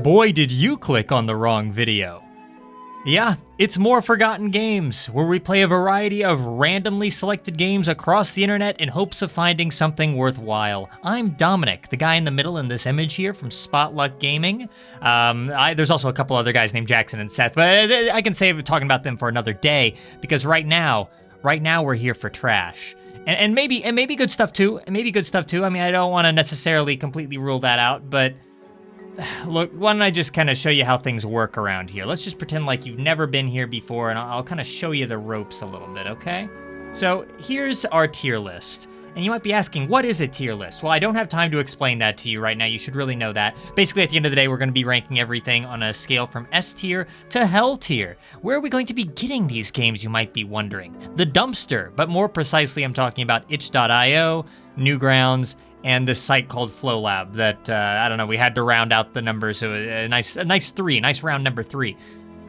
boy did you click on the wrong video. Yeah, it's More Forgotten Games, where we play a variety of randomly selected games across the internet in hopes of finding something worthwhile. I'm Dominic, the guy in the middle in this image here from Spotluck Gaming. There's also a couple other guys named Jackson and Seth, but I can save talking about them for another day, because right now we're here for trash. And maybe good stuff too, I mean, I don't want to necessarily completely rule that out, but look, why don't I just kind of show you how things work around here? Let's just pretend like you've never been here before, and I'll kind of show you the ropes a little bit, okay? So here's our tier list. And you might be asking, what is a tier list? Well, I don't have time to explain that to you right now. You should really know that. Basically, at the end of the day, we're going to be ranking everything on a scale from S tier to Hell tier. Where are we going to be getting these games, you might be wondering? The dumpster, but more precisely, I'm talking about itch.io, Newgrounds, and this site called FlowLab that, I don't know, we had to round out the numbers, so a nice round number 3.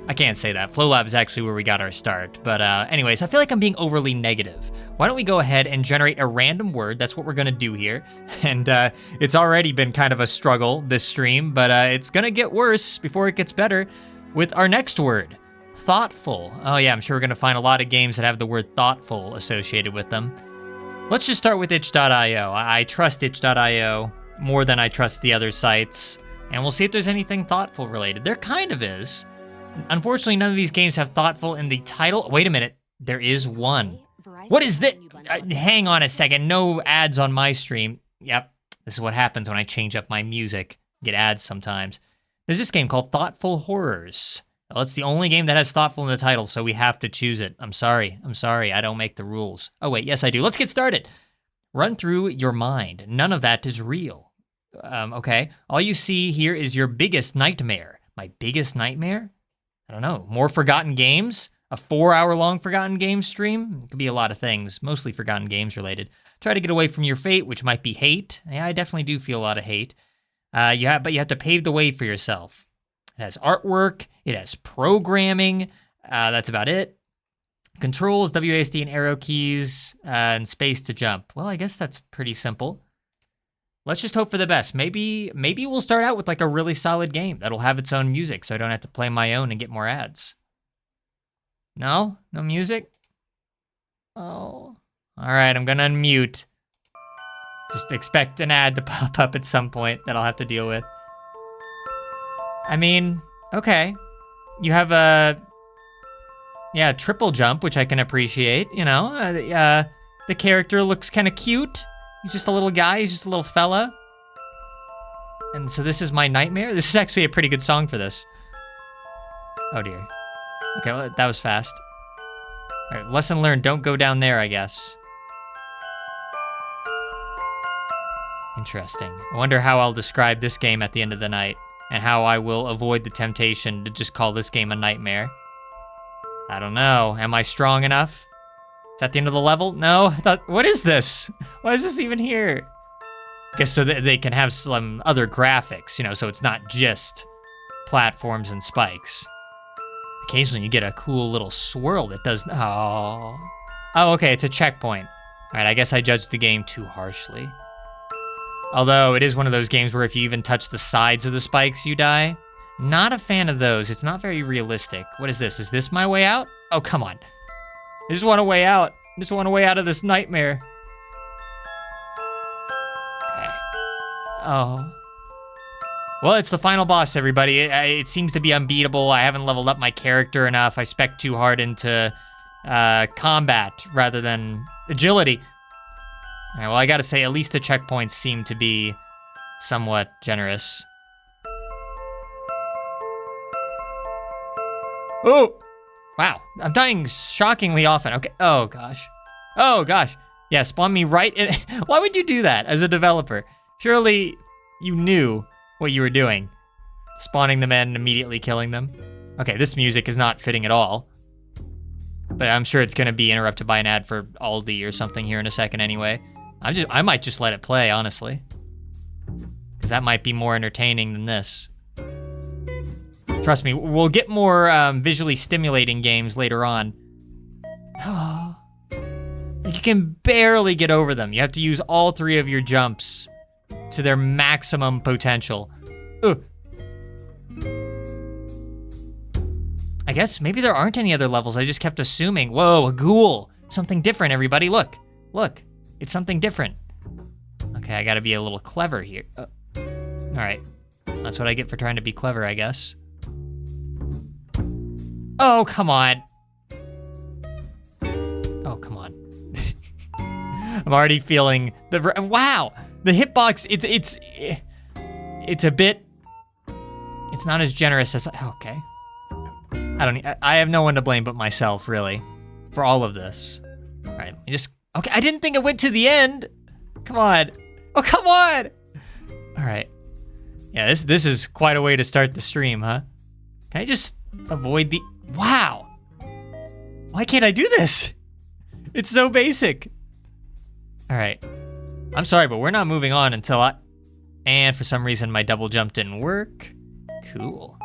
I can't say that. FlowLab is actually where we got our start. But anyways, I feel like I'm being overly negative. Why don't we go ahead and generate a random word? That's what we're gonna do here. And it's already been kind of a struggle, this stream, but it's gonna get worse before it gets better with our next word, thoughtful. Oh yeah, I'm sure we're gonna find a lot of games that have the word thoughtful associated with them. Let's just start with itch.io. I trust itch.io more than I trust the other sites, and we'll see if there's anything thoughtful related. There kind of is. Unfortunately, none of these games have thoughtful in the title. Wait a minute, there is one. What is this? Hang on a second, no ads on my stream. Yep, this is what happens when I change up my music. Get ads sometimes. There's this game called Thoughtful Horrors. Well, it's the only game that has thoughtful in the title, so we have to choose it. I'm sorry, I don't make the rules. Oh wait, yes I do. Let's get started. Run through your mind. None of that is real. Okay, all you see here is your biggest nightmare. My biggest nightmare? I don't know, more Forgotten Games? A 4-hour-long Forgotten Games stream? It could be a lot of things, mostly Forgotten Games related. Try to get away from your fate, which might be hate. Yeah, I definitely do feel a lot of hate. But you have to pave the way for yourself. It has artwork, it has programming, that's about it. Controls, WASD and arrow keys, and space to jump. Well, I guess that's pretty simple. Let's just hope for the best. Maybe we'll start out with like a really solid game that'll have its own music so I don't have to play my own and get more ads. No? No music? Oh. All right, I'm gonna unmute. Just expect an ad to pop up at some point that I'll have to deal with. I mean, okay. You have a, triple jump, which I can appreciate, you know. The character looks kind of cute. He's just a little guy, he's just a little fella. And so this is my nightmare? This is actually a pretty good song for this. Oh dear. Okay, well, that was fast. All right, lesson learned, don't go down there, I guess. Interesting. I wonder how I'll describe this game at the end of the night, and how I will avoid the temptation to just call this game a nightmare. I don't know, am I strong enough? Is that the end of the level? No, what is this? Why is this even here? I guess so that they can have some other graphics, you know, so it's not just platforms and spikes. Occasionally you get a cool little swirl that does, oh, okay, it's a checkpoint. All right, I guess I judged the game too harshly. Although it is one of those games where if you even touch the sides of the spikes, you die. Not a fan of those, it's not very realistic. What is this? Is this my way out? Oh, come on. I just want a way out. I just want a way out of this nightmare. Okay. Oh. Well, it's the final boss, everybody. It seems to be unbeatable. I haven't leveled up my character enough. I spec too hard into combat rather than agility. All right, well, I gotta say, at least the checkpoints seem to be somewhat generous. Oh! Wow, I'm dying shockingly often. Okay, oh gosh. Oh gosh. Yeah, spawn me right in. Why would you do that as a developer? Surely you knew what you were doing. Spawning them in and immediately killing them. Okay, this music is not fitting at all. But I'm sure it's gonna be interrupted by an ad for Aldi or something here in a second anyway. I might just let it play, honestly. Because that might be more entertaining than this. Trust me, we'll get more visually stimulating games later on. You can barely get over them. You have to use all 3 of your jumps to their maximum potential. Ugh. guess maybe there aren't any other levels. I just kept assuming. Whoa, a ghoul. Something different, everybody. Look. Look. It's something different. Okay, I gotta be a little clever here. All right. That's what I get for trying to be clever, I guess. Oh, come on. Oh, come on. I'm already feeling the, wow, the hitbox, it's a bit, it's not as generous as, okay. I have no one to blame but myself, really, for all of this. All right, let me just, okay, I didn't think it went to the end. Come on. Oh, come on. All right. Yeah, this is quite a way to start the stream, huh? Can I just avoid the, wow. Why can't I do this? It's so basic. All right. I'm sorry, but we're not moving on until and for some reason my double jump didn't work. Cool.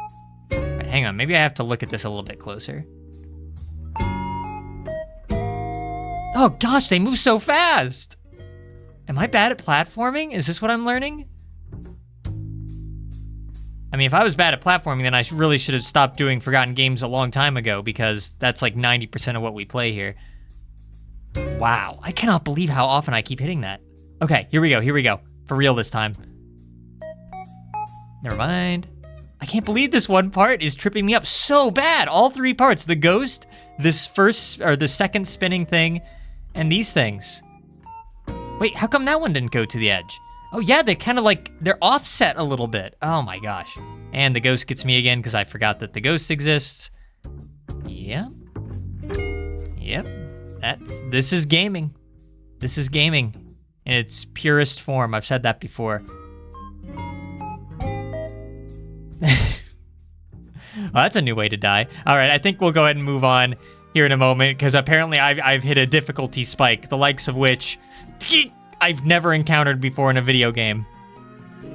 All right, hang on, maybe I have to look at this a little bit closer. Oh gosh, they move so fast. Am I bad at platforming? Is this what I'm learning? I mean, if I was bad at platforming, then I really should have stopped doing Forgotten Games a long time ago, because that's like 90% of what we play here. Wow, I cannot believe how often I keep hitting that. Okay, here we go. For real this time. Never mind. I can't believe this one part is tripping me up so bad. All three parts, the ghost, this first, or the second spinning thing, and these things. Wait, how come that one didn't go to the edge? Oh yeah, they kind of like, they're offset a little bit. Oh my gosh. And the ghost gets me again because I forgot that the ghost exists. Yep. Yep. This is gaming. This is gaming in its purest form. I've said that before. Oh, that's a new way to die. All right, I think we'll go ahead and move on here in a moment, because apparently I've hit a difficulty spike, the likes of which I've never encountered before in a video game.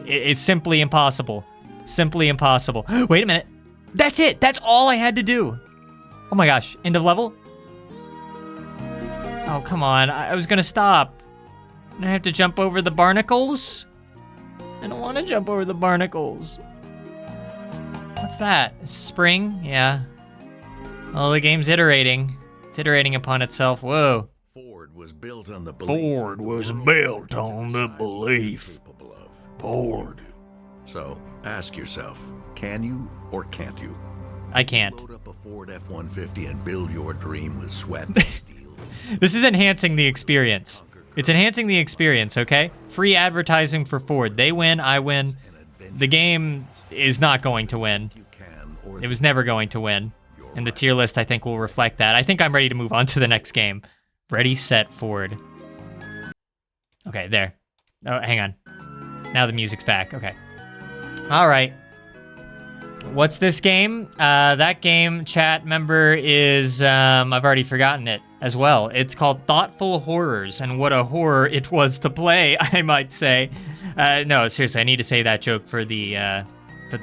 It's simply impossible. Simply impossible. Wait a minute. That's it. That's all I had to do. Oh my gosh. End of level? Oh, come on. I was gonna stop. And I have to jump over the barnacles? I don't want to jump over the barnacles. What's that? Spring? Yeah. Well, the game's iterating. It's iterating upon itself. Whoa. Ford was built on the belief. Ford. So, ask yourself, can you or can't you? I can't. Load up a Ford F-150 and build your dream with sweat and steel. This is enhancing the experience. It's enhancing the experience, okay? Free advertising for Ford. They win, I win. The game is not going to win. It was never going to win. And the tier list, I think, will reflect that. I think I'm ready to move on to the next game. Ready, set, Ford. Okay, there. Oh, hang on. Now the music's back, okay. All right. What's this game? That game, chat member, is, I've already forgotten it as well. It's called Thoughtful Horrors, and what a horror it was to play, I might say. No, seriously, I need to say that joke for the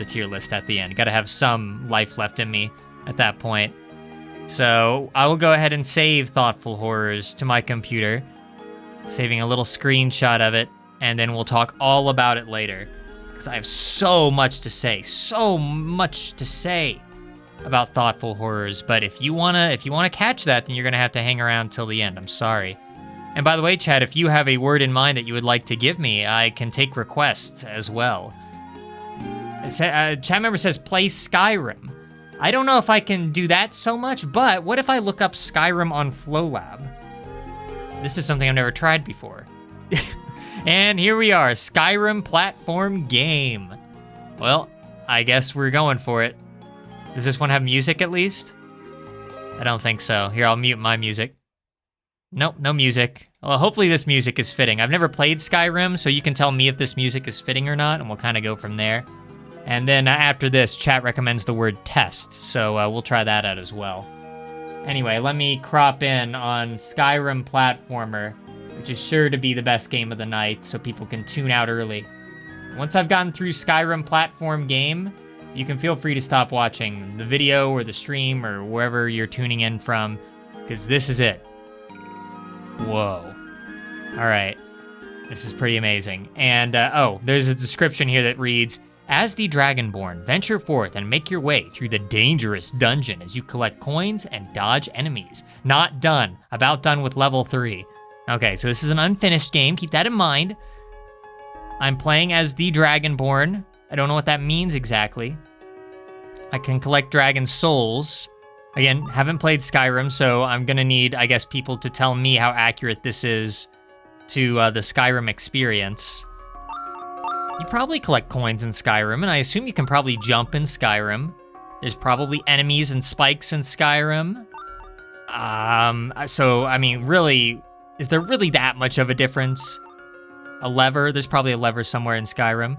tier list at the end. Gotta have some life left in me at that point. So I will go ahead and save Thoughtful Horrors to my computer, saving a little screenshot of it, and then we'll talk all about it later, because I have so much to say about Thoughtful Horrors. But if you wanna catch that, then you're gonna have to hang around till the end. I'm sorry. And by the way, chat, if you have a word in mind that you would like to give me, I can take requests as well. Chat member says play Skyrim. I don't know if I can do that so much, but what if I look up Skyrim on FlowLab? This is something I've never tried before. And here we are, Skyrim platform game. Well, I guess we're going for it. Does this one have music at least? I don't think so. Here, I'll mute my music. Nope, no music. Well, hopefully this music is fitting. I've never played Skyrim, so you can tell me if this music is fitting or not, and we'll kind of go from there. And then after this, chat recommends the word test, so we'll try that out as well. Anyway, let me crop in on Skyrim Platformer, which is sure to be the best game of the night, so people can tune out early. Once I've gotten through Skyrim Platform game, you can feel free to stop watching the video or the stream or wherever you're tuning in from, because this is it. Whoa. All right. This is pretty amazing. And, oh, there's a description here that reads, As the Dragonborn, venture forth and make your way through the dangerous dungeon as you collect coins and dodge enemies. Not done. About done with level 3. Okay, so this is an unfinished game. Keep that in mind. I'm playing as the Dragonborn. I don't know what that means exactly. I can collect dragon souls. Again, haven't played Skyrim, so I'm gonna need, I guess, people to tell me how accurate this is to the Skyrim experience. You probably collect coins in Skyrim, and I assume you can probably jump in Skyrim. There's probably enemies and spikes in Skyrim. So, I mean, really, is there really that much of a difference? A lever? There's probably a lever somewhere in Skyrim.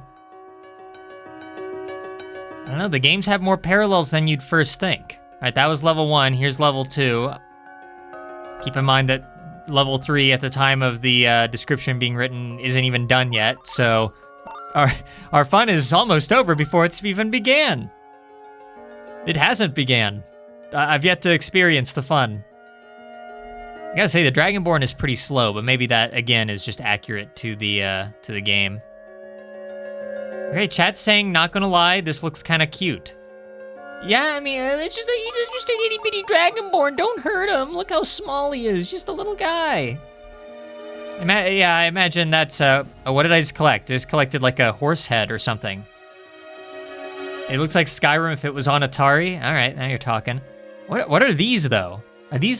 I don't know, the games have more parallels than you'd first think. All right, that was level 1, here's level 2. Keep in mind that level 3 at the time of the description being written isn't even done yet, so our fun is almost over before it's even began. It hasn't began. I've yet to experience the fun. I gotta say, the Dragonborn is pretty slow, but maybe that, again, is just accurate to the game. Okay, chat's saying, not gonna lie, this looks kind of cute. Yeah, I mean, he's just an itty bitty Dragonborn. Don't hurt him. Look how small he is. Just a little guy. Yeah, I imagine that's, what did I just collect? I just collected like a horse head or something. It looks like Skyrim if it was on Atari. All right, now you're talking. What are these, though? Are these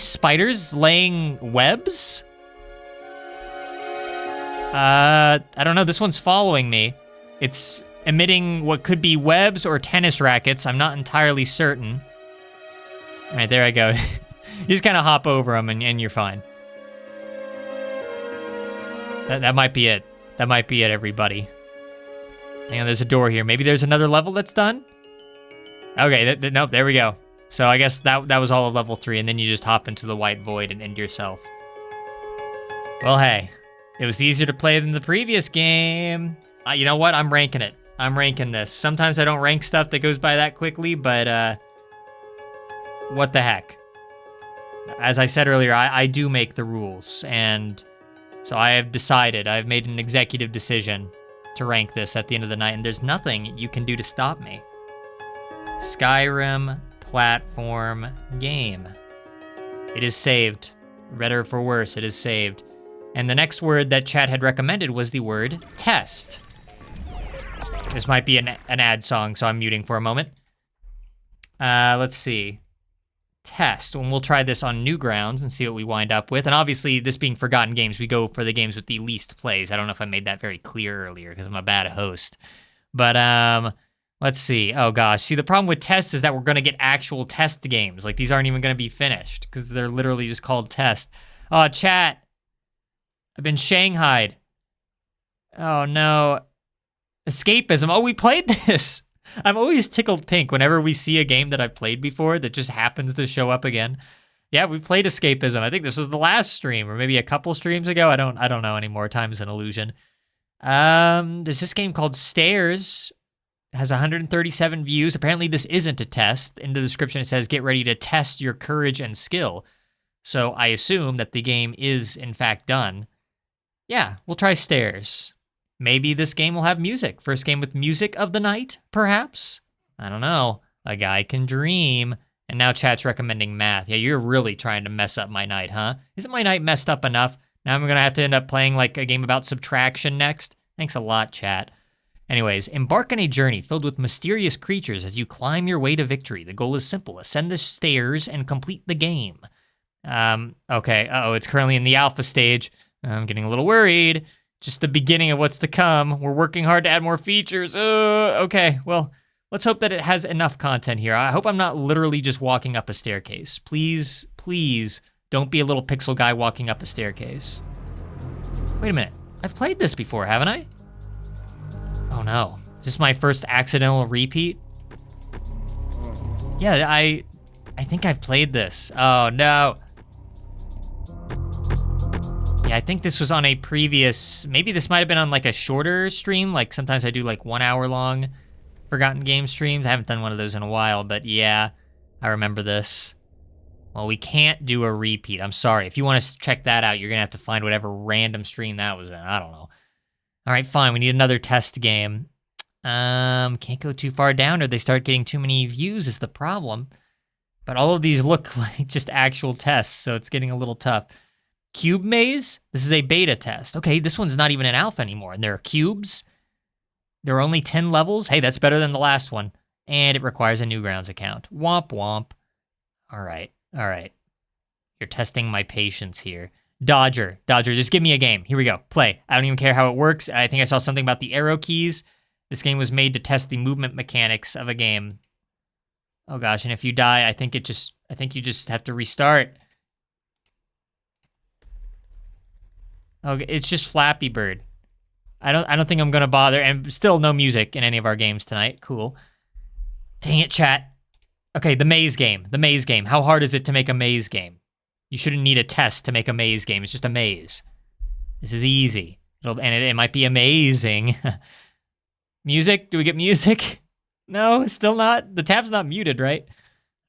spiders laying webs? I don't know, this one's following me. It's emitting what could be webs or tennis rackets. I'm not entirely certain. All right, there I go. You just kind of hop over them and you're fine. That might be it. That might be it, everybody. Hang on, there's a door here. Maybe there's another level that's done? Okay, nope, there we go. So I guess that was all of level 3, and then you just hop into the white void and end yourself. Well, hey, it was easier to play than the previous game. You know what? I'm ranking it. I'm ranking this. Sometimes I don't rank stuff that goes by that quickly, but what the heck? As I said earlier, I do make the rules, and so I have decided, I've made an executive decision to rank this at the end of the night, and there's nothing you can do to stop me. Skyrim platform game. It is saved. Better for worse, it is saved. And the next word that chat had recommended was the word test. This might be an ad song, so I'm muting for a moment. Let's see. Test, and we'll try this on Newgrounds and see what we wind up with. And obviously, this being Forgotten Games, we go for the games with the least plays. I don't know if I made that very clear earlier because I'm a bad host. But let's see. Oh gosh, see the problem with test is that we're gonna get actual test games. Like these aren't even gonna be finished because they're literally just called test. Oh, chat. I've been shanghaied. Oh no. Escapism. Oh, we played this. I'm always tickled pink whenever we see a game that I've played before that just happens to show up again. Yeah, we played Escapism. I think this was the last stream, or maybe a couple streams ago. I don't know anymore. Time is an illusion. There's this game called Stairs. It has 137 views. Apparently this isn't a test. In the description it says, get ready to test your courage and skill. So I assume that the game is in fact done. Yeah, we'll try Stairs. Maybe this game will have music. First game with music of the night, perhaps? I don't know. A guy can dream. And now chat's recommending math. Yeah, you're really trying to mess up my night, huh? Isn't my night messed up enough? Now I'm gonna have to end up playing like a game about subtraction next? Thanks a lot, chat. Anyways, embark on a journey filled with mysterious creatures as you climb your way to victory. The goal is simple. Ascend the stairs and complete the game. Okay. Uh-oh, it's currently in the alpha stage. I'm getting a little worried. Just the beginning of what's to come. We're working hard to add more features. Okay, well, let's hope that it has enough content here. I hope I'm not literally just walking up a staircase. Please, please, don't be a little pixel guy walking up a staircase. Wait a minute. I've played this before, haven't I? Oh no. Is this my first accidental repeat? Yeah, I think I've played this. Oh no. Yeah, I think this was on a previous, maybe this might have been on like a shorter stream. Like sometimes I do like 1 hour long Forgotten Game streams. I haven't done one of those in a while, but yeah, I remember this. Well, we can't do a repeat. I'm sorry. If you want to check that out, you're going to have to find whatever random stream that was in. I don't know. All right, fine. We need another test game. Can't go too far down or they start getting too many views is the problem. But all of these look like just actual tests, so it's getting a little tough. Cube maze? This is a beta test. Okay, this one's not even an alpha anymore, and there are cubes. There are only 10 levels. Hey, that's better than the last one. And it requires a Newgrounds account. Womp womp. All right. You're testing my patience here. Dodger, just give me a game. Here we go, play. I don't even care how it works. I think I saw something about the arrow keys. This game was made to test the movement mechanics of a game. Oh gosh, and if you die, I think you just have to restart. Okay, it's just Flappy Bird. I don't think I'm gonna bother, and still no music in any of our games tonight. Cool. Dang it, chat. Okay, the maze game. How hard is it to make a maze game? You shouldn't need a test to make a maze game. It's just a maze. This is easy. It might be amazing. Music? Do we get music? No, still not. The tab's not muted, right?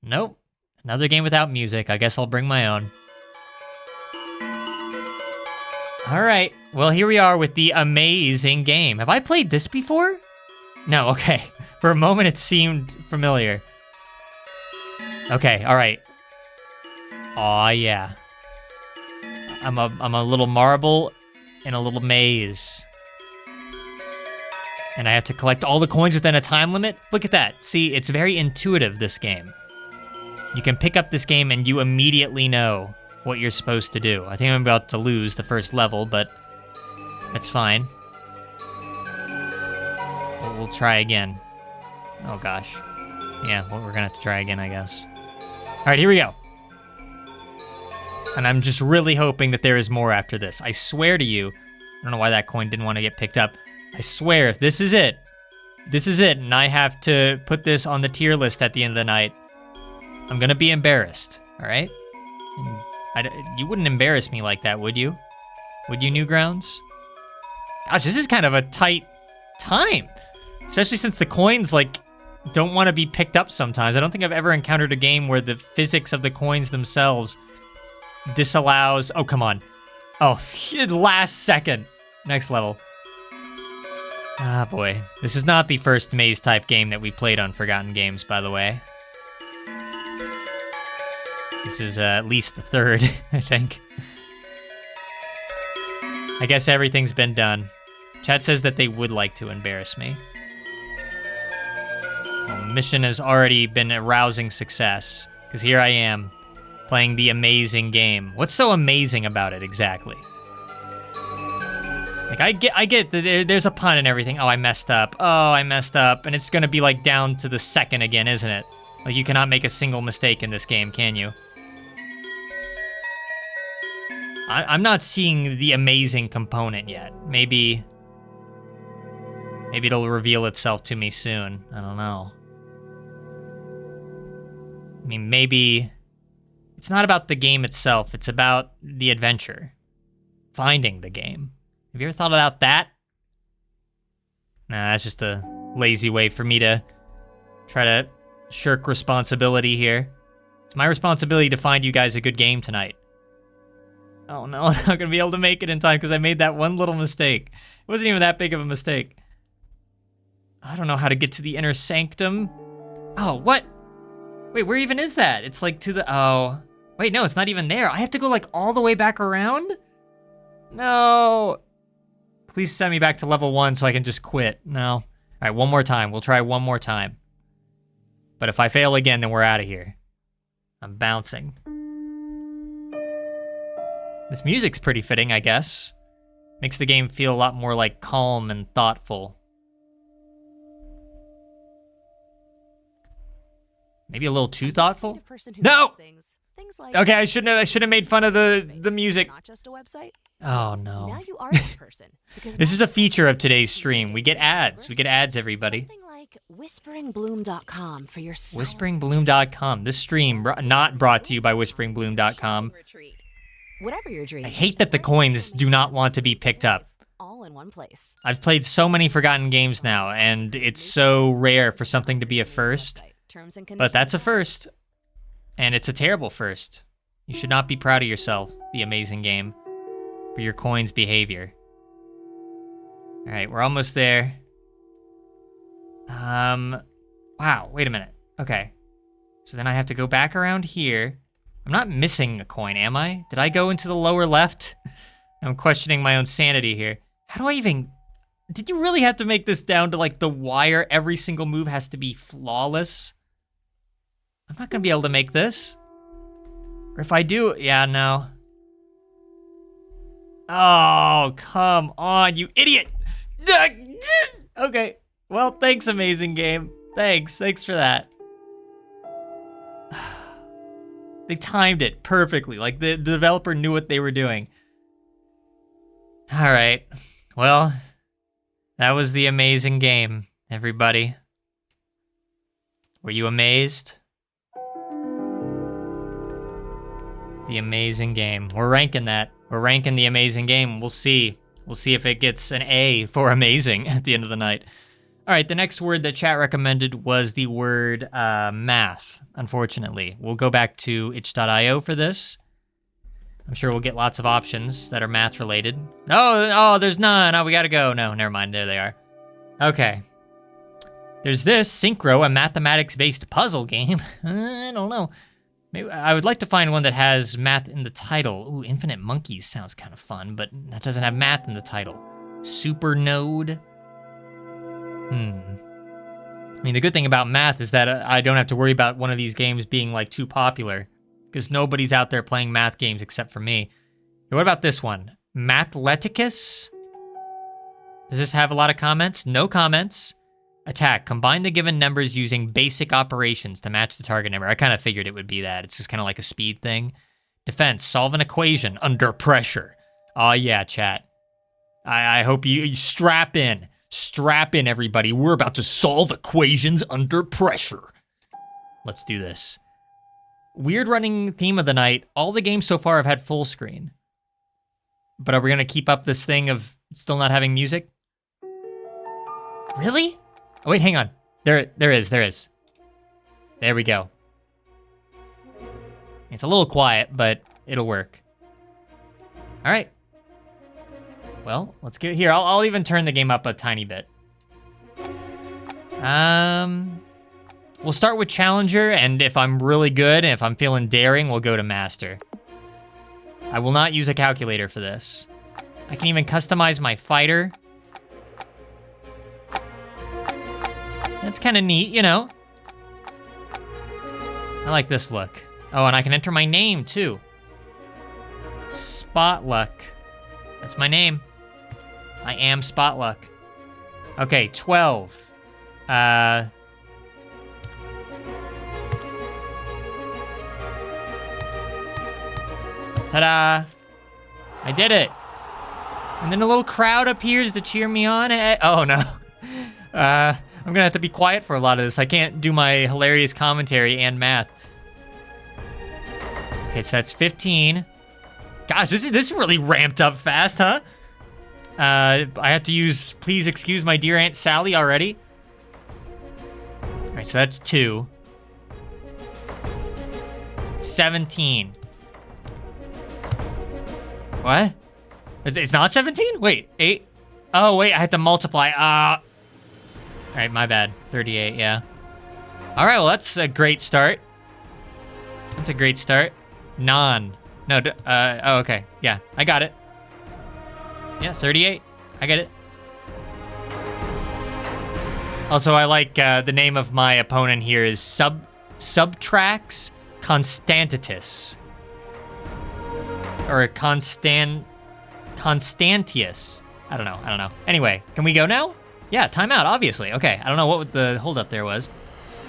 Nope. Another game without music. I guess I'll bring my own. All right. Well, here we are with the amazing game. Have I played this before? No, okay. For a moment, it seemed familiar. Okay, all right. Aw, yeah. I'm a little marble in a little maze. And I have to collect all the coins within a time limit? Look at that. See, it's very intuitive, this game. You can pick up this game and you immediately know what you're supposed to do. I think I'm about to lose the first level, but that's fine. We'll try again. Oh gosh. Yeah, well, we're gonna have to try again, I guess. All right, here we go. And I'm just really hoping that there is more after this. I swear to you, I don't know why that coin didn't want to get picked up. I swear, if this is it, and I have to put this on the tier list at the end of the night, I'm gonna be embarrassed, all right? You wouldn't embarrass me like that, would you? Would you, Newgrounds? Gosh, this is kind of a tight time, especially since the coins, like, don't want to be picked up sometimes. I don't think I've ever encountered a game where the physics of the coins themselves disallows. Oh, come on. Oh, last second. Next level. Ah, boy. This is not the first maze-type game that we played on Forgotten Games, by the way. This is at least the third, I think. I guess everything's been done. Chat says that they would like to embarrass me. Well, the mission has already been a rousing success, because here I am, playing the amazing game. What's so amazing about it, exactly? Like, I get that there's a pun and everything. Oh, I messed up. And it's gonna be, like, down to the second again, isn't it? Like, you cannot make a single mistake in this game, can you? I'm not seeing the amazing component yet. Maybe it'll reveal itself to me soon. I don't know. I mean, maybe it's not about the game itself. It's about the adventure. Finding the game. Have you ever thought about that? Nah, that's just a lazy way for me to try to shirk responsibility here. It's my responsibility to find you guys a good game tonight. Oh no, I'm not gonna be able to make it in time because I made that one little mistake. It wasn't even that big of a mistake. I don't know how to get to the inner sanctum. Oh, what? Wait, where even is that? It's like to the, oh. Wait, no, it's not even there. I have to go like all the way back around? No. Please send me back to level 1 so I can just quit. No. All right, one more time. We'll try one more time. But if I fail again, then we're out of here. I'm bouncing. This music's pretty fitting, I guess. Makes the game feel a lot more like calm and thoughtful. Maybe a little too thoughtful? No! Okay, I shouldn't have made fun of the music. Not just a website. Oh no. Now you are that person. This is a feature of today's stream. We get ads. We get ads, everybody. Something like whisperingbloom.com for your Whisperingbloom.com. This stream not brought to you by whisperingbloom.com. Whatever your dream. I hate that the coins do not want to be picked up. All in one place. I've played so many Forgotten Games now, and it's so rare for something to be a first. But that's a first. And it's a terrible first. You should not be proud of yourself, the amazing game, for your coins' behavior. All right, we're almost there. Wow, wait a minute. Okay. So then I have to go back around here. I'm not missing a coin, am I? Did I go into the lower left? I'm questioning my own sanity here. How do I even... Did you really have to make this down to like the wire? Every single move has to be flawless? I'm not gonna be able to make this. Or if I do, yeah, no. Oh, come on, you idiot! Okay, well, thanks, amazing game. Thanks for that. They timed it perfectly, like the developer knew what they were doing. All right, well, that was the amazing game, everybody. Were you amazed? The amazing game. We're ranking that. We're ranking the amazing game. We'll see. We'll see if it gets an A for amazing at the end of the night. All right, the next word that chat recommended was the word math, unfortunately. We'll go back to itch.io for this. I'm sure we'll get lots of options that are math related. Oh, there's none. Oh, we gotta go. No, never mind. There they are. Okay. There's this, Synchro, a mathematics-based puzzle game. I don't know. Maybe I would like to find one that has math in the title. Ooh, Infinite Monkeys sounds kind of fun, but that doesn't have math in the title. Super Node. I mean, the good thing about math is that I don't have to worry about one of these games being like too popular, because nobody's out there playing math games except for me. What about this one? Mathleticus? Does this have a lot of comments? No comments. Attack. Combine the given numbers using basic operations to match the target number. I kind of figured it would be that. It's just kind of like a speed thing. Defense. Solve an equation under pressure. Oh yeah, chat. I hope you strap in. Strap in, everybody. We're about to solve equations under pressure. Let's do this. Weird running theme of the night. All the games so far have had full screen. But are we gonna keep up this thing of still not having music? Really? Oh wait, hang on. There is. There we go. It's a little quiet, but it'll work. All right. Well, let's get here. I'll even turn the game up a tiny bit. We'll start with Challenger, and if I'm really good, and if I'm feeling daring, we'll go to Master. I will not use a calculator for this. I can even customize my fighter. That's kind of neat, you know? I like this look. Oh, and I can enter my name, too. Spotluck. That's my name. I am Spotluck. Okay, 12. Ta-da! I did it! And then a little crowd appears to cheer me on. Oh, no. I'm gonna have to be quiet for a lot of this. I can't do my hilarious commentary and math. Okay, so that's 15. Gosh, this really ramped up fast, huh? I have to use please excuse my dear Aunt Sally already. All right, so that's 2. 17. What? It's not 17? Wait, 8? Oh, wait, I have to multiply. All right, my bad. 38, yeah. All right, well, that's a great start. That's a great start. No, oh, okay. Yeah, I got it. Yeah, 38. I get it. Also, I like the name of my opponent here is Subtrax Constantius. Or Constantius. I don't know. Anyway, can we go now? Yeah, timeout, obviously. Okay, I don't know what the holdup there was.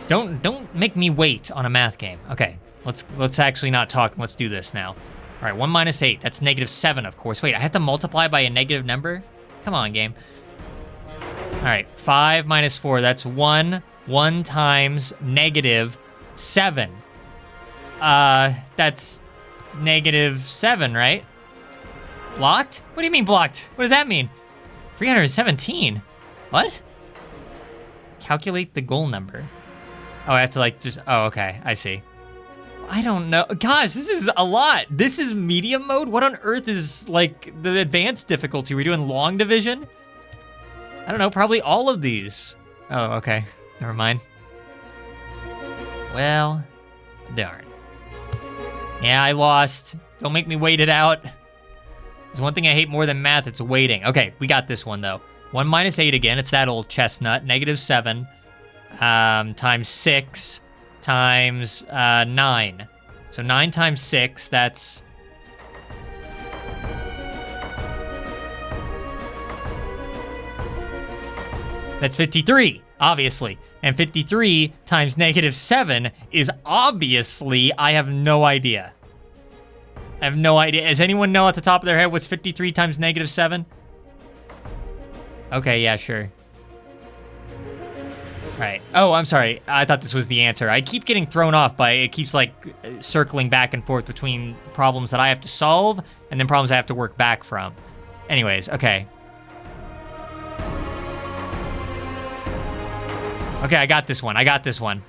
Don't make me wait on a math game. Okay, let's actually not talk. Let's do this now. All right, 1 minus 8. That's -7, of course. Wait, I have to multiply by a negative number? Come on, game. All right, 5 minus 4. That's 1. 1 times -7. That's -7, right? Blocked? What do you mean blocked? What does that mean? 317. What? Calculate the goal number. Oh, I have to oh, okay, I see. I don't know. Gosh, this is a lot. This is medium mode? What on earth is like the advanced difficulty? We're doing long division? I don't know, probably all of these. Oh, okay. Never mind. Well, darn. Yeah, I lost. Don't make me wait it out. There's one thing I hate more than math, it's waiting. Okay, we got this one, though. 1 minus 8 again, it's that old chestnut. -7 times 6 times 9. So 9 times 6, that's... That's 53, obviously. And 53 times -7 is obviously, I have no idea. I have no idea. Does anyone know at the top of their head what's 53 times -7? Okay, yeah, sure. Right. Oh, I'm sorry. I thought this was the answer. I keep getting thrown off by, it keeps like circling back and forth between problems that I have to solve and then problems I have to work back from. Anyways, okay. Okay, I got this one. I got this one.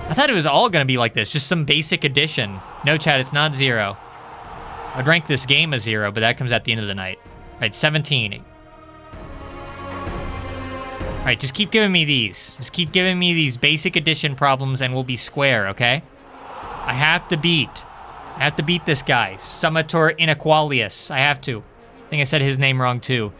I thought it was all gonna be like this, just some basic addition. No, chat, it's not 0. I'd rank this game a 0, but that comes at the end of the night. All right, 17. All right, just keep giving me these. Just keep giving me these basic addition problems and we'll be square, okay? I have to beat this guy. Summator Inequalius. I have to. I think I said his name wrong too.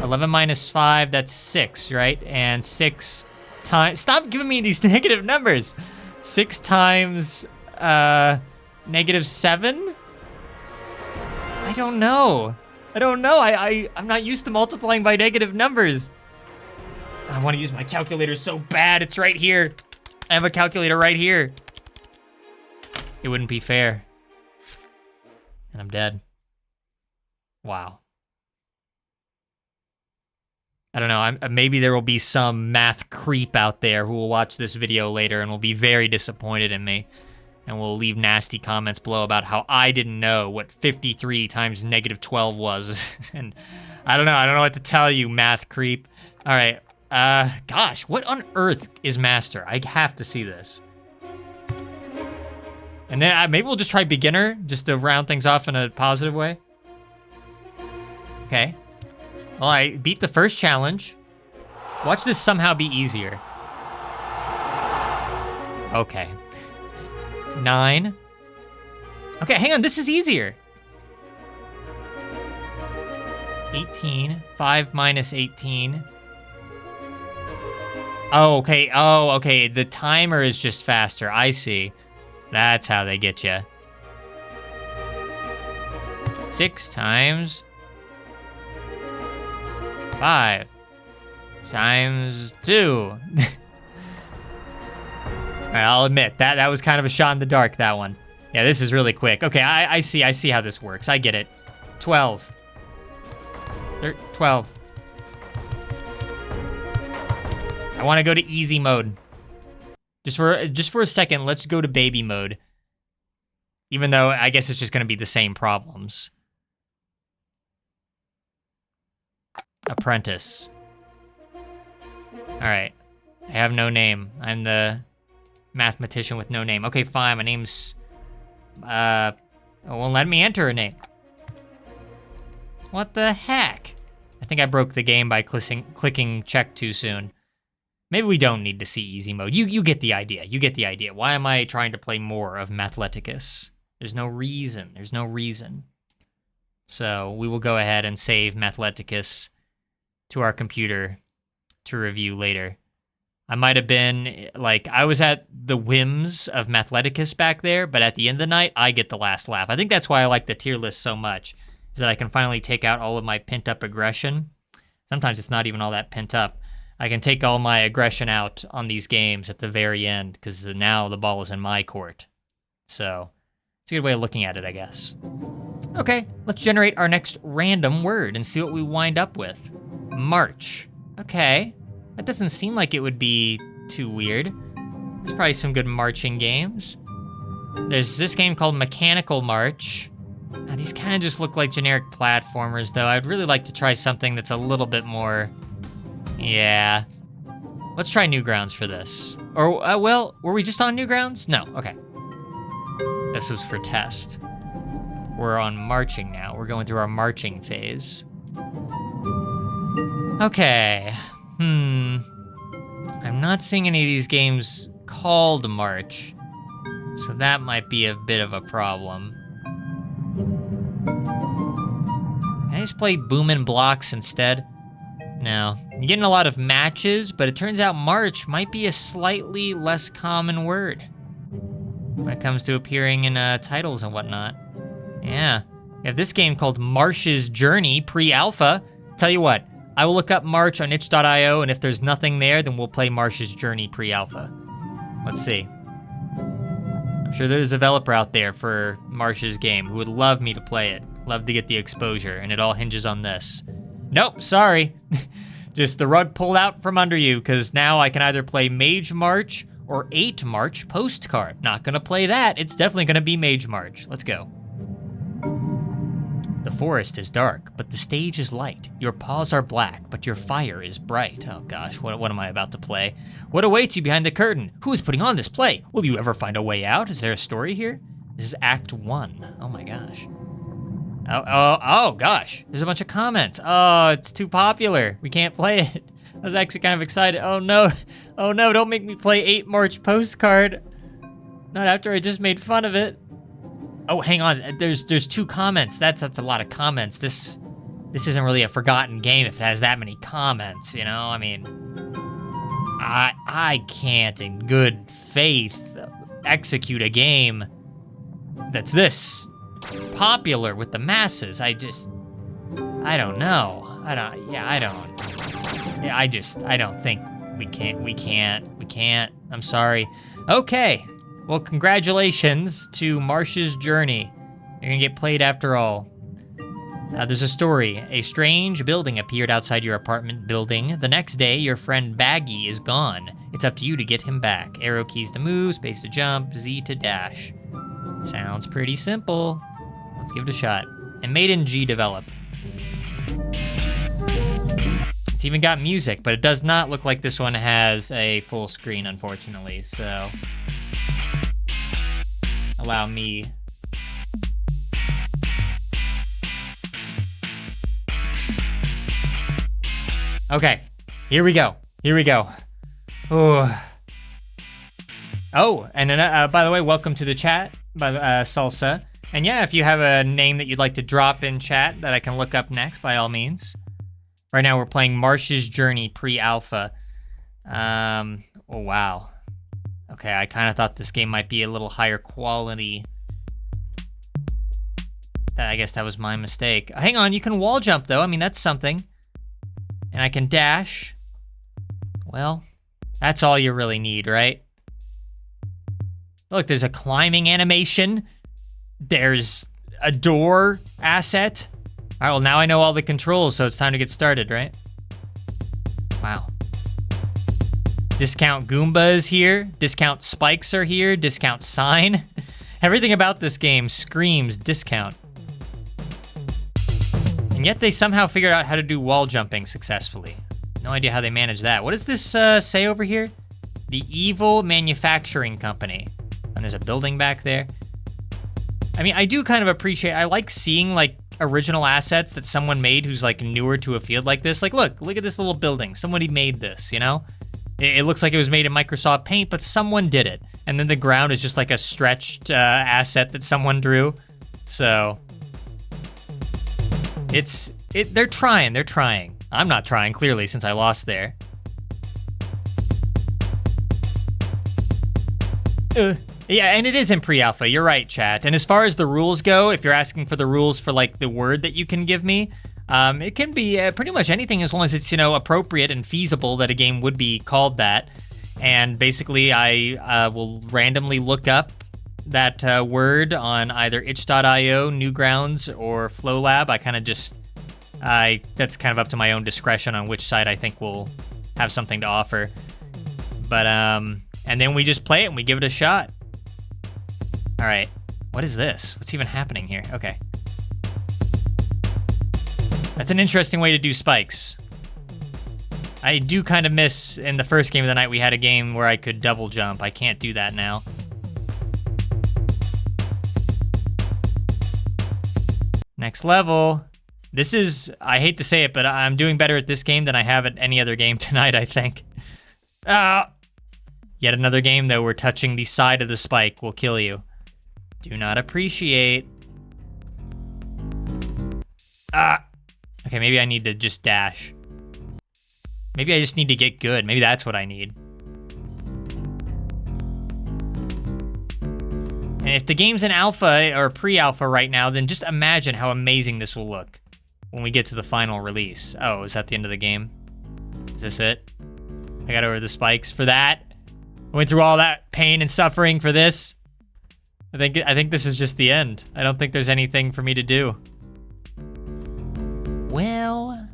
11 minus 5, that's 6, right? And 6 times... Stop giving me these negative numbers. 6 times -7? I don't know. I'm not used to multiplying by negative numbers. I want to use my calculator so bad. It's right here. I have a calculator right here. It wouldn't be fair. And I'm dead. Wow. I don't know, maybe there will be some math creep out there who will watch this video later and will be very disappointed in me and will leave nasty comments below about how I didn't know what 53 times -12 was. And I don't know what to tell you, math creep. All right, gosh, what on earth is master? I have to see this. And then maybe we'll just try beginner, just to round things off in a positive way. Okay. Well, I beat the first challenge. Watch this somehow be easier. Okay. 9. Okay, hang on, this is easier. 18. 5 minus 18. Oh, okay. The timer is just faster. I see. That's how they get you. 6 times 5 times 2. All right, I'll admit that was kind of a shot in the dark, that one. Yeah, this is really quick. Okay, I see how this works. I get it. 12. 12. I want to go to easy mode. Just for a second, let's go to baby mode. Even though I guess it's just going to be the same problems. Apprentice. All right. I have no name. I'm the mathematician with no name. Okay, fine. My name's... it won't let me enter a name. What the heck? I think I broke the game by clicking check too soon. Maybe we don't need to see easy mode. You get the idea. You get the idea. Why am I trying to play more of Mathleticus? There's no reason. There's no reason. So we will go ahead and save Mathleticus to our computer to review later. I might have been, like, I was at the whims of Mathleticus back there, but at the end of the night, I get the last laugh. I think that's why I like the tier list so much, is that I can finally take out all of my pent-up aggression. Sometimes it's not even all that pent up. I can take all my aggression out on these games at the very end, because now the ball is in my court. So, it's a good way of looking at it, I guess. Okay, let's generate our next random word and see what we wind up with. March. Okay. That doesn't seem like it would be too weird. There's probably some good marching games. There's this game called Mechanical March. These kind of just look like generic platformers, though. I'd really like to try something that's a little bit more... Yeah. Let's try Newgrounds for this. Or, well, were we just on Newgrounds? No, okay. This was for test. We're on marching now. We're going through our marching phase. Okay. I'm not seeing any of these games called March, so that might be a bit of a problem. Can I just play Boomin' Blocks instead? No. I'm getting a lot of matches, but it turns out March might be a slightly less common word when it comes to appearing in titles and whatnot. Yeah. We have this game called March's Journey pre-alpha. Tell you what, I will look up March on itch.io, and if there's nothing there, then we'll play March's Journey pre-alpha. Let's see. I'm sure there's a developer out there for March's game who would love me to play it. Love to get the exposure, and it all hinges on this. Nope, sorry. Just the rug pulled out from under you, because now I can either play Mage March or 8 March Postcard. Not gonna play that. It's definitely gonna be Mage March. Let's go. The forest is dark, but the stage is light. Your paws are black, but your fire is bright. Oh gosh, what am I about to play? What awaits you behind the curtain? Who is putting on this play? Will you ever find a way out? Is there a story here? This is Act 1. Oh my gosh. Oh gosh, there's a bunch of comments. Oh, it's too popular. We can't play it. I was actually kind of excited. Oh no, don't make me play 8 March Postcard. Not after I just made fun of it. Oh, hang on, there's 2 comments. That's a lot of comments. This isn't really a forgotten game if it has that many comments, you know? I mean, I can't in good faith execute a game that's this popular with the masses. I don't know. I don't think we can't. I'm sorry. Okay. Well, congratulations to March's Journey. You're gonna get played after all. There's a story. A strange building appeared outside your apartment building. The next day, your friend Baggy is gone. It's up to you to get him back. Arrow keys to move, space to jump, Z to dash. Sounds pretty simple. Let's give it a shot. And made in G Develop. It's even got music, but it does not look like this one has a full screen, unfortunately, so allow me. Okay, here we go. Ooh. Oh, and then, by the way, welcome to the chat, by Salsa. And yeah, if you have a name that you'd like to drop in chat that I can look up next, by all means. Right now we're playing March's Journey pre-alpha. Oh, wow. Okay, I kind of thought this game might be a little higher quality. I guess that was my mistake. Hang on, you can wall jump though. I mean, that's something. And I can dash. Well, that's all you really need, right? Look, there's a climbing animation. There's a door asset. All right, well, now I know all the controls, so it's time to get started, right? Wow. Discount Goomba is here. Discount Spikes are here. Discount Sign. Everything about this game screams discount. And yet they somehow figured out how to do wall jumping successfully. No idea how they managed that. What does this say over here? The Evil Manufacturing Company. And there's a building back there. I mean, I do kind of appreciate, I like seeing like original assets that someone made who's like newer to a field like this. Like, look at this little building. Somebody made this, you know? It looks like it was made in Microsoft Paint, but someone did it. And then the ground is just like a stretched asset that someone drew. So they're trying. I'm not trying, clearly, since I lost there. Yeah, and it is in pre-alpha, you're right, chat. And as far as the rules go, if you're asking for the rules for like the word that you can give me, it can be pretty much anything as long as it's, you know, appropriate and feasible that a game would be called that. And basically I will randomly look up that word on either itch.io, Newgrounds, or FlowLab. I kind of just, that's kind of up to my own discretion on which side I think will have something to offer. But, and then we just play it and we give it a shot. All right, what is this? What's even happening here? Okay. That's an interesting way to do spikes. I do kind of miss, in the first game of the night, we had a game where I could double jump. I can't do that now. Next level. This is, I hate to say it, but I'm doing better at this game than I have at any other game tonight, I think. Yet another game, though, where touching the side of the spike will kill you. Do not appreciate. Okay, maybe I need to just dash. Maybe I just need to get good. Maybe that's what I need. And if the game's in alpha or pre-alpha right now, then just imagine how amazing this will look when we get to the final release. Oh, is that the end of the game? Is this it? I got over the spikes for that. I went through all that pain and suffering for this. I think this is just the end. I don't think there's anything for me to do. Well,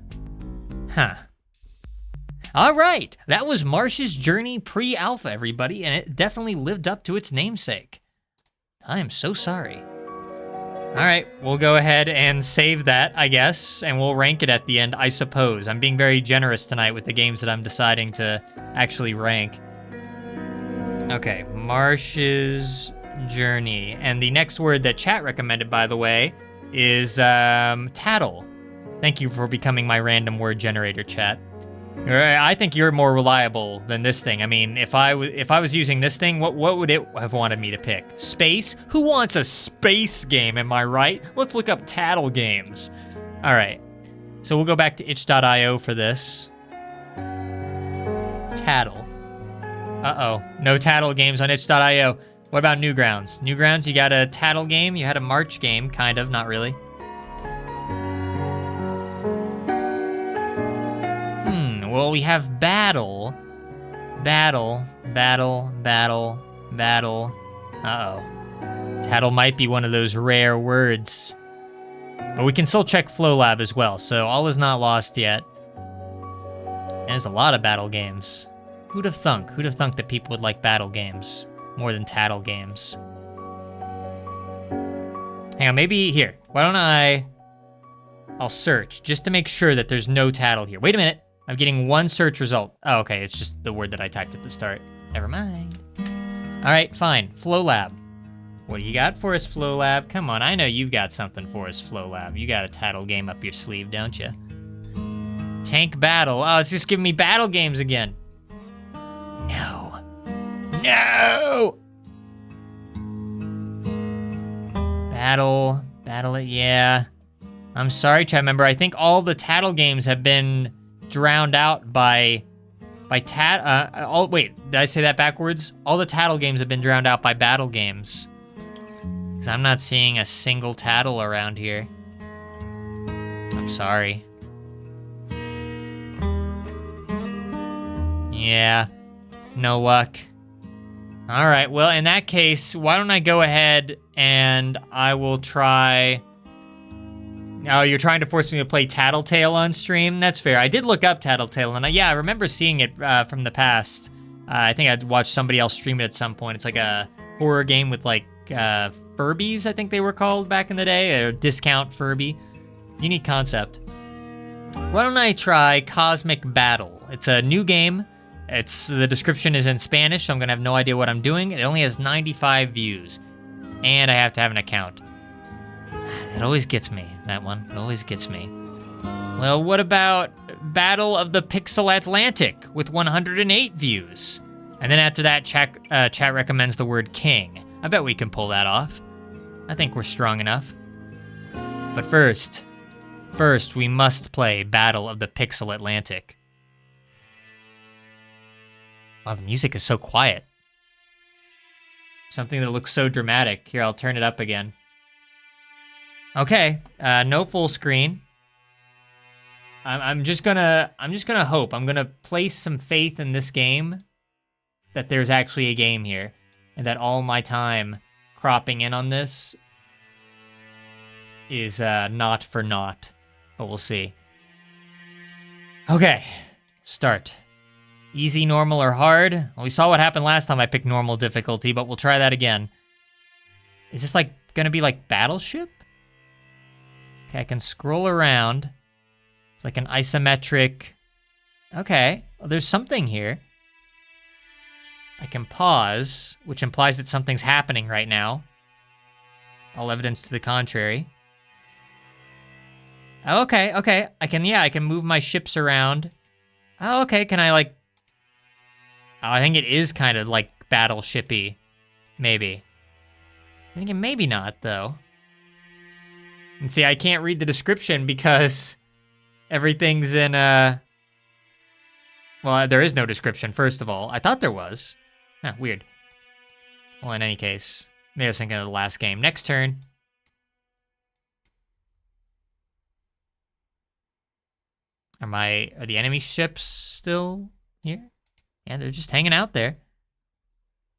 All right, that was Marsh's Journey pre-alpha, everybody, and it definitely lived up to its namesake. I am so sorry. All right, we'll go ahead and save that, I guess, and we'll rank it at the end, I suppose. I'm being very generous tonight with the games that I'm deciding to actually rank. Okay, Marsh's Journey. And the next word that chat recommended, by the way, is tattle. Thank you for becoming my random word generator, chat. I think you're more reliable than this thing. I mean, if I was using this thing, what would it have wanted me to pick? Space? Who wants a space game, am I right? Let's look up tattle games. All right, so we'll go back to itch.io for this. Tattle. Uh-oh, no tattle games on itch.io. What about Newgrounds? Newgrounds, you got a tattle game? You had a March game, kind of, not really. Well, we have battle. Battle. Uh-oh. Tattle might be one of those rare words. But we can still check FlowLab as well, so all is not lost yet. There's a lot of battle games. Who'd have thunk? Who'd have thunk that people would like battle games more than tattle games? Hang on, maybe here. Why don't I'll search just to make sure that there's no tattle here. Wait a minute. I'm getting one search result. Oh, okay, it's just the word that I typed at the start. Never mind. All right, fine. FlowLab. What do you got for us, FlowLab? Come on, I know you've got something for us, FlowLab. You got a tattle game up your sleeve, don't you? Tank Battle. Oh, it's just giving me battle games again. No. No! Battle, yeah. I'm sorry, chat member. I think all the tattle games have been drowned out by wait, did I say that backwards? All the tattle games have been drowned out by battle games. Because I'm not seeing a single tattle around here. I'm sorry. Yeah, no luck. All right, well, in that case, why don't I go ahead and I will try... Oh, you're trying to force me to play Tattletale on stream? That's fair. I did look up Tattletale, and yeah, I remember seeing it from the past. I think I'd watched somebody else stream it at some point. It's like a horror game with like Furbies, I think they were called back in the day, or Discount Furby. Unique concept. Why don't I try Cosmic Battle? It's a new game. The description is in Spanish, so I'm gonna have no idea what I'm doing. It only has 95 views, and I have to have an account. It always gets me, that one. It always gets me. Well, what about Battle of the Pixel Atlantic with 108 views? And then after that, chat recommends the word king. I bet we can pull that off. I think we're strong enough. But first, we must play Battle of the Pixel Atlantic. Wow, the music is so quiet. Something that looks so dramatic. Here, I'll turn it up again. Okay, no full screen. I'm just gonna hope. I'm gonna place some faith in this game that there's actually a game here, and that all my time cropping in on this is not for naught. But we'll see. Okay, start. Easy, normal, or hard? Well, we saw what happened last time I picked normal difficulty, but we'll try that again. Is this like gonna be like Battleship? Okay, I can scroll around. It's like an isometric. Okay, well, there's something here. I can pause, which implies that something's happening right now. All evidence to the contrary. Oh, okay. I can move my ships around. Oh, okay, can I like... Oh, I think it is kind of like battleship-y, maybe. I think maybe not, though. And see, I can't read the description because everything's in, well, there is no description, first of all. I thought there was. Huh, weird. Well, in any case, maybe I was thinking of the last game. Next turn. Are the enemy ships still here? Yeah, they're just hanging out there.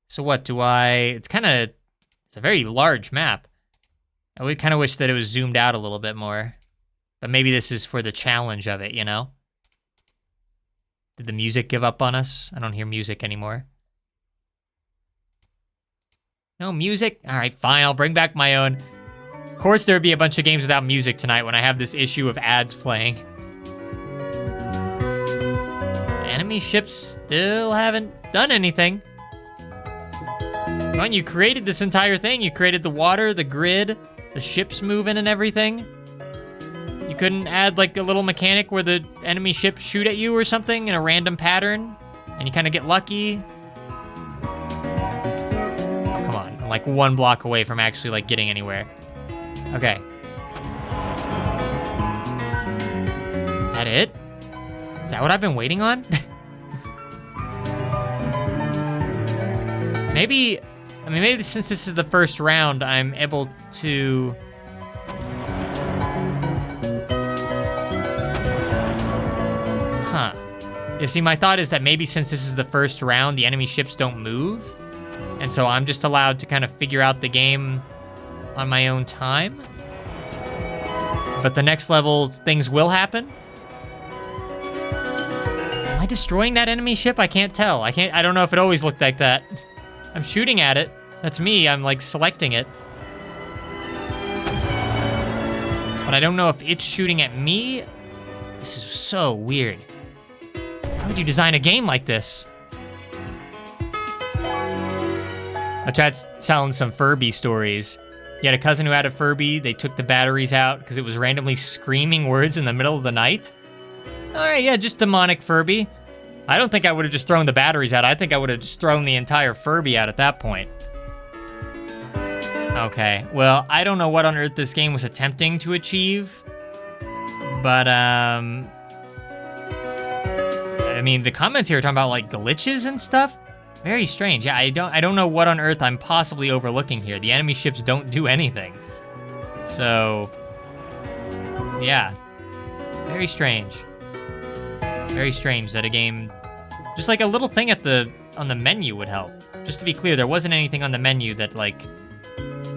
So what, it's a very large map. I would kind of wish that it was zoomed out a little bit more. But maybe this is for the challenge of it, you know? Did the music give up on us? I don't hear music anymore. No music? All right, fine, I'll bring back my own. Of course there'd be a bunch of games without music tonight when I have this issue of ads playing. Enemy ships still haven't done anything. Well, you created this entire thing. You created the water, the grid, the ships moving and everything. You couldn't add like a little mechanic where the enemy ships shoot at you or something in a random pattern and you kind of get lucky. Oh, come on, I'm like one block away from actually like getting anywhere. Okay. Is that it? Is that what I've been waiting on? Maybe since this is the first round, I'm able to... Huh. You see, my thought is that maybe since this is the first round, the enemy ships don't move. And so I'm just allowed to kind of figure out the game on my own time. But the next level, things will happen. Am I destroying that enemy ship? I can't tell. I don't know if it always looked like that. I'm shooting at it. That's me. I'm like selecting it. But I don't know if it's shooting at me. This is so weird. How would you design a game like this? I tried telling some Furby stories. You had a cousin who had a Furby. They took the batteries out because it was randomly screaming words in the middle of the night. All right, yeah, just demonic Furby. I don't think I would have just thrown the batteries out. I think I would have just thrown the entire Furby out at that point. Okay, well, I don't know what on earth this game was attempting to achieve. But, I mean, the comments here are talking about, like, glitches and stuff. Very strange. Yeah, I don't know what on earth I'm possibly overlooking here. The enemy ships don't do anything. So, yeah. Very strange. Very strange that a game, just like a little thing on the menu would help. Just to be clear, there wasn't anything on the menu that like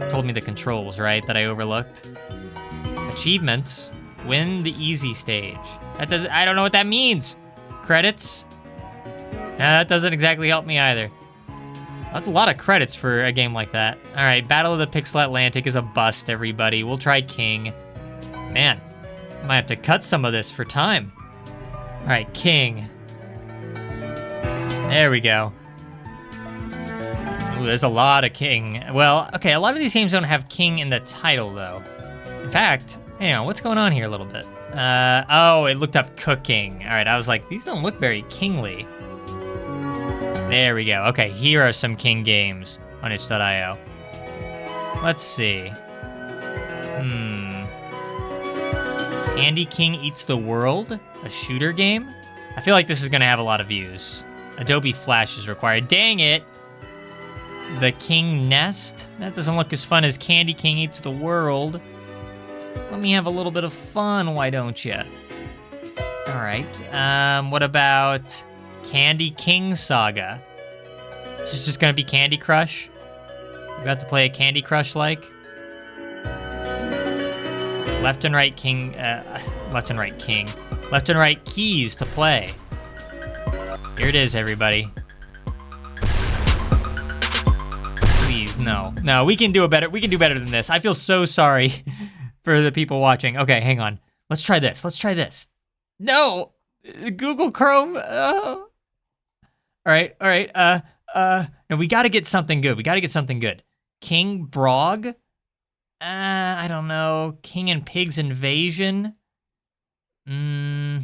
told me the controls, right? That I overlooked. Achievements, win the easy stage. I don't know what that means. Credits. That doesn't exactly help me either. That's a lot of credits for a game like that. All right, Battle of the Pixel Atlantic is a bust, everybody. We'll try King. Man, I might have to cut some of this for time. All right, King. There we go. Ooh, there's a lot of King. Well, okay, a lot of these games don't have King in the title, though. In fact, hang on, what's going on here a little bit? Oh, it looked up cooking. All right, I was like, these don't look very kingly. There we go. Okay, here are some King games on itch.io. Let's see. Candy King Eats the World, a shooter game? I feel like this is gonna have a lot of views. Adobe Flash is required. Dang it! The King Nest? That doesn't look as fun as Candy King Eats the World. Let me have a little bit of fun, why don't you? Alright, what about Candy King Saga? Is this just gonna be Candy Crush? We about to play a Candy Crush like? Left and right king. Left and right keys to play. Here it is, everybody. Please, no. No, we can do better than this. I feel so sorry for the people watching. Okay, hang on. Let's try this. No! Google Chrome. All right. No, we gotta get something good. King Brog? I don't know. King and Pigs Invasion? I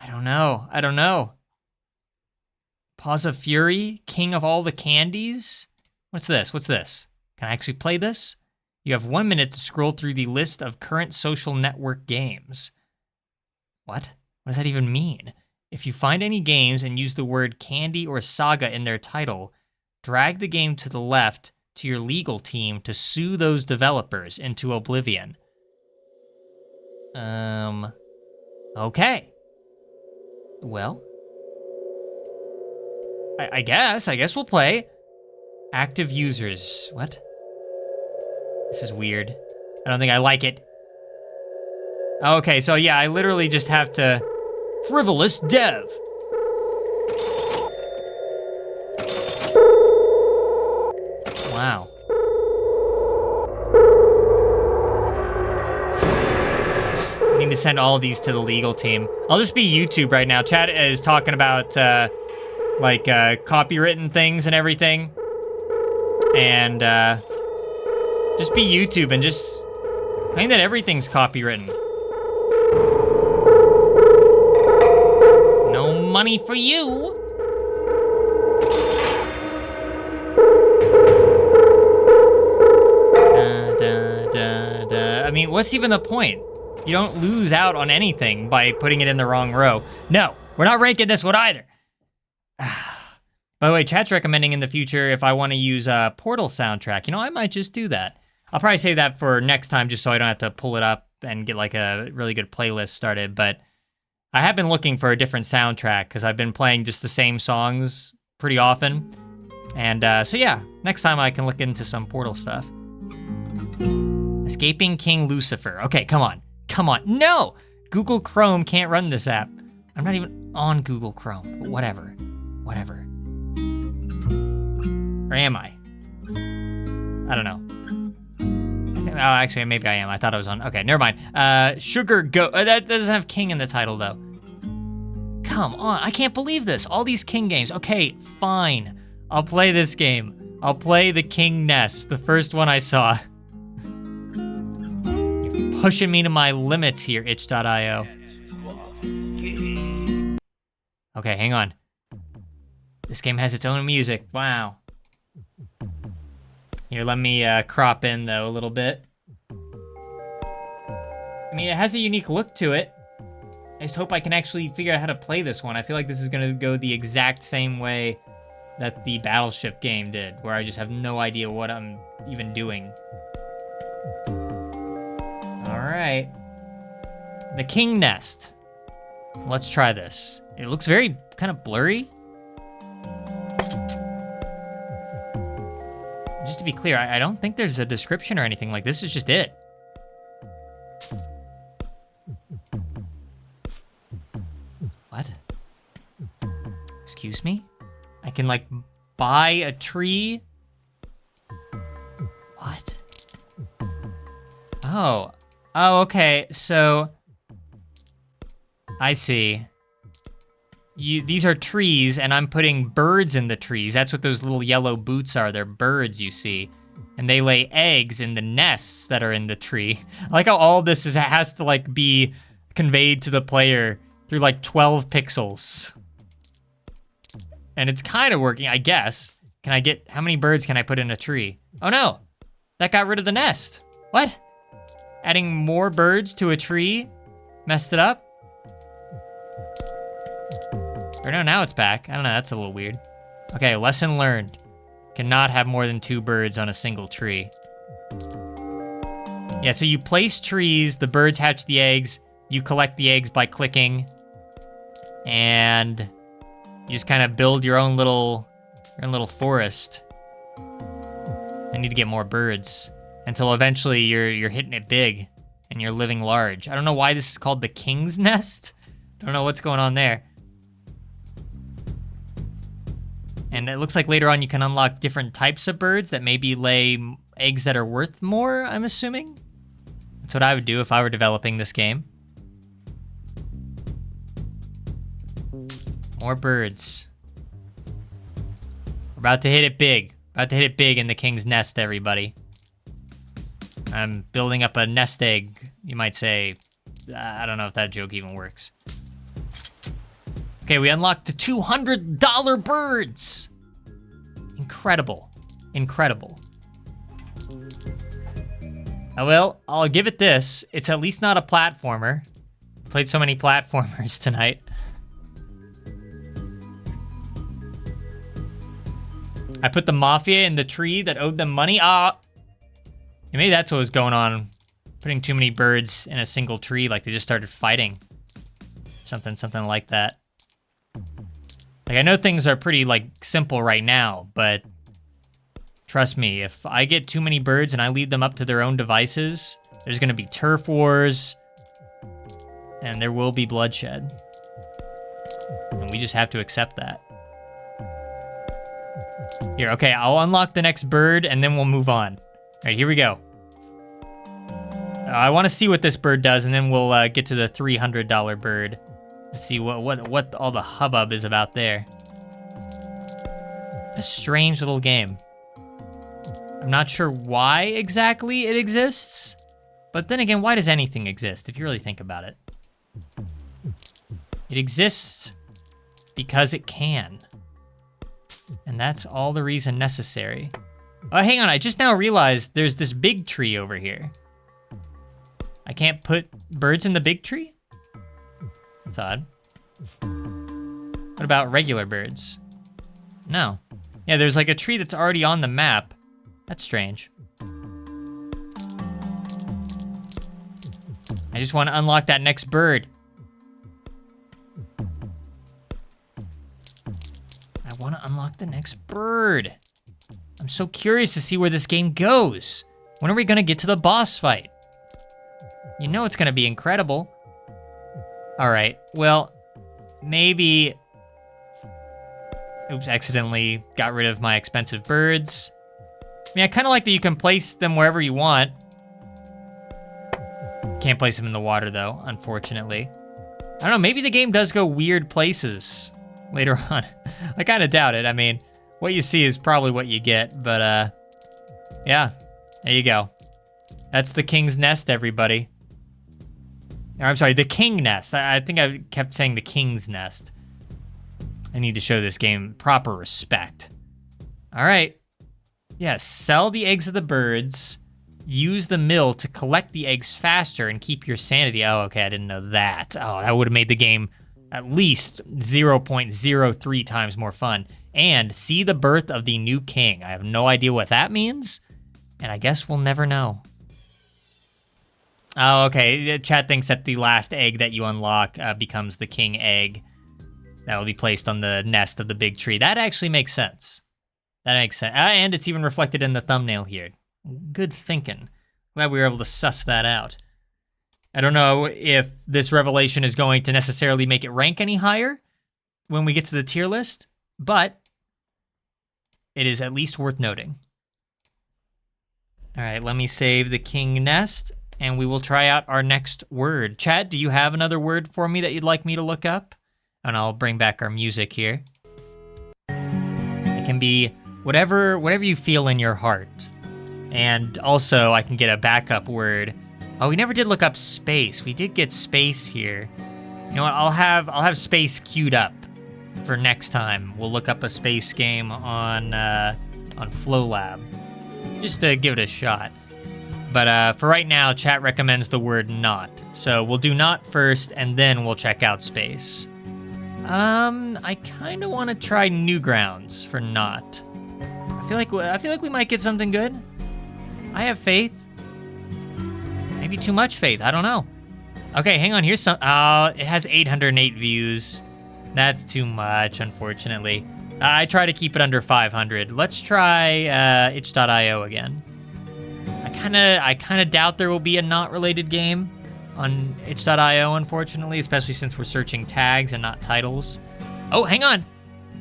don't know. I don't know. Paws of Fury, King of all the candies? What's this? What's this? Can I actually play this? You have 1 minute to scroll through the list of current social network games. What? What does that even mean? If you find any games and use the word candy or saga in their title, drag the game to the left to your legal team to sue those developers into oblivion. Okay. Well, I guess we'll play. Active users, what? This is weird. I don't think I like it. Okay, so yeah, I literally just have to frivolous dev. Wow. I need to send all of these to the legal team. I'll just be YouTube right now. Chat is talking about copywritten things and everything. And just be YouTube and just claim that everything's copywritten. No money for you. I mean, what's even the point? You don't lose out on anything by putting it in the wrong row. No, we're not ranking this one either. By the way, chat's recommending in the future if I want to use a Portal soundtrack. You know, I might just do that. I'll probably save that for next time just so I don't have to pull it up and get like a really good playlist started. But I have been looking for a different soundtrack because I've been playing just the same songs pretty often. And so yeah, next time I can look into some Portal stuff. Escaping King Lucifer. Okay, come on. Come on. No! Google Chrome can't run this app. I'm not even on Google Chrome, but whatever. Whatever. Or am I? I don't know. Oh, actually, maybe I am. I thought I was on. Okay, never mind. Sugar Go. That doesn't have King in the title, though. Come on. I can't believe this. All these King games. Okay, fine. I'll play this game. I'll play the King Nest, the first one I saw. You're pushing me to my limits here, itch.io. Okay, hang on. This game has its own music. Wow. Here, let me crop in, though, a little bit. I mean, it has a unique look to it. I just hope I can actually figure out how to play this one. I feel like this is going to go the exact same way that the Battleship game did, where I just have no idea what I'm even doing. All right. The King Nest. Let's try this. It looks very kind of blurry. Just to be clear, I don't think there's a description or anything. Like, this is just it. What? Excuse me? I can, like, buy a tree? What? Oh. Oh, okay. So, I see. These are trees, and I'm putting birds in the trees. That's what those little yellow boots are. They're birds, you see. And they lay eggs in the nests that are in the tree. I like how all this has to, like, be conveyed to the player through, like, 12 pixels. And it's kind of working, I guess. Can I get... How many birds can I put in a tree? Oh, no. That got rid of the nest. What? Adding more birds to a tree? Messed it up? Or no, now it's back. I don't know, that's a little weird. Okay, lesson learned. Cannot have more than 2 birds on a single tree. Yeah, so you place trees, the birds hatch the eggs, you collect the eggs by clicking, and you just kind of build your own little forest. I need to get more birds until eventually you're hitting it big and you're living large. I don't know why this is called the King's Nest. Don't know what's going on there. And it looks like later on you can unlock different types of birds that maybe lay eggs that are worth more, I'm assuming. That's what I would do if I were developing this game. More birds. We're about to hit it big. About to hit it big in the King's Nest, everybody. I'm building up a nest egg, you might say, I don't know if that joke even works. Okay, we unlocked the $200 birds. Incredible. Incredible. Oh, well, I'll give it this. It's at least not a platformer. Played so many platformers tonight. I put the mafia in the tree that owed them money. Maybe that's what was going on. Putting too many birds in a single tree, like they just started fighting. Something like that. Like, I know things are pretty, like, simple right now, but trust me, if I get too many birds and I leave them up to their own devices, there's gonna be turf wars, and there will be bloodshed. And we just have to accept that. Here, okay, I'll unlock the next bird, and then we'll move on. All right, here we go. I want to see what this bird does, and then we'll get to the $300 bird. Let's see what all the hubbub is about there. A strange little game. I'm not sure why exactly it exists, but then again, why does anything exist, if you really think about it? It exists because it can. And that's all the reason necessary. Oh, hang on, I just now realized there's this big tree over here. I can't put birds in the big tree? That's odd. What about regular birds? No. Yeah, there's like a tree that's already on the map. That's strange. I just want to unlock that next bird. I want to unlock the next bird. I'm so curious to see where this game goes. When are we gonna get to the boss fight? You know it's gonna be incredible. All right, well, maybe, oops, accidentally got rid of my expensive birds. I mean, I kinda like that you can place them wherever you want. Can't place them in the water though, unfortunately. I don't know, maybe the game does go weird places later on. I kinda doubt it. I mean, what you see is probably what you get, but yeah, there you go. That's the King's Nest, everybody. Or, I'm sorry, the King Nest. I think I kept saying the King's Nest. I need to show this game proper respect. All right. Yeah, sell the eggs of the birds. Use the mill to collect the eggs faster and keep your sanity. Oh, okay, I didn't know that. Oh, that would have made the game at least 0.03 times more fun. And see the birth of the new king. I have no idea what that means, and I guess we'll never know. Oh, okay, the chat thinks that the last egg that you unlock becomes the king egg. That will be placed on the nest of the big tree. That actually makes sense. That makes sense. And it's even reflected in the thumbnail here. Good thinking. Glad we were able to suss that out. I don't know if this revelation is going to necessarily make it rank any higher when we get to the tier list, but it is at least worth noting. All right, let me save the King Nest, and we will try out our next word. Chat, do you have another word for me that you'd like me to look up? And I'll bring back our music here. It can be whatever you feel in your heart. And also, I can get a backup word. Oh, we never did look up space. We did get space here. You know what? I'll have space queued up for next time. We'll look up a space game on FlowLab, just to give it a shot. But for right now, chat recommends the word not. So we'll do not first, and then we'll check out space. I kind of want to try Newgrounds for not. I feel like we might get something good. I have faith. Maybe too much faith. I don't know. Okay, hang on. Here's some. It has 808 views. That's too much, unfortunately. I try to keep it under 500. Let's try itch.io again. I kind of doubt there will be a not related game on itch.io, unfortunately, especially since we're searching tags and not titles. Oh, hang on.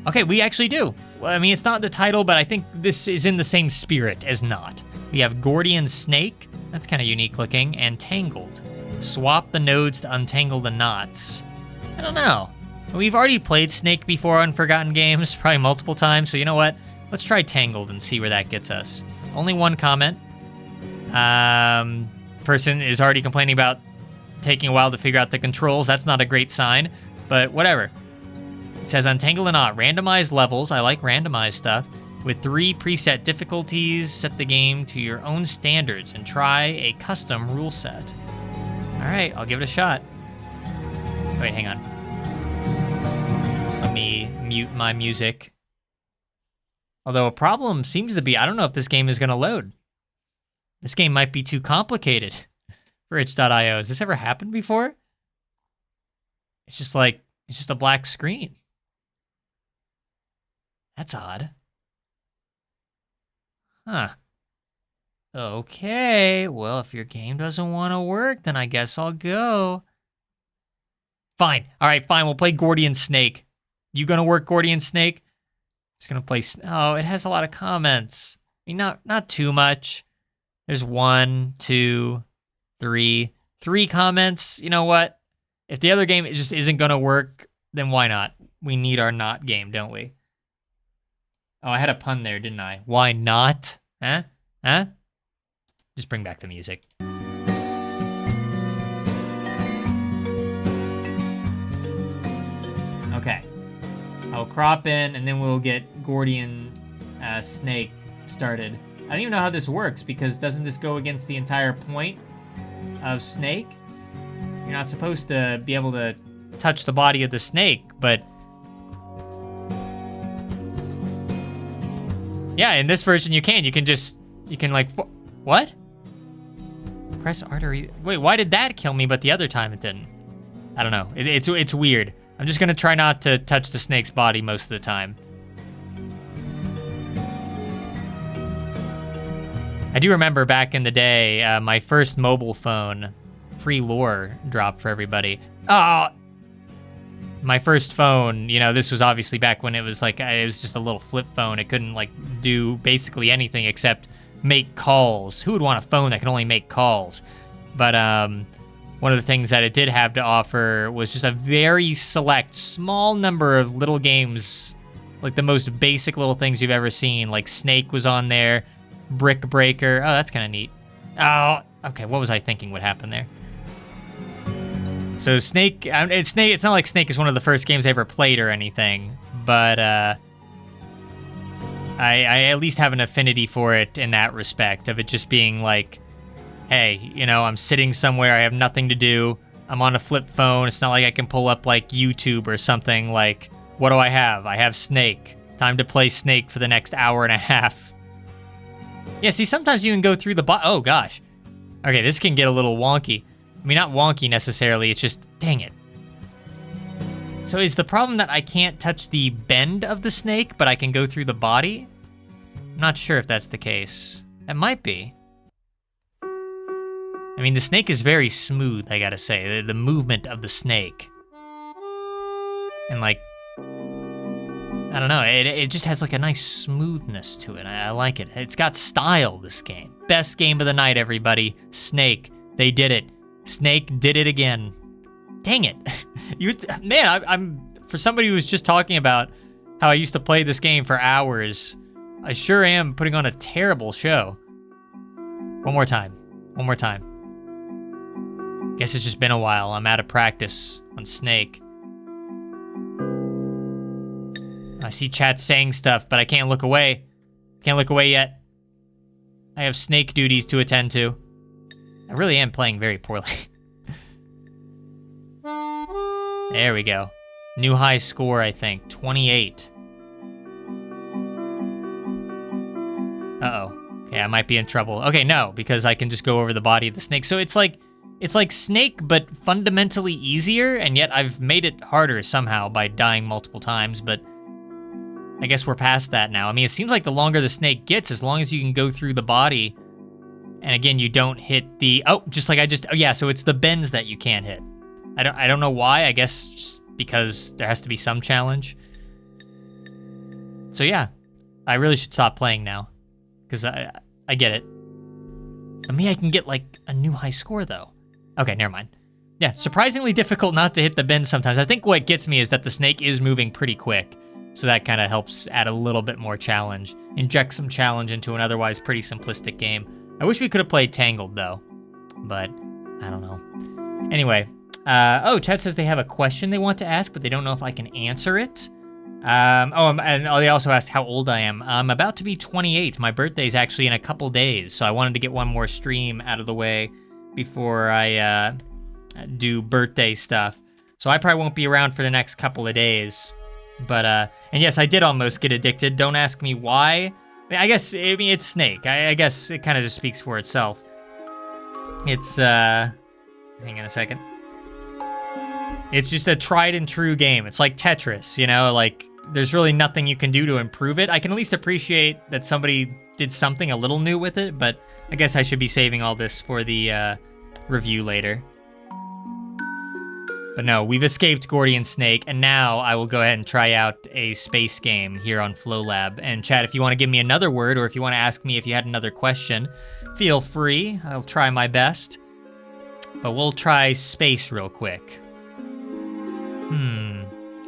Okay, we actually do. Well, I mean, it's not the title, but I think this is in the same spirit as not. We have Gordian Snake. That's kind of unique looking. And Tangled. Swap the nodes to untangle the knots. I don't know. We've already played Snake before on Forgotten Games, probably multiple times, so you know what? Let's try Tangled and see where that gets us. Only one comment. Person is already complaining about taking a while to figure out the controls. That's not a great sign, but whatever. It says Untangle and Knot, randomized levels. I like randomized stuff. With 3 preset difficulties, set the game to your own standards and try a custom rule set. All right, I'll give it a shot. Wait, hang on. Let me mute my music. Although a problem seems to be, I don't know if this game is gonna load. This game might be too complicated for itch.io. Has this ever happened before? It's just a black screen. That's odd. Huh. Okay, well, if your game doesn't want to work, then I guess I'll go. Fine. All right, fine. We'll play Gordian Snake. You gonna work Gordian Snake? Just gonna play. Oh, it has a lot of comments. I mean, not too much. There's 1, 2, 3 comments. You know what? If the other game just isn't gonna work, then why not? We need our not game, don't we? Oh, I had a pun there, didn't I? Why not? Huh? Huh? Just bring back the music. Okay. I'll crop in, and then we'll get Gordian Snake started. I don't even know how this works, because doesn't this go against the entire point of Snake? You're not supposed to be able to touch the body of the snake, but... yeah, in this version you can. You can like... what? Press artery... wait, why did that kill me, but the other time it didn't? I don't know. It's weird. I'm just gonna try not to touch the snake's body most of the time. I do remember back in the day, my first mobile phone, free lore dropped for everybody. Oh, my first phone, you know, this was obviously back when it was like, it was just a little flip phone. It couldn't like do basically anything except make calls. Who would want a phone that can only make calls? But one of the things that it did have to offer was just a very select, small number of little games, like the most basic little things you've ever seen. Like Snake was on there, Brick Breaker. Oh, that's kind of neat. Oh, okay, what was I thinking would happen there? So Snake, it's not like Snake is one of the first games I ever played or anything, but I at least have an affinity for it in that respect, of it just being like, hey, you know, I'm sitting somewhere, I have nothing to do, I'm on a flip phone, it's not like I can pull up like YouTube or something. Like, what do I have? I have Snake. Time to play Snake for the next hour and a half. Yeah, see, sometimes you can go through the oh gosh. Okay, this can get a little wonky. I mean, not wonky necessarily, it's just, dang it. So is the problem that I can't touch the bend of the snake, but I can go through the body? I'm not sure if that's the case. It might be. I mean, the snake is very smooth, I gotta say. The movement of the snake. And like, I don't know, it just has like a nice smoothness to it. I like it. It's got style, this game. Best game of the night, everybody. Snake, they did it. Snake did it again. Dang it. Man, I'm for somebody who was just talking about how I used to play this game for hours, I sure am putting on a terrible show. One more time. One more time. Guess it's just been a while. I'm out of practice on Snake. I see chat saying stuff, but I can't look away. Can't look away yet. I have Snake duties to attend to. I really am playing very poorly. There we go. New high score, I think. 28. Uh-oh. Okay, I might be in trouble. Okay, no, because I can just go over the body of the snake. So it's like Snake, but fundamentally easier, and yet I've made it harder somehow by dying multiple times, but I guess we're past that now. I mean, it seems like the longer the snake gets, as long as you can go through the body, and again, you don't hit the, oh, just like oh yeah, so it's the bends that you can't hit. I don't know why, I guess just because there has to be some challenge. So yeah, I really should stop playing now, because I get it. For me, I can get like a new high score though. Okay, never mind. Yeah, surprisingly difficult not to hit the bend sometimes. I think what gets me is that the snake is moving pretty quick, so that kind of helps add a little bit more challenge. Inject some challenge into an otherwise pretty simplistic game. I wish we could have played Tangled though, but I don't know. Anyway, chat says they have a question they want to ask, but they don't know if I can answer it. And they also asked how old I am. I'm about to be 28. My birthday's actually in a couple days, so I wanted to get one more stream out of the way before I do birthday stuff. So I probably won't be around for the next couple of days. But, and yes, I did almost get addicted. Don't ask me why. I guess, it's Snake. I guess it kind of just speaks for itself. It's, hang on a second. It's just a tried and true game. It's like Tetris, you know, like there's really nothing you can do to improve it. I can at least appreciate that somebody did something a little new with it, but I guess I should be saving all this for the review later. But no, we've escaped Gordian Snake, and now I will go ahead and try out a space game here on FlowLab. And chat, if you want to give me another word, or if you want to ask me if you had another question, feel free. I'll try my best. But we'll try space real quick.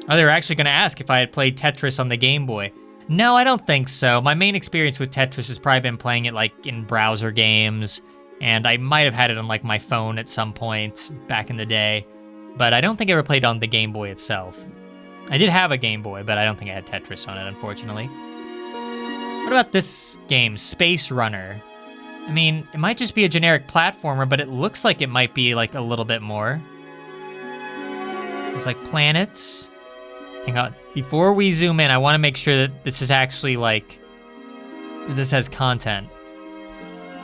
Oh, they were actually going to ask if I had played Tetris on the Game Boy. No, I don't think so. My main experience with Tetris has probably been playing it like in browser games, and I might have had it on like my phone at some point back in the day. But I don't think I ever played on the Game Boy itself. I did have a Game Boy, but I don't think I had Tetris on it, unfortunately. What about this game, Space Runner? I mean, it might just be a generic platformer, but it looks like it might be like a little bit more. There's like planets. Hang on, before we zoom in, I want to make sure that this is actually like, that this has content.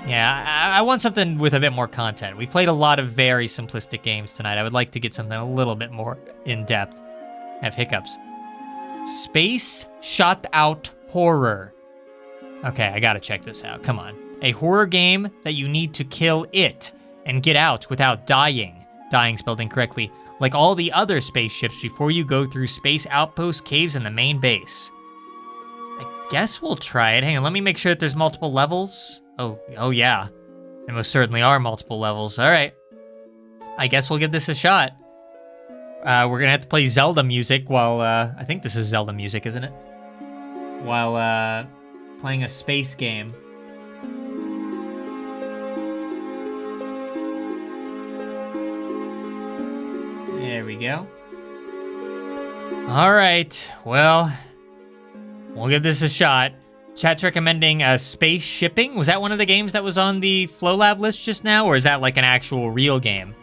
Yeah, I want something with a bit more content. We played a lot of very simplistic games tonight. I would like to get something a little bit more in-depth. I have hiccups. Space Shot Out Horror. Okay, I gotta check this out, come on. A horror game that you need to kill it and get out without dying. Dying spelled incorrectly. Like all the other spaceships before you go through space outposts, caves, and the main base. I guess we'll try it. Hang on, let me make sure that there's multiple levels. Oh yeah. There most certainly are multiple levels. All right. I guess we'll give this a shot. We're gonna have to play Zelda music while, I think this is Zelda music, isn't it? While, playing a space game. There we go. All right, well, we'll give this a shot. Chat's recommending Space Shipping. Was that one of the games that was on the FlowLab list just now, or is that like an actual real game?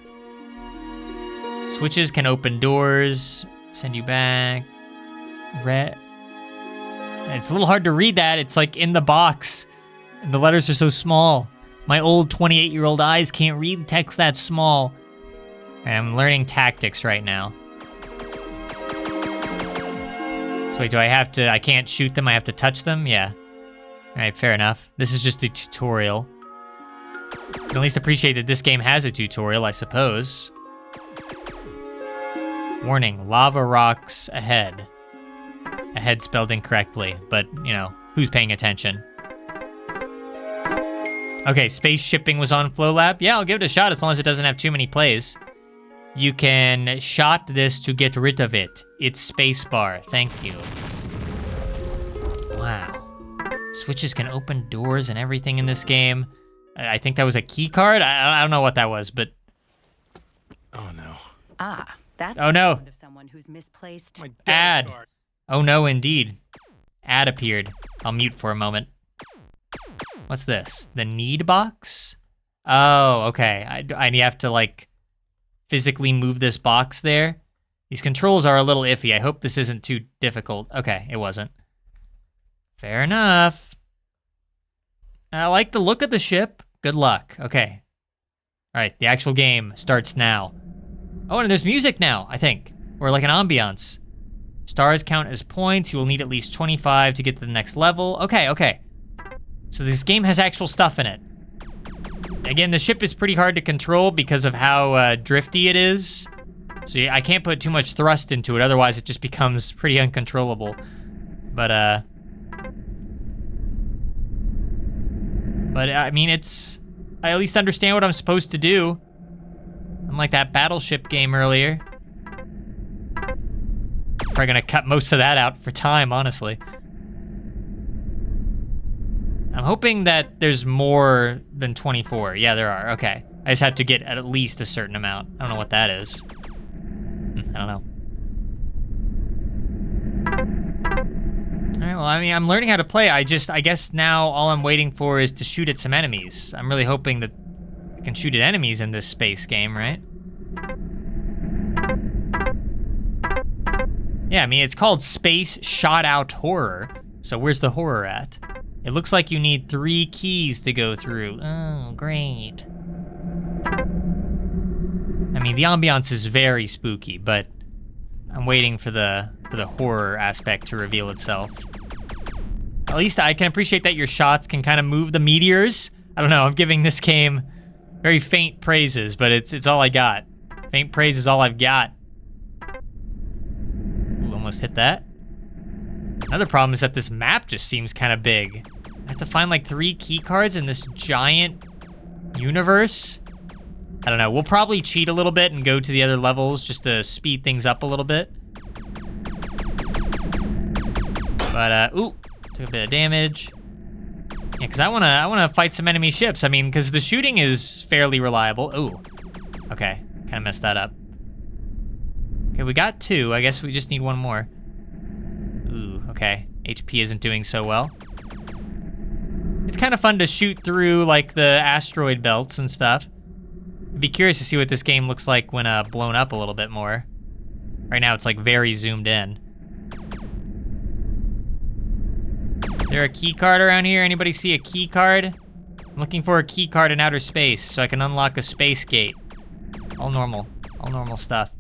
Switches can open doors, send you back. Red. It's a little hard to read that. It's like in the box, and the letters are so small. My old 28-year-old eyes can't read text that small. And I'm learning tactics right now. So wait, do I have to, I can't shoot them, I have to touch them? Yeah. All right, fair enough. This is just a tutorial. I can at least appreciate that this game has a tutorial, I suppose. Warning, lava rocks ahead. Ahead spelled incorrectly, but, you know, who's paying attention? Okay, space shipping was on FlowLab. Yeah, I'll give it a shot as long as it doesn't have too many plays. You can shot this to get rid of it. It's spacebar, thank you. Wow. Switches can open doors and everything in this game. I think that was a key card. I don't know what that was, but... Oh no. Ah, that's oh, no. the sound of someone who's misplaced. Ad. Oh no, indeed. Ad appeared. I'll mute for a moment. What's this? The need box? Oh, okay. I have to, like, physically move this box there. These controls are a little iffy. I hope this isn't too difficult. Okay, it wasn't. Fair enough. I like the look of the ship. Good luck. Okay. All right, the actual game starts now. Oh, and there's music now, I think. Or like an ambiance. Stars count as points. You will need at least 25 to get to the next level. Okay, okay. So this game has actual stuff in it. Again, the ship is pretty hard to control because of how drifty it is. So I can't put too much thrust into it, otherwise it just becomes pretty uncontrollable. But I mean, I at least understand what I'm supposed to do. Unlike that battleship game earlier. Probably gonna cut most of that out for time, honestly. I'm hoping that there's more than 24. Yeah, there are, okay. I just have to get at least a certain amount. I don't know what that is. I don't know. All right, well, I mean, I'm learning how to play. I guess now all I'm waiting for is to shoot at some enemies. I'm really hoping that I can shoot at enemies in this space game, right? Yeah, I mean, it's called Space Shot Out Horror. So where's the horror at? It looks like you need 3 keys to go through. Oh, great. I mean, the ambiance is very spooky, but I'm waiting for the horror aspect to reveal itself. At least I can appreciate that your shots can kind of move the meteors. I don't know, I'm giving this game very faint praises, but it's all I got. Faint praise is all I've got. Ooh, almost hit that. Another problem is that this map just seems kind of big. I have to find like 3 key cards in this giant universe. I don't know, we'll probably cheat a little bit and go to the other levels just to speed things up a little bit. But, ooh, took a bit of damage. Yeah, because I wanna fight some enemy ships. I mean, because the shooting is fairly reliable. Ooh, okay, kind of messed that up. Okay, we got 2. I guess we just need 1 more. Ooh, okay. HP isn't doing so well. It's kind of fun to shoot through, like, the asteroid belts and stuff. I'd be curious to see what this game looks like when blown up a little bit more. Right now, it's, like, very zoomed in. Is there a key card around here? Anybody see a key card? I'm looking for a key card in outer space so I can unlock a space gate. All normal stuff.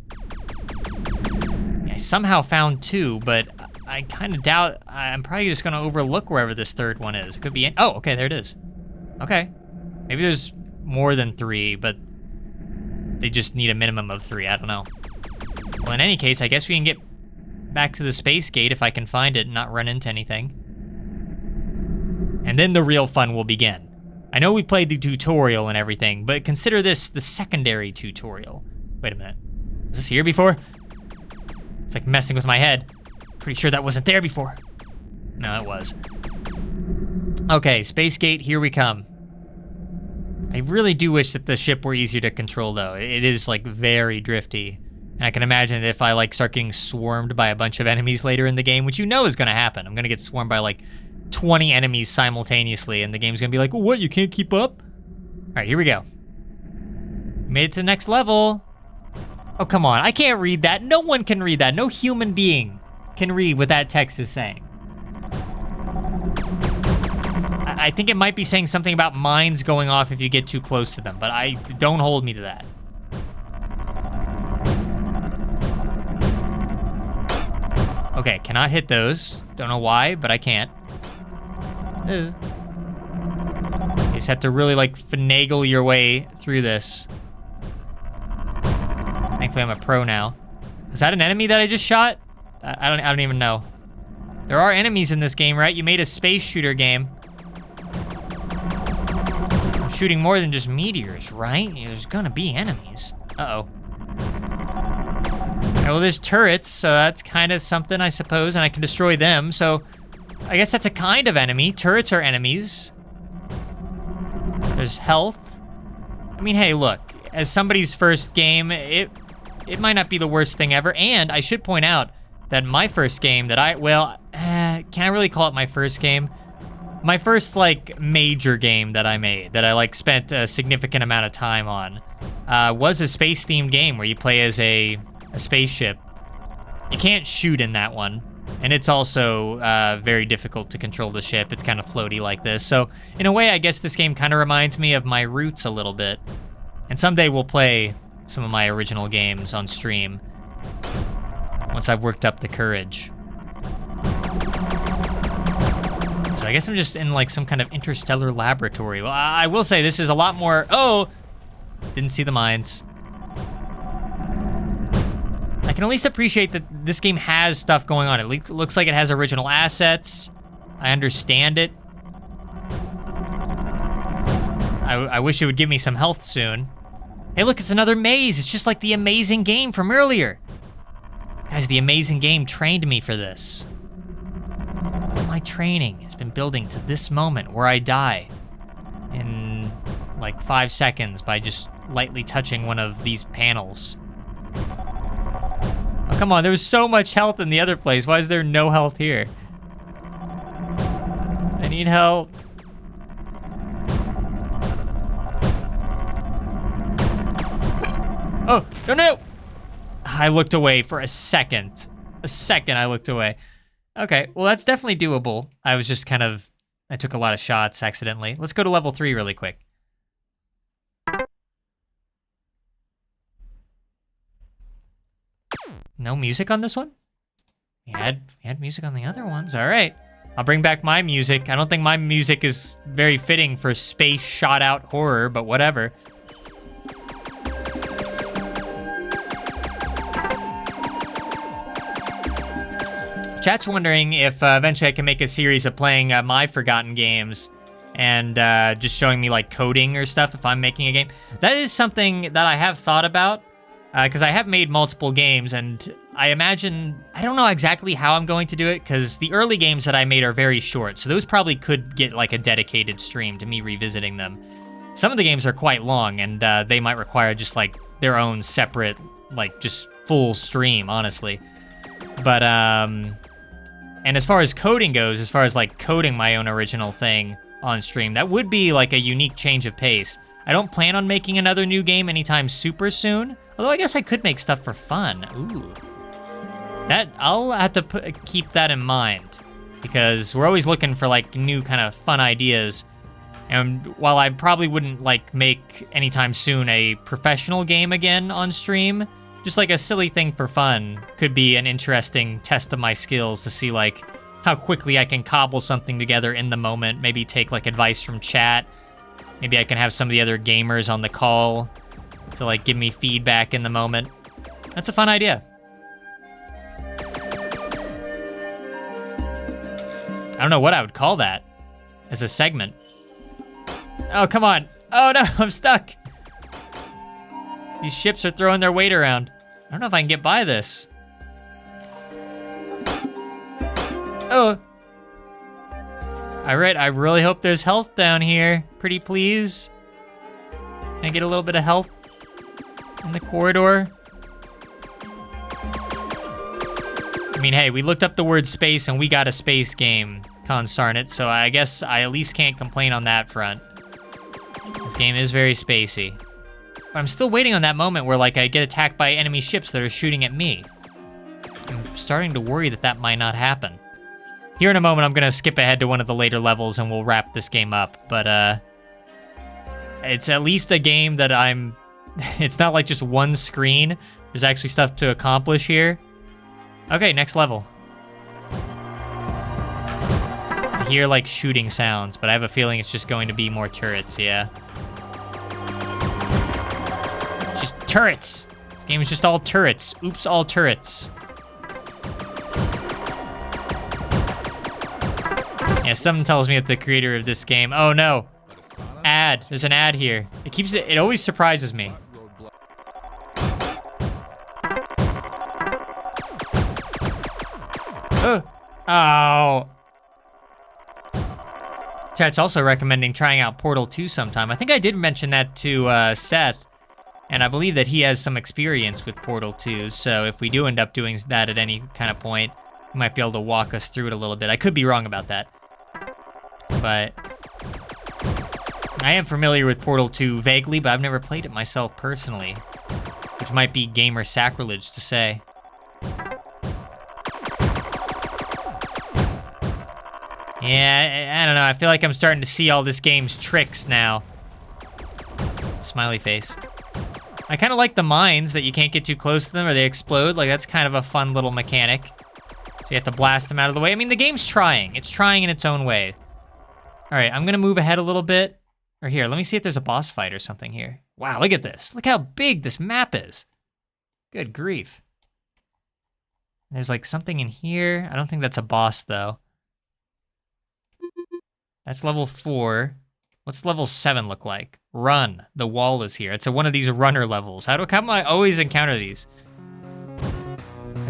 I somehow found 2, but I kind of doubt, I'm probably just gonna overlook wherever this 3rd one is. It could be, oh, okay, there it is. Okay, maybe there's more than 3, but they just need a minimum of 3, I don't know. Well, in any case, I guess we can get back to the space gate if I can find it and not run into anything. And then the real fun will begin. I know we played the tutorial and everything, but consider this the secondary tutorial. Wait a minute, was this here before? It's like messing with my head. Pretty sure that wasn't there before. No, it was. Okay, space gate, here we come. I really do wish that the ship were easier to control though. It is like very drifty. And I can imagine that if I like start getting swarmed by a bunch of enemies later in the game, which you know is gonna happen. I'm gonna get swarmed by like 20 enemies simultaneously and the game's gonna be like, what, you can't keep up? All right, here we go. Made it to the next level. Oh, come on, I can't read that. No one can read that. No human being can read what that text is saying. I think it might be saying something about mines going off if you get too close to them, but don't hold me to that. Okay, cannot hit those. Don't know why, but I can't. You just have to really like finagle your way through this. Thankfully I'm a pro now. Is that an enemy that I just shot? I don't even know. There are enemies in this game, right? You made a space shooter game. I'm shooting more than just meteors, right? There's gonna be enemies. Uh-oh. Well, there's turrets, so that's kind of something, I suppose, and I can destroy them, so I guess that's a kind of enemy. Turrets are enemies. There's health. I mean, hey, look, as somebody's first game, it might not be the worst thing ever, and I should point out that my first game that can I really call it my first game? My first, like, major game that I made, that I, like, spent a significant amount of time on, was a space-themed game where you play as a spaceship. You can't shoot in that one, and it's also very difficult to control the ship. It's kind of floaty like this, so in a way, I guess this game kind of reminds me of my roots a little bit, and someday we'll play some of my original games on stream once I've worked up the courage. So I guess I'm just in like some kind of interstellar laboratory. Well, I will say this is a lot more, oh, didn't see the mines. I can at least appreciate that this game has stuff going on. It looks like it has original assets. I understand it. I wish it would give me some health soon. Hey, look, it's another maze. It's just like the amazing game from earlier. Guys, the amazing game trained me for this. All my training has been building to this moment where I die in like 5 seconds by just lightly touching one of these panels. Oh, come on, there was so much health in the other place. Why is there no health here? I need help. Oh, no, no! I looked away for a second. A second I looked away. Okay, well that's definitely doable. I was just kind of, I took a lot of shots accidentally. Let's go to level 3 really quick. No music on this one? We had music on the other ones, all right. I'll bring back my music. I don't think my music is very fitting for space shot out horror, but whatever. Chat's wondering if eventually I can make a series of playing my forgotten games and just showing me like coding or stuff if I'm making a game. That is something that I have thought about because I have made multiple games and I imagine, I don't know exactly how I'm going to do it because the early games that I made are very short. So those probably could get like a dedicated stream to me revisiting them. Some of the games are quite long and they might require just like their own separate, like just full stream, honestly. But, and as far as coding goes, as far as like coding my own original thing on stream, that would be like a unique change of pace. I don't plan on making another new game anytime super soon, although I guess I could make stuff for fun. Ooh. That, I'll have to keep that in mind because we're always looking for like new kind of fun ideas. And while I probably wouldn't like make anytime soon a professional game again on stream, just like a silly thing for fun could be an interesting test of my skills to see like how quickly I can cobble something together in the moment, maybe take like advice from chat. Maybe I can have some of the other gamers on the call to like give me feedback in the moment. That's a fun idea. I don't know what I would call that as a segment. Oh, come on. Oh no, I'm stuck. These ships are throwing their weight around. I don't know if I can get by this. Oh. All right, I really hope there's health down here. Pretty please. Can I get a little bit of health in the corridor? I mean, hey, we looked up the word space and we got a space game, consarn it, so I guess I at least can't complain on that front. This game is very spacey. But I'm still waiting on that moment where like I get attacked by enemy ships that are shooting at me. I'm starting to worry that that might not happen. Here in a moment, I'm gonna skip ahead to one of the later levels and we'll wrap this game up, but it's at least a game that it's not like just one screen. There's actually stuff to accomplish here. Okay, next level. I hear like shooting sounds, but I have a feeling it's just going to be more turrets, yeah. Just turrets. This game is just all turrets. Oops, all turrets. Yeah, something tells me that the creator of this game, oh no, ad, there's an ad here. It always surprises me. Oh. Chat's also recommending trying out Portal 2 sometime. I think I did mention that to Seth, and I believe that he has some experience with Portal 2, so if we do end up doing that at any kind of point, he might be able to walk us through it a little bit. I could be wrong about that. But I am familiar with Portal 2 vaguely, but I've never played it myself personally, which might be gamer sacrilege to say. Yeah, I don't know. I feel like I'm starting to see all this game's tricks now. Smiley face. I kind of like the mines that you can't get too close to them or they explode. Like, that's kind of a fun little mechanic. So you have to blast them out of the way. I mean, the game's trying. It's trying in its own way. All right, I'm going to move ahead a little bit. Or here, let me see if there's a boss fight or something here. Wow, look at this. Look how big this map is. Good grief. There's like something in here. I don't think that's a boss, though. That's level 4. What's level 7 look like? Run. The wall is here. It's one of these runner levels. How come I always encounter these?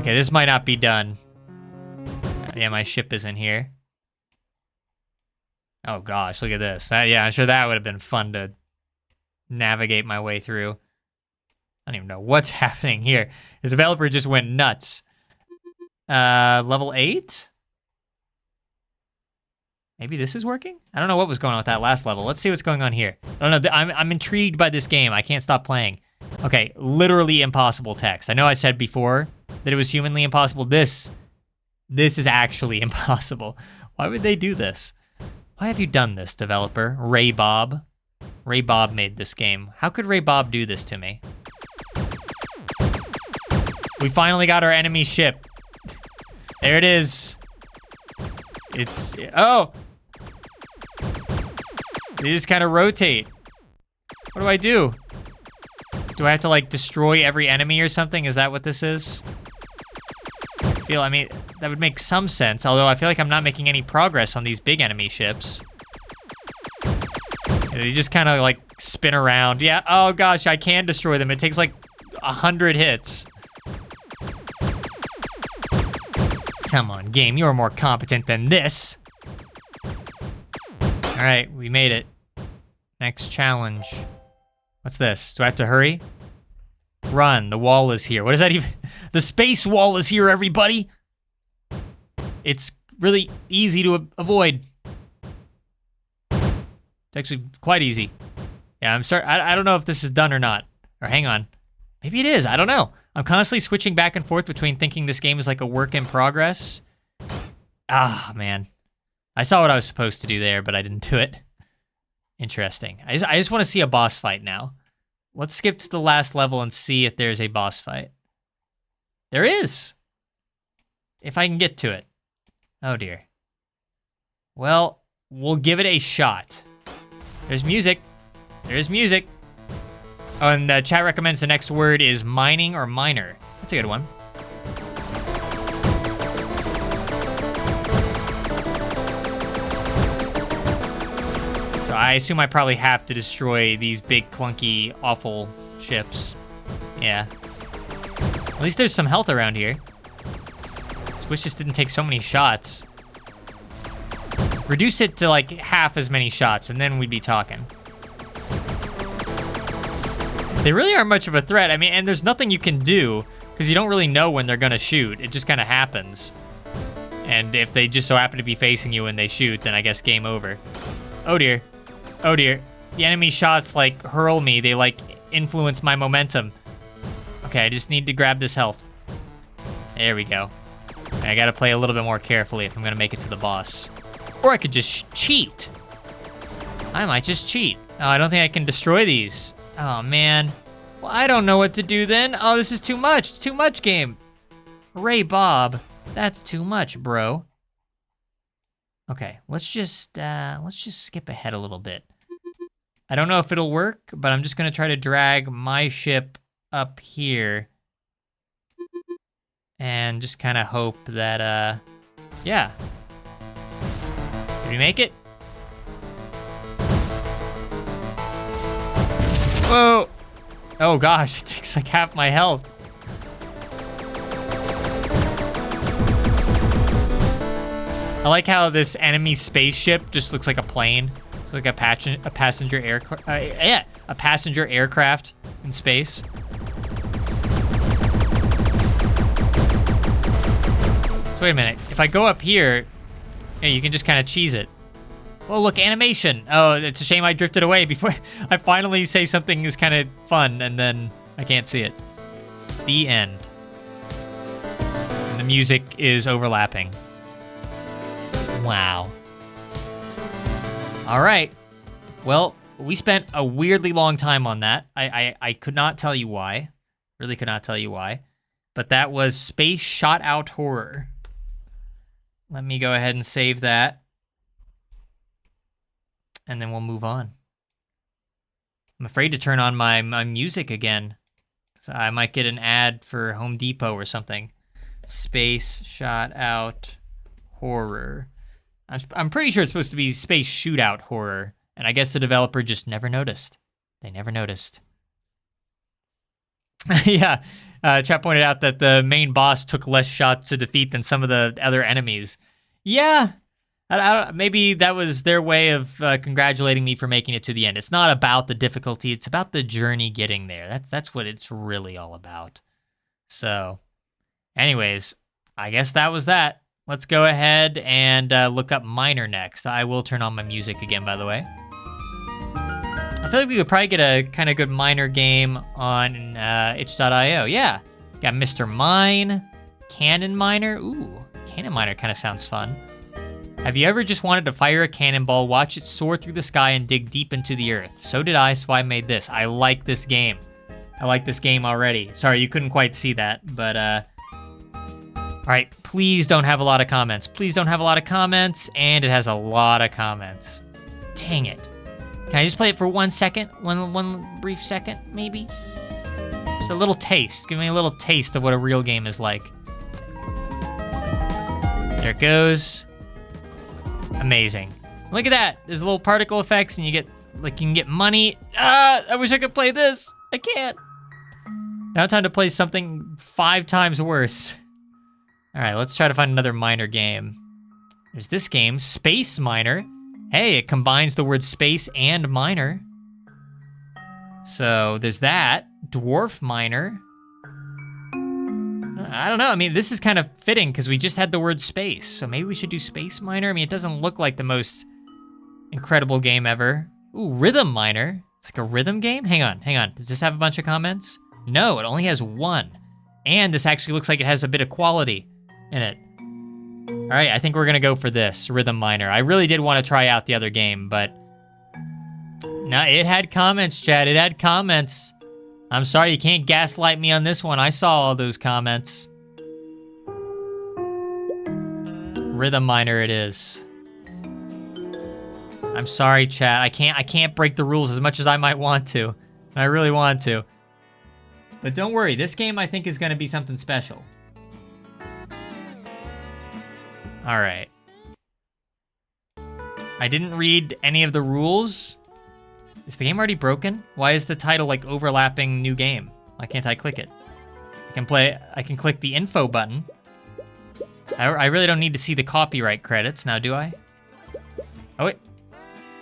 Okay, this might not be done. Yeah, my ship is in here. Oh gosh, look at this. Yeah, I'm sure that would have been fun to navigate my way through. I don't even know what's happening here. The developer just went nuts. Level 8? Maybe this is working? I don't know what was going on with that last level. Let's see what's going on here. I don't know. I'm intrigued by this game. I can't stop playing. Okay, literally impossible text. I know I said before that it was humanly impossible. This is actually impossible. Why would they do this? Why have you done this, developer? Ray Bob. Ray Bob made this game. How could Ray Bob do this to me? We finally got our enemy ship. There it is. Oh! They just kind of rotate. What do I do? Do I have to, like, destroy every enemy or something? Is that what this is? I mean, that would make some sense, although I feel like I'm not making any progress on these big enemy ships. They just kind of, like, spin around. Yeah, oh gosh, I can destroy them. It takes, like, 100 hits. Come on, game, you're more competent than this. All right, we made it. Next challenge. What's this? Do I have to hurry? Run, the wall is here. What is that even? The space wall is here, everybody. It's really easy to avoid. It's actually quite easy. Yeah, I don't know if this is done or not. Or hang on. Maybe it is, I don't know. I'm constantly switching back and forth between thinking this game is like a work in progress. Ah, man. I saw what I was supposed to do there, but I didn't do it. Interesting. I just want to see a boss fight now. Let's skip to the last level and see if there's a boss fight. There is. If I can get to it. Oh dear. Well, we'll give it a shot. There's music. There's music. Oh, and the chat recommends the next word is mining or miner. That's a good one. So I assume I probably have to destroy these big, clunky, awful ships. Yeah. At least there's some health around here. Just wish this didn't take so many shots. Reduce it to like half as many shots, and then we'd be talking. They really aren't much of a threat. I mean, and there's nothing you can do because you don't really know when they're gonna shoot. It just kind of happens. And if they just so happen to be facing you and they shoot, then I guess game over. Oh dear. Oh dear. The enemy shots like hurl me. They like influence my momentum. Okay, I just need to grab this health. There we go. And I gotta play a little bit more carefully if I'm gonna make it to the boss. Or I could just cheat. I might just cheat. Oh, I don't think I can destroy these. Oh, man. Well, I don't know what to do then. Oh, this is too much. It's too much game. Ray Bob, that's too much, bro. Okay, let's just skip ahead a little bit. I don't know if it'll work, but I'm just gonna try to drag my ship up here. And just kind of hope that, yeah. Did we make it? Whoa! Oh gosh, it takes like half my health. I like how this enemy spaceship just looks like a plane. It's like a passenger aircraft in space. So wait a minute, if I go up here, yeah, you can just kind of cheese it. Oh, look, animation. Oh, it's a shame I drifted away before I finally say something is kind of fun and then I can't see it. The end. And the music is overlapping. Wow. All right. Well, we spent a weirdly long time on that. I could not tell you why. Really could not tell you why. But that was Space Shot Out Horror. Let me go ahead and save that. And then we'll move on. I'm afraid to turn on my music again. So I might get an ad for Home Depot or something. Space Shot Out Horror. I'm pretty sure it's supposed to be Space Shootout Horror. And I guess the developer just never noticed. They never noticed. Yeah, chat pointed out that the main boss took less shots to defeat than some of the other enemies. Yeah, Maybe that was their way of congratulating me for making it to the end. It's not about the difficulty. It's about the journey getting there. That's what it's really all about. So, anyways, I guess that was that. Let's go ahead and look up Miner next. I will turn on my music again, by the way. I feel like we could probably get a kind of good Miner game on itch.io. Yeah, got Mr. Mine, Cannon Miner. Ooh, Cannon Miner kind of sounds fun. Have you ever just wanted to fire a cannonball, watch it soar through the sky, and dig deep into the earth? So did I, so I made this. I like this game. I like this game already. Sorry, you couldn't quite see that, but all right, please don't have a lot of comments. Please don't have a lot of comments, and it has a lot of comments. Dang it. Can I just play it for 1 second? One brief second, maybe? Just a little taste. Give me a little taste of what a real game is like. There it goes. Amazing. Look at that. There's little particle effects and you can get money. I wish I could play this. I can't. Now time to play something 5 times worse. All right, let's try to find another Miner game. There's this game, Space Miner. Hey, it combines the word space and miner. So there's that. Dwarf Miner. I don't know. I mean, this is kind of fitting because we just had the word space. So maybe we should do Space Miner. I mean, it doesn't look like the most incredible game ever. Ooh, Rhythm Miner. It's like a rhythm game? Hang on. Does this have a bunch of comments? No, it only has 1. And this actually looks like it has a bit of quality in it. All right, I think we're gonna go for this, Rhythm Miner. I really did want to try out the other game, but no, it had comments, Chad. It had comments. I'm sorry, you can't gaslight me on this one. I saw all those comments. Rhythm Miner it is. I'm sorry, chat. I can't break the rules as much as I might want to. And I really want to. But don't worry, this game I think is gonna be something special. All right. I didn't read any of the rules. Is the game already broken? Why is the title like overlapping new game? Why can't I click it? I can click the info button. I really don't need to see the copyright credits now, do I? Oh wait.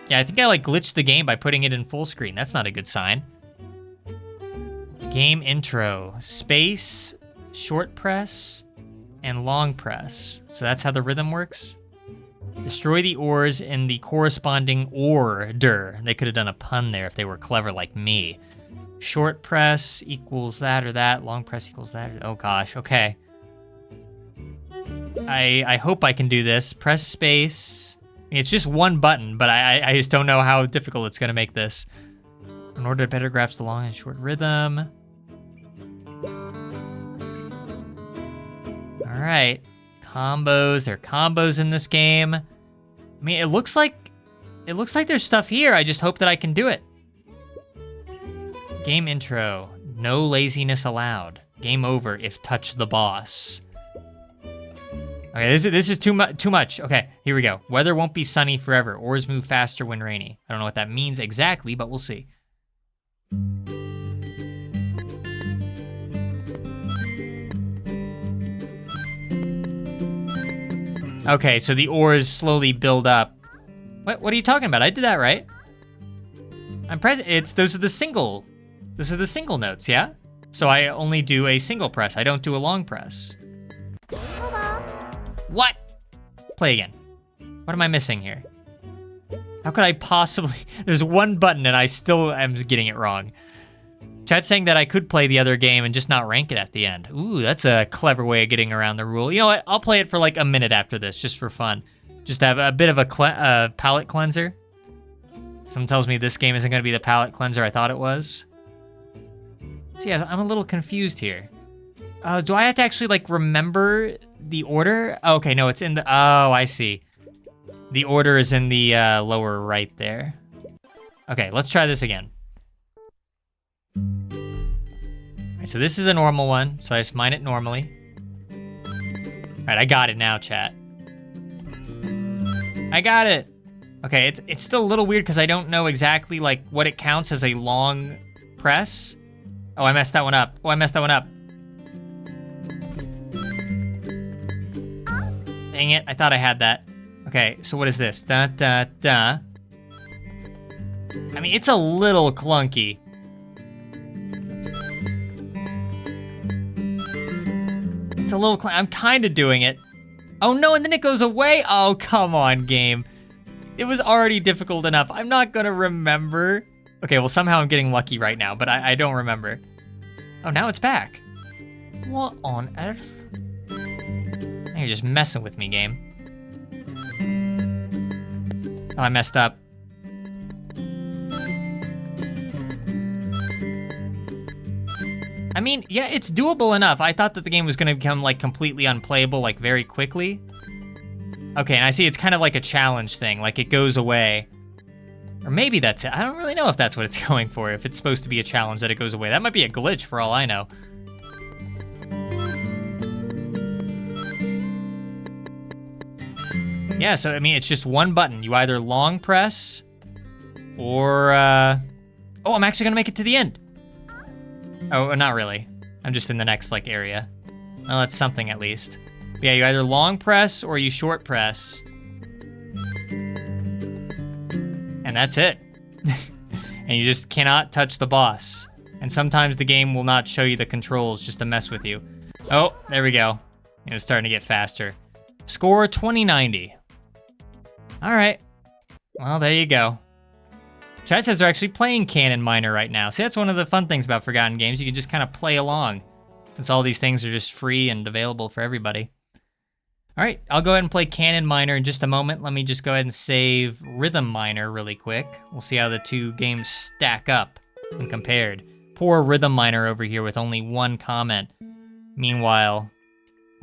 Yeah, I think I like glitched the game by putting it in full screen. That's not a good sign. Game intro, space, short press, and long press. So that's how the rhythm works. Destroy the ores in the corresponding order. They could have done a pun there if they were clever like me. Short press equals that or that. Long press equals that. Oh gosh, okay. I hope I can do this. Press space. I mean, it's just one button, but I just don't know how difficult it's gonna make this. In order to better grasp the long and short rhythm. All right, combos. There are combos in this game. I mean, it looks like there's stuff here. I just hope that I can do it. Game intro. No laziness allowed. Game over if touch the boss. Okay, this is too much. Okay, here we go. Weather won't be sunny forever. Ores move faster when rainy. I don't know what that means exactly, but we'll see. Okay, so the ores slowly build up. What are you talking about? I did that right. I'm present. Those are the single notes, yeah? So I only do a single press. I don't do a long press. What? Play again. What am I missing here? How could I possibly? There's one button and I still am getting it wrong. Chat's saying that I could play the other game and just not rank it at the end. Ooh, that's a clever way of getting around the rule. You know what? I'll play it for like a minute after this, just for fun. Just to have a bit of a palate cleanser. Someone tells me this game isn't going to be the palate cleanser I thought it was. See, I'm a little confused here. Do I have to actually like remember the order? Oh, okay, no, it's in the, oh, I see. The order is in the lower right there. Okay, let's try this again. All right, so this is a normal one, so I just mine it normally. All right, I got it now, chat. I got it. Okay, it's still a little weird because I don't know exactly like what it counts as a long press. Oh, I messed that one up. Dang it, I thought I had that. Okay, so what is this? Da, da, da. I mean, it's a little clunky. It's a little I'm kind of doing it. Oh no, and then it goes away? Oh, come on, game. It was already difficult enough. I'm not gonna remember. Okay, well, somehow I'm getting lucky right now, but I don't remember. Oh, now it's back. What on earth? Now you're just messing with me, game. Oh, I messed up. I mean, yeah, it's doable enough. I thought that the game was gonna become like completely unplayable like very quickly. Okay, and I see it's kind of like a challenge thing, like it goes away. Or maybe that's it. I don't really know if that's what it's going for, if it's supposed to be a challenge that it goes away. That might be a glitch for all I know. Yeah, so I mean, it's just one button. You either long press or, oh, I'm actually gonna make it to the end. Oh, not really. I'm just in the next like area. Well, that's something at least. But yeah, you either long press or you short press. And that's it. And you just cannot touch the boss. And sometimes the game will not show you the controls just to mess with you. Oh, there we go. It was starting to get faster. Score 2090. All right. Well, there you go. Chat says they're actually playing Cannon Miner right now. See, that's one of the fun things about Forgotten Games. You can just kind of play along, since all these things are just free and available for everybody. All right, I'll go ahead and play Cannon Miner in just a moment. Let me just go ahead and save Rhythm Miner really quick. We'll see how the two games stack up when compared. Poor Rhythm Miner over here with only one comment. Meanwhile,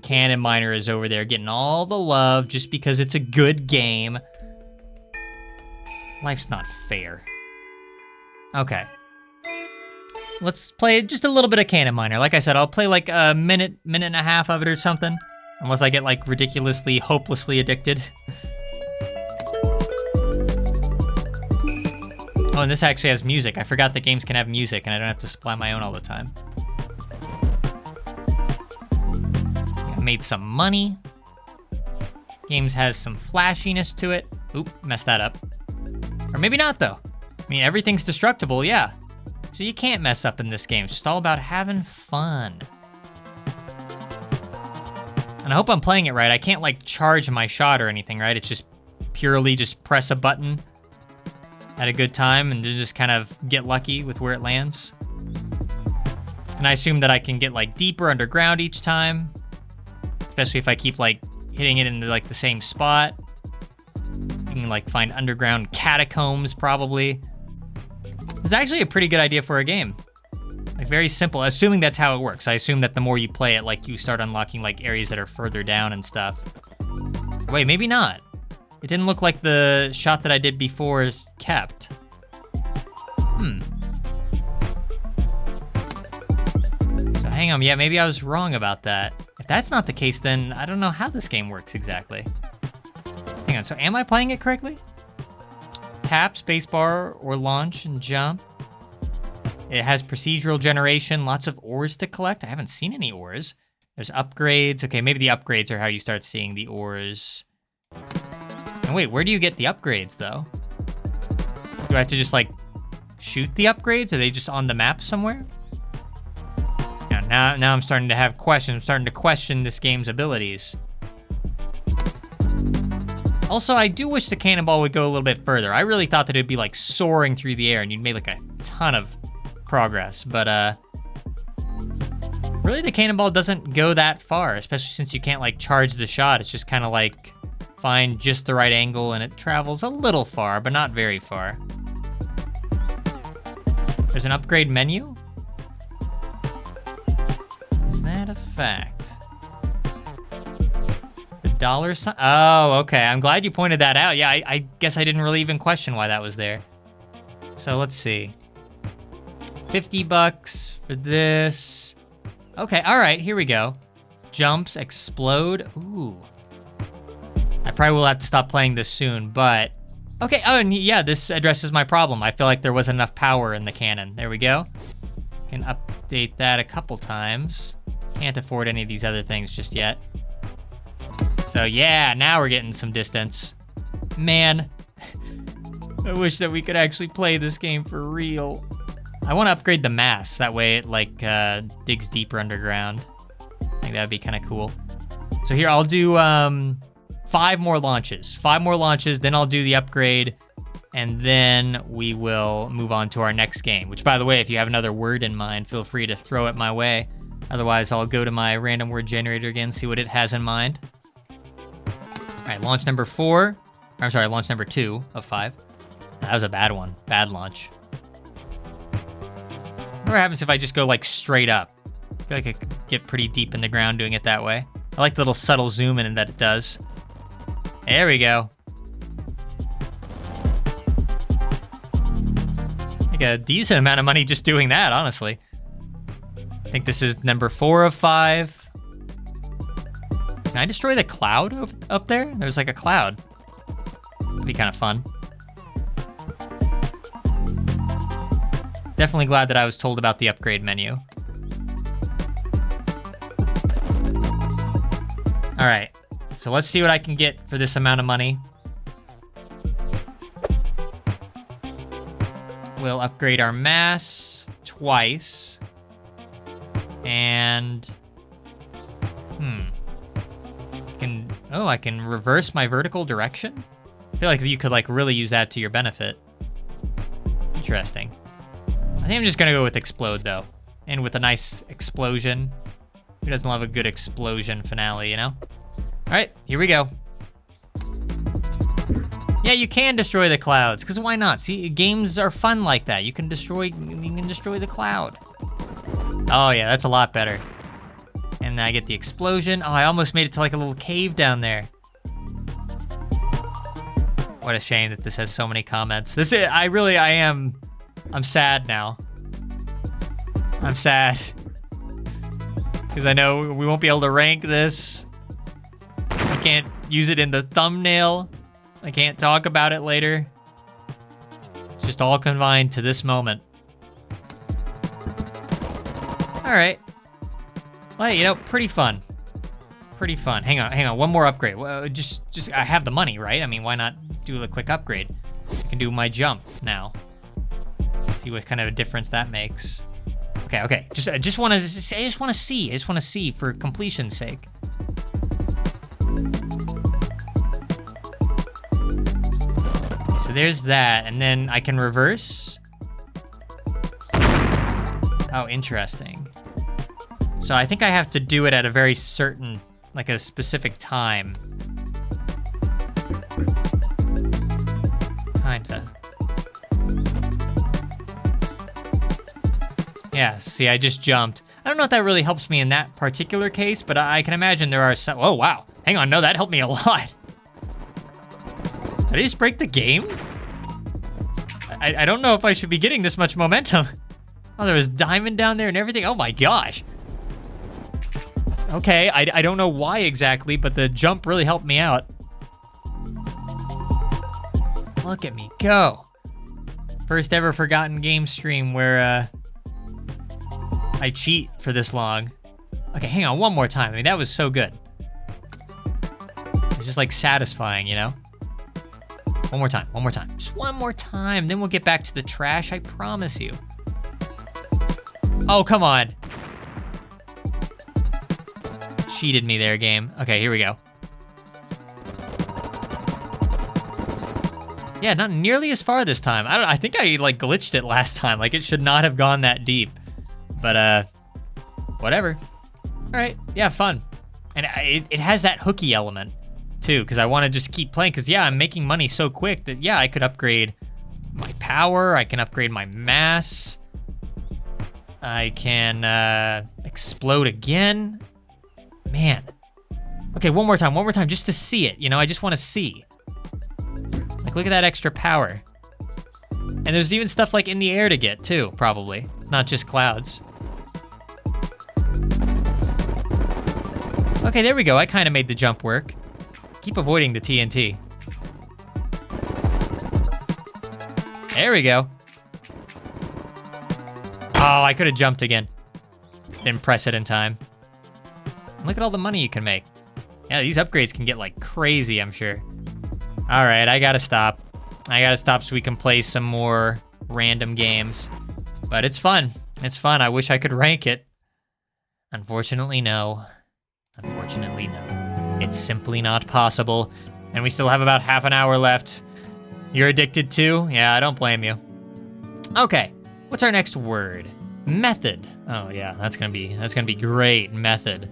Cannon Miner is over there getting all the love just because it's a good game. Life's not fair. Okay. Let's play just a little bit of Cannon Miner. Like I said, I'll play like a minute and a half of it or something. Unless I get like ridiculously, hopelessly addicted. Oh, and this actually has music. I forgot that games can have music and I don't have to supply my own all the time. I made some money. Games has some flashiness to it. Oop, messed that up. Or maybe not though. I mean, everything's destructible, yeah. So you can't mess up in this game. It's just all about having fun. And I hope I'm playing it right. I can't like charge my shot or anything, right? It's just purely just press a button at a good time and just kind of get lucky with where it lands. And I assume that I can get like deeper underground each time, especially if I keep like hitting it into like the same spot. You can like find underground catacombs probably. It's actually a pretty good idea for a game. Like very simple, assuming that's how it works. I assume that the more you play it, like you start unlocking like areas that are further down and stuff. Wait, maybe not. It didn't look like the shot that I did before is kept. So hang on, yeah, maybe I was wrong about that. If that's not the case, then I don't know how this game works exactly. Hang on, so am I playing it correctly? Tap, spacebar, or launch and jump. It has procedural generation, lots of ores to collect. I haven't seen any ores. There's upgrades. Okay, maybe the upgrades are how you start seeing the ores. And wait, where do you get the upgrades though? Do I have to just like shoot the upgrades? Are they just on the map somewhere? Now I'm starting to have questions. I'm starting to question this game's abilities. Also, I do wish the cannonball would go a little bit further. I really thought that it'd be like soaring through the air and you'd make like a ton of progress, but really the cannonball doesn't go that far, especially since you can't like charge the shot. It's just kind of like find just the right angle and it travels a little far, but not very far. There's an upgrade menu? Is that a fact? Dollar sign? Oh, okay. I'm glad you pointed that out. Yeah, I guess I didn't really even question why that was there. So let's see. 50 bucks for this. Okay, all right, here we go. Jumps, explode. Ooh. I probably will have to stop playing this soon, but okay. Oh, and yeah, this addresses my problem. I feel like there wasn't enough power in the cannon. There we go. Can update that a couple times. Can't afford any of these other things just yet. So yeah, now we're getting some distance. Man, I wish that we could actually play this game for real. I want to upgrade the mass. That way it like digs deeper underground. I think that'd be kind of cool. So here, I'll do 5 more launches. 5 more launches, then I'll do the upgrade, and then we will move on to our next game, which, by the way, if you have another word in mind, feel free to throw it my way. Otherwise, I'll go to my random word generator again, see what it has in mind. All right, launch number 4. I'm sorry, launch number 2 of 5. That was a bad one, bad launch. What happens if I just go like straight up? I feel like I could get pretty deep in the ground doing it that way. I like the little subtle zoom in that it does. There we go. Like a decent amount of money just doing that, honestly. I think this is number 4 of 5. Can I destroy the cloud up there? There's like a cloud. That'd be kind of fun. Definitely glad that I was told about the upgrade menu. All right, so let's see what I can get for this amount of money. We'll upgrade our mass twice. And, I can reverse my vertical direction? I feel like you could like really use that to your benefit. Interesting. I think I'm just gonna go with explode though. And with a nice explosion. Who doesn't love a good explosion finale, you know? All right, here we go. Yeah, you can destroy the clouds, because why not? See, games are fun like that. You can destroy the cloud. Oh yeah, that's a lot better. And then I get the explosion. Oh, I almost made it to like a little cave down there. What a shame that this has so many comments. I'm sad now. I'm sad. Because I know we won't be able to rank this. I can't use it in the thumbnail. I can't talk about it later. It's just all confined to this moment. All right. Well, you know, pretty fun. Pretty fun. Hang on, one more upgrade. Well, just I have the money, right? I mean, why not do a quick upgrade? I can do my jump now. See what kind of a difference that makes. Okay. I just want to see for completion's sake. So there's that, and then I can reverse. Oh, interesting. So I think I have to do it at a very certain, like a specific time. Kinda. Yeah, see, I just jumped. I don't know if that really helps me in that particular case, but I can imagine there are some, oh wow. Hang on, no, that helped me a lot. Did I just break the game? I don't know if I should be getting this much momentum. Oh, there was diamond down there and everything. Oh my gosh. Okay, I don't know why exactly, but the jump really helped me out. Look at me go. First ever forgotten game stream where I cheat for this long. Okay, hang on one more time. I mean, that was so good. It's just like satisfying, you know? One more time. Just one more time, then we'll get back to the trash, I promise you. Oh, come on. Cheated me there, game. Okay, here we go. Yeah, not nearly as far this time. I think I like glitched it last time. Like it should not have gone that deep. But whatever. All right, yeah, fun. And it has that hooky element too, because I want to just keep playing, because yeah, I'm making money so quick that yeah, I could upgrade my power, I can upgrade my mass, I can explode again. Man. Okay, one more time, just to see it, you know, I just want to see. Like, look at that extra power. And there's even stuff like in the air to get too, probably. It's not just clouds. Okay, there we go, I kind of made the jump work. Keep avoiding the TNT. There we go. Oh, I could have jumped again. Didn't press it in time. Look at all the money you can make. Yeah, these upgrades can get like crazy, I'm sure. All All right, I gotta stop. I gotta stop so we can play some more random games. But it's fun. It's fun. I wish I could rank it. Unfortunately, no. Unfortunately, no. It's simply not possible. And we still have about half an hour left. You're addicted too? Yeah, I don't blame you. Okay, what's our next word? Method. Oh yeah, that's gonna be great. Method.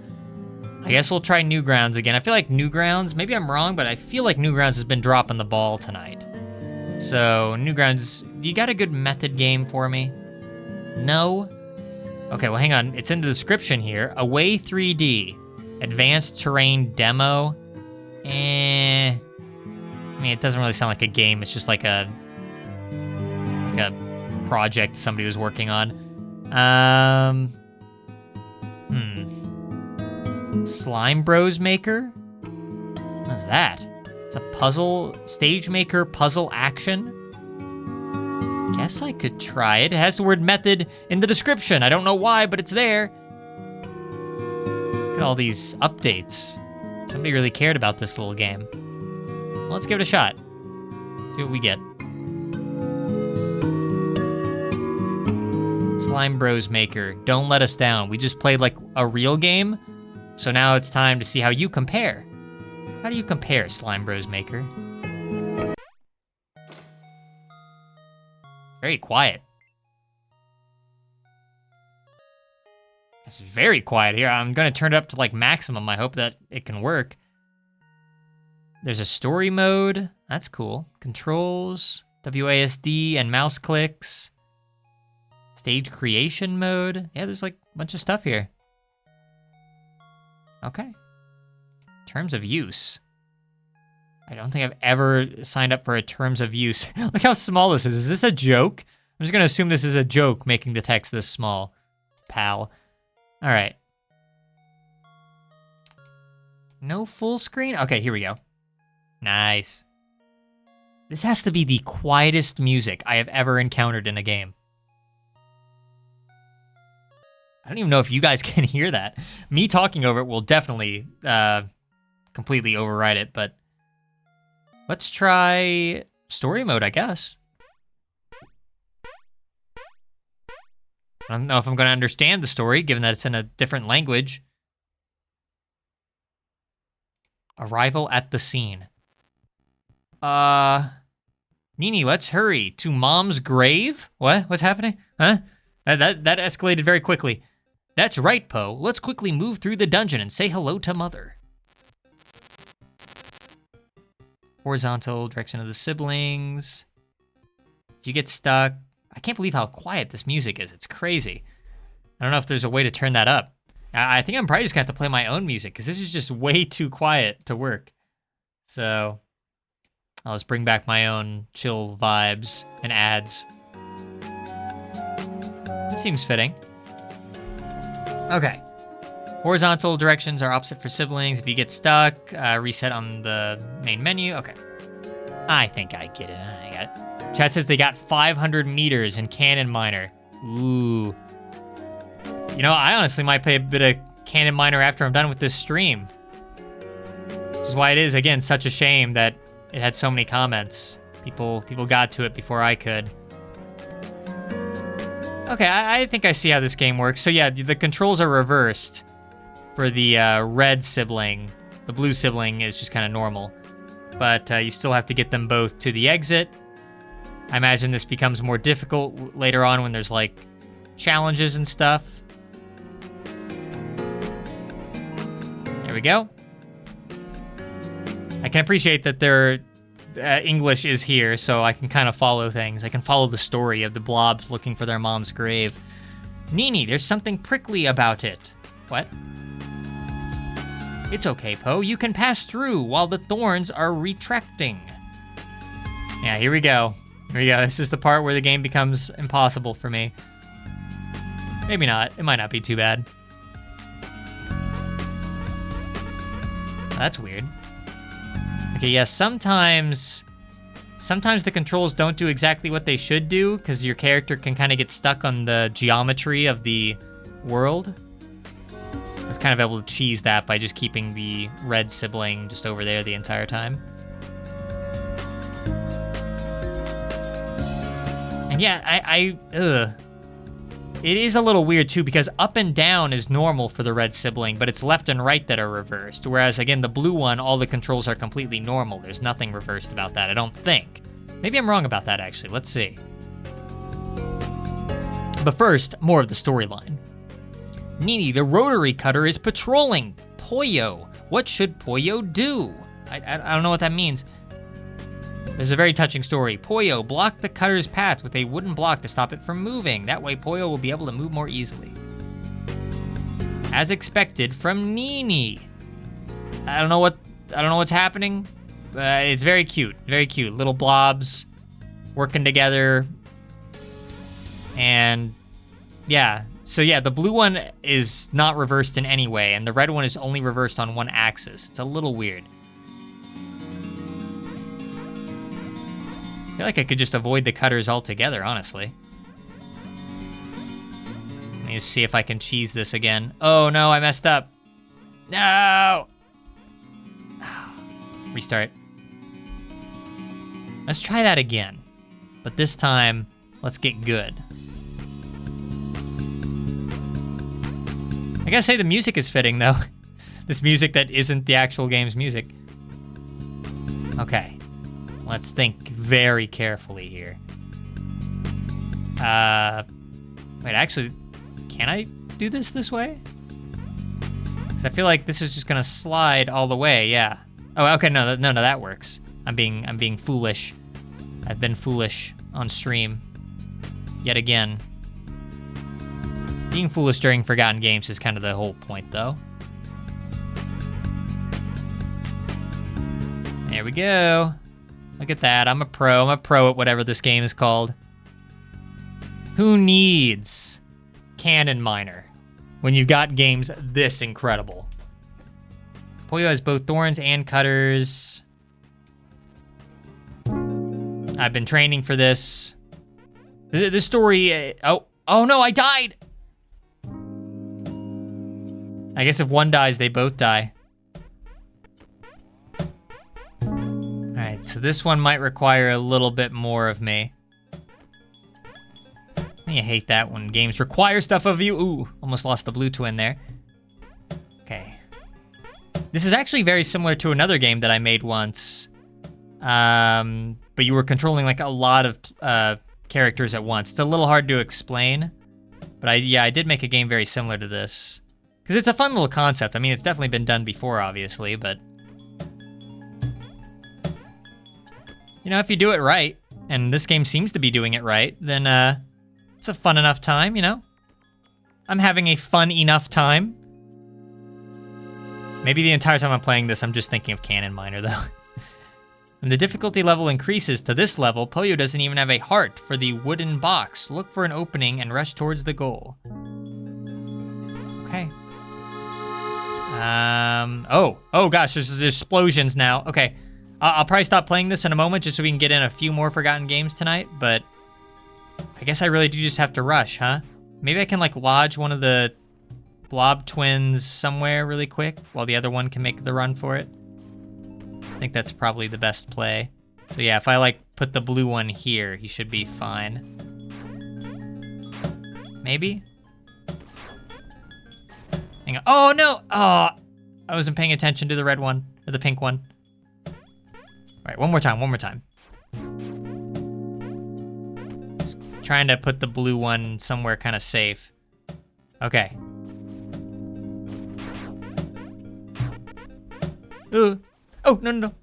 I guess we'll try Newgrounds again. I feel like Newgrounds, maybe I'm wrong, but I feel like Newgrounds has been dropping the ball tonight. So Newgrounds, you got a good method game for me? No? Okay, well hang on, it's in the description here. Away 3D, advanced terrain demo. I mean, it doesn't really sound like a game, it's just like a project somebody was working on. Slime Bros Maker? What is that? It's a puzzle, stage maker puzzle action? Guess I could try it. It has the word method in the description. I don't know why, but it's there. Look at all these updates. Somebody really cared about this little game. Well, let's give it a shot. See what we get. Slime Bros Maker, don't let us down. We just played like a real game, so now it's time to see how you compare. How do you compare, Slime Bros Maker? Very quiet. It's very quiet here. I'm gonna turn it up to like maximum. I hope that it can work. There's a story mode. That's cool. Controls, WASD and mouse clicks. Stage creation mode. Yeah, there's like a bunch of stuff here. Okay. Terms of use. I don't think I've ever signed up for a terms of use. Look how small this is. Is this a joke? I'm just gonna assume this is a joke, making the text this small, pal. All right. No full screen? Okay, here we go. Nice. This has to be the quietest music I have ever encountered in a game. I don't even know if you guys can hear that. Me talking over it will definitely completely override it, but let's try story mode, I guess. I don't know if I'm gonna understand the story, given that it's in a different language. Arrival at the scene. Nini, let's hurry to Mom's grave? What? What's happening? Huh? That escalated very quickly. That's right, Poe. Let's quickly move through the dungeon and say hello to Mother. Horizontal direction of the siblings. If you get stuck, I can't believe how quiet this music is. It's crazy. I don't know if there's a way to turn that up. I think I'm probably just gonna have to play my own music because this is just way too quiet to work. So I'll just bring back my own chill vibes and ads. This seems fitting. Okay. Horizontal directions are opposite for siblings. If you get stuck, reset on the main menu. Okay. I think I get it. I got it. Chat says they got 500 meters in Cannon Miner. Ooh. You know, I honestly might play a bit of Cannon Miner after I'm done with this stream. Which is why it is, again, such a shame that it had so many comments. People got to it before I could. Okay, I think I see how this game works. So yeah, the controls are reversed for the red sibling. The blue sibling is just kind of normal. But you still have to get them both to the exit. I imagine this becomes more difficult later on when there's like challenges and stuff. There we go. I can appreciate that their English is here, so I can kind of follow things. I can follow the story of the blobs looking for their mom's grave. Nini, there's something prickly about it. What? It's okay, Poe. You can pass through while the thorns are retracting. Yeah, here we go. Here we go. This is the part where the game becomes impossible for me. Maybe not. It might not be too bad. That's weird. Okay, yeah, sometimes the controls don't do exactly what they should do because your character can kind of get stuck on the geometry of the world. I was kind of able to cheese that by just keeping the red sibling just over there the entire time. And yeah, ugh. It is a little weird too, because up and down is normal for the red sibling, but it's left and right that are reversed. Whereas again, the blue one, all the controls are completely normal. There's nothing reversed about that, I don't think. Maybe I'm wrong about that actually, let's see. But first, more of the storyline. Nini, the rotary cutter, is patrolling. Pollo, what should Pollo do? I don't know what that means. There's a very touching story. Pollo blocked the cutter's path with a wooden block to stop it from moving. That way Pollo will be able to move more easily. As expected from Nini. I don't know what's happening. It's very cute, very cute. Little blobs working together. And yeah, so yeah, the blue one is not reversed in any way, and the red one is only reversed on one axis. It's a little weird. I feel like I could just avoid the cutters altogether, honestly. Let me just see if I can cheese this again. Oh no, I messed up. No! Restart. Let's try that again. But this time, let's get good. I gotta say the music is fitting though. This music that isn't the actual game's music. Okay, let's think very carefully here. Wait, actually, can I do this way? Because I feel like this is just gonna slide all the way, yeah. Oh, okay, no, that works. I'm being foolish. I've been foolish on stream, yet again. Being foolish during Forgotten Games is kind of the whole point, though. There we go. Look at that, I'm a pro at whatever this game is called. Who needs Cannon Miner when you've got games this incredible? Pollo has both thorns and cutters. I've been training for this. The story, oh no, I died! I guess if one dies, they both die. All right, so this one might require a little bit more of me. I hate that when games require stuff of you. Ooh, almost lost the blue twin there. Okay. This is actually very similar to another game that I made once. But you were controlling like a lot of characters at once. It's a little hard to explain, but I did make a game very similar to this. Because it's a fun little concept. I mean, it's definitely been done before, obviously, but... You know, if you do it right, and this game seems to be doing it right, then it's a fun enough time, you know? I'm having a fun enough time. Maybe the entire time I'm playing this, I'm just thinking of Cannon Miner, though. When the difficulty level increases to this level, Pollo doesn't even have a heart for the wooden box. Look for an opening and rush towards the goal. Okay. Oh gosh, there's explosions now. Okay, I'll probably stop playing this in a moment just so we can get in a few more Forgotten Games tonight, but I guess I really do just have to rush, huh? Maybe I can like lodge one of the blob twins somewhere really quick while the other one can make the run for it. I think that's probably the best play. So yeah, if I like put the blue one here, he should be fine. Maybe? Hang on. Oh no! Oh, I wasn't paying attention to the red one, or the pink one. All right, one more time. Just trying to put the blue one somewhere kind of safe. Okay. Oh, no.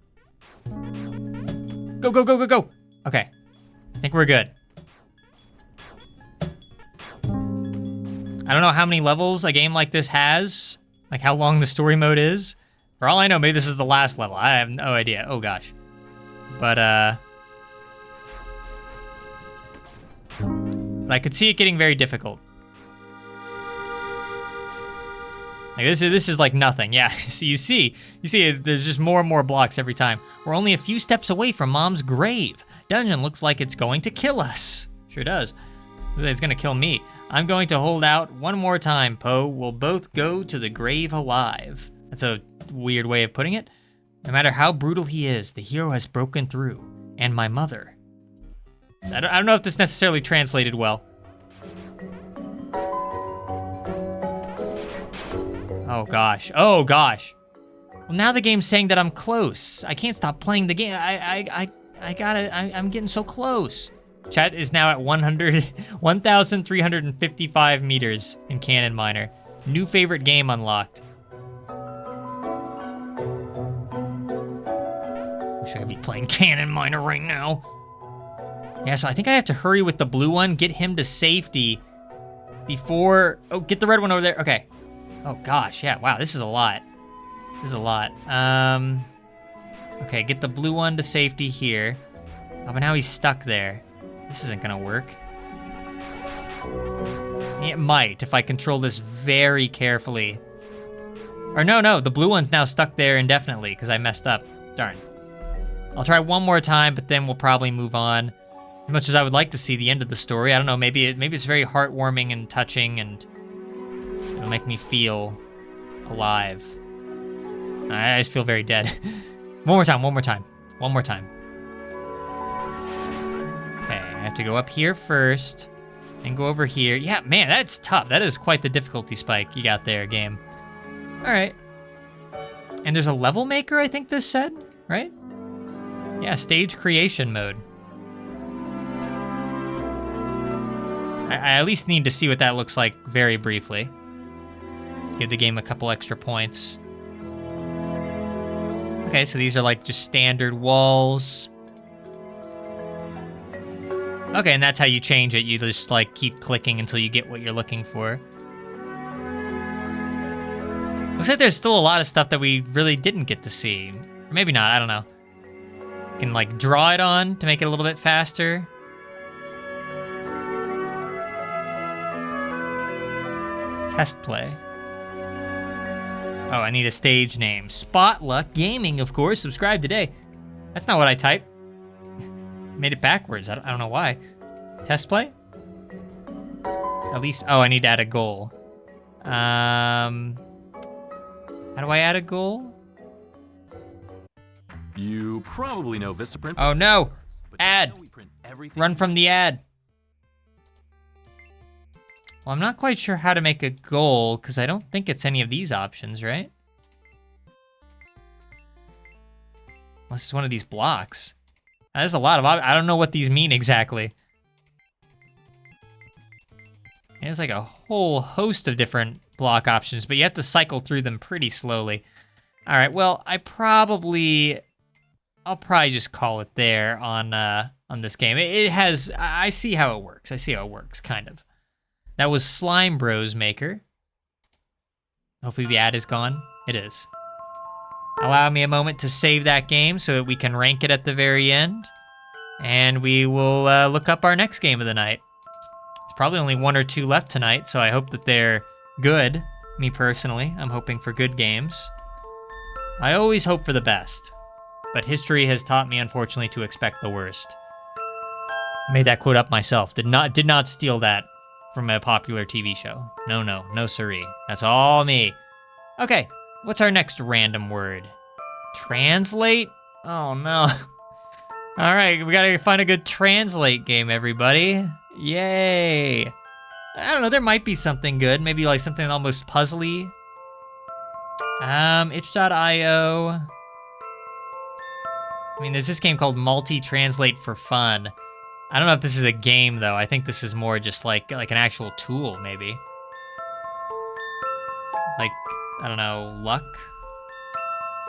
Go. Okay, I think we're good. I don't know how many levels a game like this has, like how long the story mode is. For all I know, maybe this is the last level. I have no idea. Oh gosh. But I could see it getting very difficult. Like this is like nothing. Yeah, you see, there's just more and more blocks every time. We're only a few steps away from Mom's grave. Dungeon looks like it's going to kill us. Sure does. It's gonna kill me. I'm going to hold out one more time, Poe. We'll both go to the grave alive. That's a weird way of putting it. No matter how brutal he is, the hero has broken through. And my mother. I don't know if this necessarily translated well. Oh gosh. Oh gosh. Well, now the game's saying that I'm close. I can't stop playing the game. I'm getting so close. Chat is now at 1,355 meters in Cannon Miner. New favorite game unlocked. Wish I could be playing Cannon Miner right now. Yeah, so I think I have to hurry with the blue one, get him to safety before... Oh, get the red one over there. Okay. Oh gosh, yeah, wow, this is a lot. This is a lot. Okay, get the blue one to safety here. Oh, but now he's stuck there. This isn't gonna work. It might if I control this very carefully. Or no, the blue one's now stuck there indefinitely because I messed up. Darn. I'll try one more time, but then we'll probably move on. As much as I would like to see the end of the story, I don't know, maybe it's very heartwarming and touching and it'll make me feel alive. I just feel very dead. One more time. Okay, I have to go up here first and go over here. Yeah, man, that's tough. That is quite the difficulty spike you got there, game. All right. And there's a level maker, I think this said, right? Yeah, stage creation mode. I at least need to see what that looks like very briefly. Let's give the game a couple extra points. Okay, so these are like just standard walls. Okay, and that's how you change it. You just like keep clicking until you get what you're looking for. Looks like there's still a lot of stuff that we really didn't get to see. Or maybe not, I don't know. You can like draw it on to make it a little bit faster. Test play. Oh, I need a stage name. Spotluck Gaming, of course. Subscribe today. That's not what I typed. Made it backwards. I don't know why. Test play? At least, oh, I need to add a goal. How do I add a goal? You probably know Vistaprint. Oh no! Ad! Run from the ad. Well, I'm not quite sure how to make a goal, because I don't think it's any of these options, right? Unless it's one of these blocks. There's a lot of I don't know what these mean exactly. There's like a whole host of different block options, but you have to cycle through them pretty slowly. All right, well, I'll probably just call it there on this game. It has, I see how it works. I see how it works, kind of. That was Slime Bros Maker. Hopefully the ad is gone. It is. Allow me a moment to save that game so that we can rank it at the very end. And we will look up our next game of the night. It's probably only 1 or 2 left tonight, so I hope that they're good. Me personally, I'm hoping for good games. I always hope for the best, but history has taught me, unfortunately, to expect the worst. Made that quote up myself. Did not steal that from a popular TV show. No siree. That's all me. Okay, what's our next random word? Translate? Oh no. All right, we gotta find a good translate game, everybody. Yay. I don't know, there might be something good. Maybe like something almost puzzly. Itch.io. I mean, there's this game called Multi-Translate for Fun. I don't know if this is a game, though. I think this is more just like an actual tool, maybe. Like, I don't know, luck?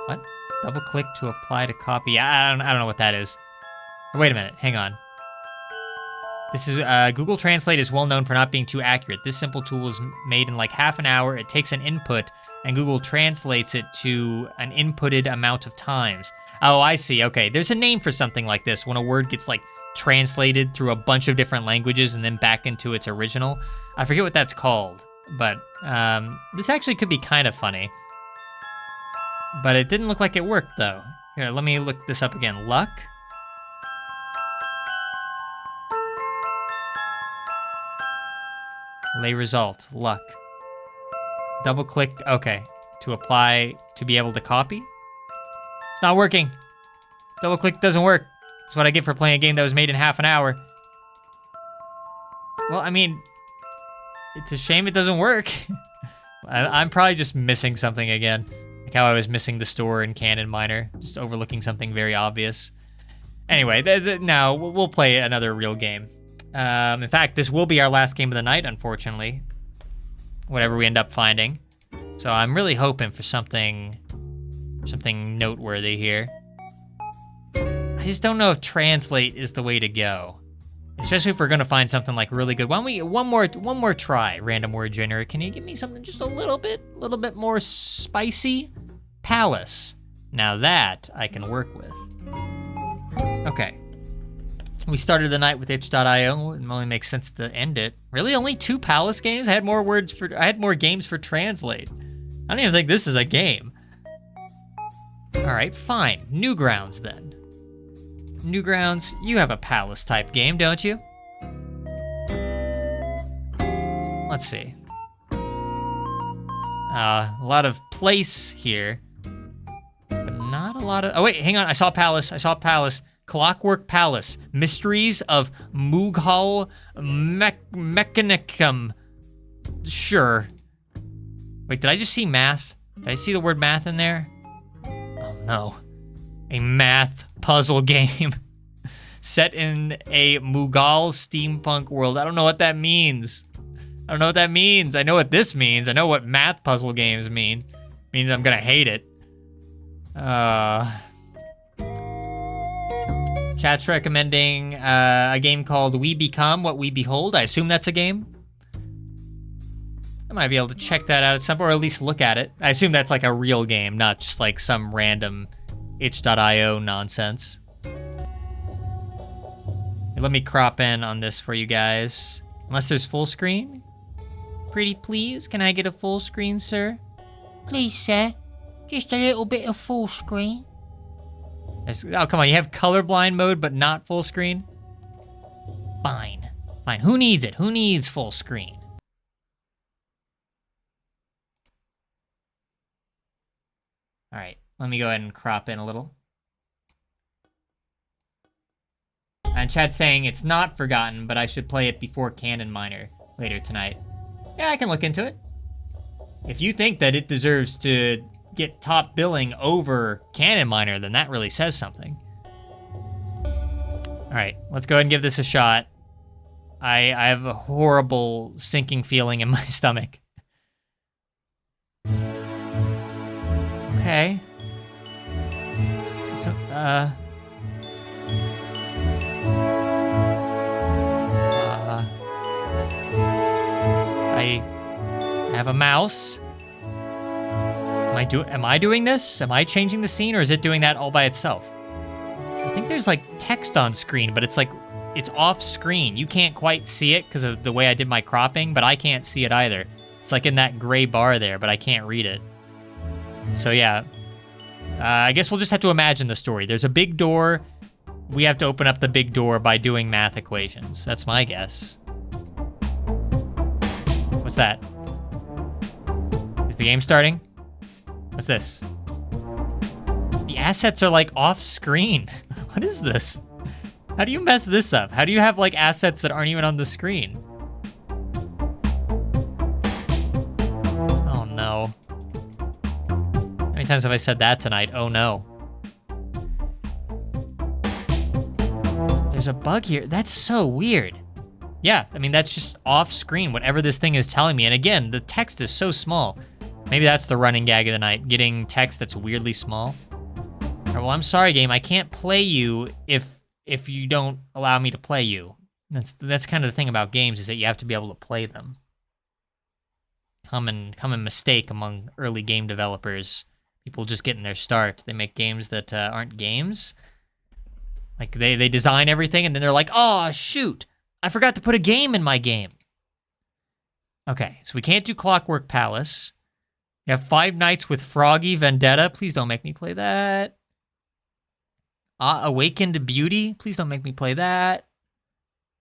What? Double click to apply to copy. Yeah, I don't know what that is. Wait a minute, hang on. This is, Google Translate is well known for not being too accurate. This simple tool was made in like half an hour. It takes an input, and Google translates it to an inputted amount of times. Oh, I see, okay. There's a name for something like this when a word gets like translated through a bunch of different languages and then back into its original. I forget what that's called, but this actually could be kind of funny. But it didn't look like it worked though. Here, let me look this up again. Luck? Lay result, luck. Double click, okay. To apply, to be able to copy? It's not working. Double click doesn't work. That's what I get for playing a game that was made in half an hour. Well, I mean, it's a shame it doesn't work. I'm probably just missing something again. Like how I was missing the store in Canon Minor, just overlooking something very obvious. Anyway, now we'll play another real game. In fact, this will be our last game of the night, unfortunately. Whatever we end up finding. So I'm really hoping for something noteworthy here. I just don't know if translate is the way to go. Especially if we're gonna find something like really good. Why don't we one more try, random word generator. Can you give me something just a little bit more spicy? Palace. Now that I can work with. Okay. We started the night with itch.io. It only makes sense to end it. Really, only 2 Palace games? I had more games for translate. I don't even think this is a game. All right, fine. Newgrounds then. Newgrounds, you have a Palace type game, don't you? Let's see. A lot of place here, but not a lot of, oh wait, hang on, I saw Palace. Clockwork Palace, Mysteries of Mughal Mechanicum. Sure. Wait, did I just see math? Did I see the word math in there? Oh no. A math puzzle game set in a Mughal steampunk world. I don't know what that means. I know what this means. I know what math puzzle games mean. It means I'm gonna hate it. Chat's recommending a game called We Become What We Behold. I assume that's a game. I might be able to check that out at some point, or at least look at it. I assume that's like a real game, not just like some random itch.io nonsense. Let me crop in on this for you guys. Unless there's full screen. Pretty please, can I get a full screen, sir? Please, sir. Just a little bit of full screen. Oh, come on, you have colorblind mode, but not full screen? Fine. Who needs it? Who needs full screen? All right, let me go ahead and crop in a little. And chat's saying it's not forgotten, but I should play it before Canon Minor later tonight. Yeah, I can look into it. If you think that it deserves to get top billing over Canon Minor, then that really says something. All right, let's go ahead and give this a shot. I have a horrible sinking feeling in my stomach. Okay. So, I have a mouse. Am I doing this? Am I changing the scene, or is it doing that all by itself? I think there's like text on screen, but it's off screen. You can't quite see it because of the way I did my cropping, but I can't see it either. It's like in that gray bar there, but I can't read it. So yeah, I guess we'll just have to imagine the story. There's a big door. We have to open up the big door by doing math equations. That's my guess. What's that? Is the game starting? What's this? The assets are like off screen. What is this? How do you mess this up? How do you have like assets that aren't even on the screen? Oh no. How many times have I said that tonight? Oh no. There's a bug here. That's so weird. Yeah, I mean, that's just off screen, whatever this thing is telling me. And again, the text is so small. Maybe that's the running gag of the night, getting text that's weirdly small. All right, well, I'm sorry, game. I can't play you if you don't allow me to play you. That's kind of the thing about games, is that you have to be able to play them. Common mistake among early game developers. People just getting their start. They make games that aren't games. Like they design everything and then they're like, oh shoot, I forgot to put a game in my game. Okay, so we can't do Clockwork Palace. We have Five Nights with Froggy Vendetta. Please don't make me play that. Awakened Beauty. Please don't make me play that.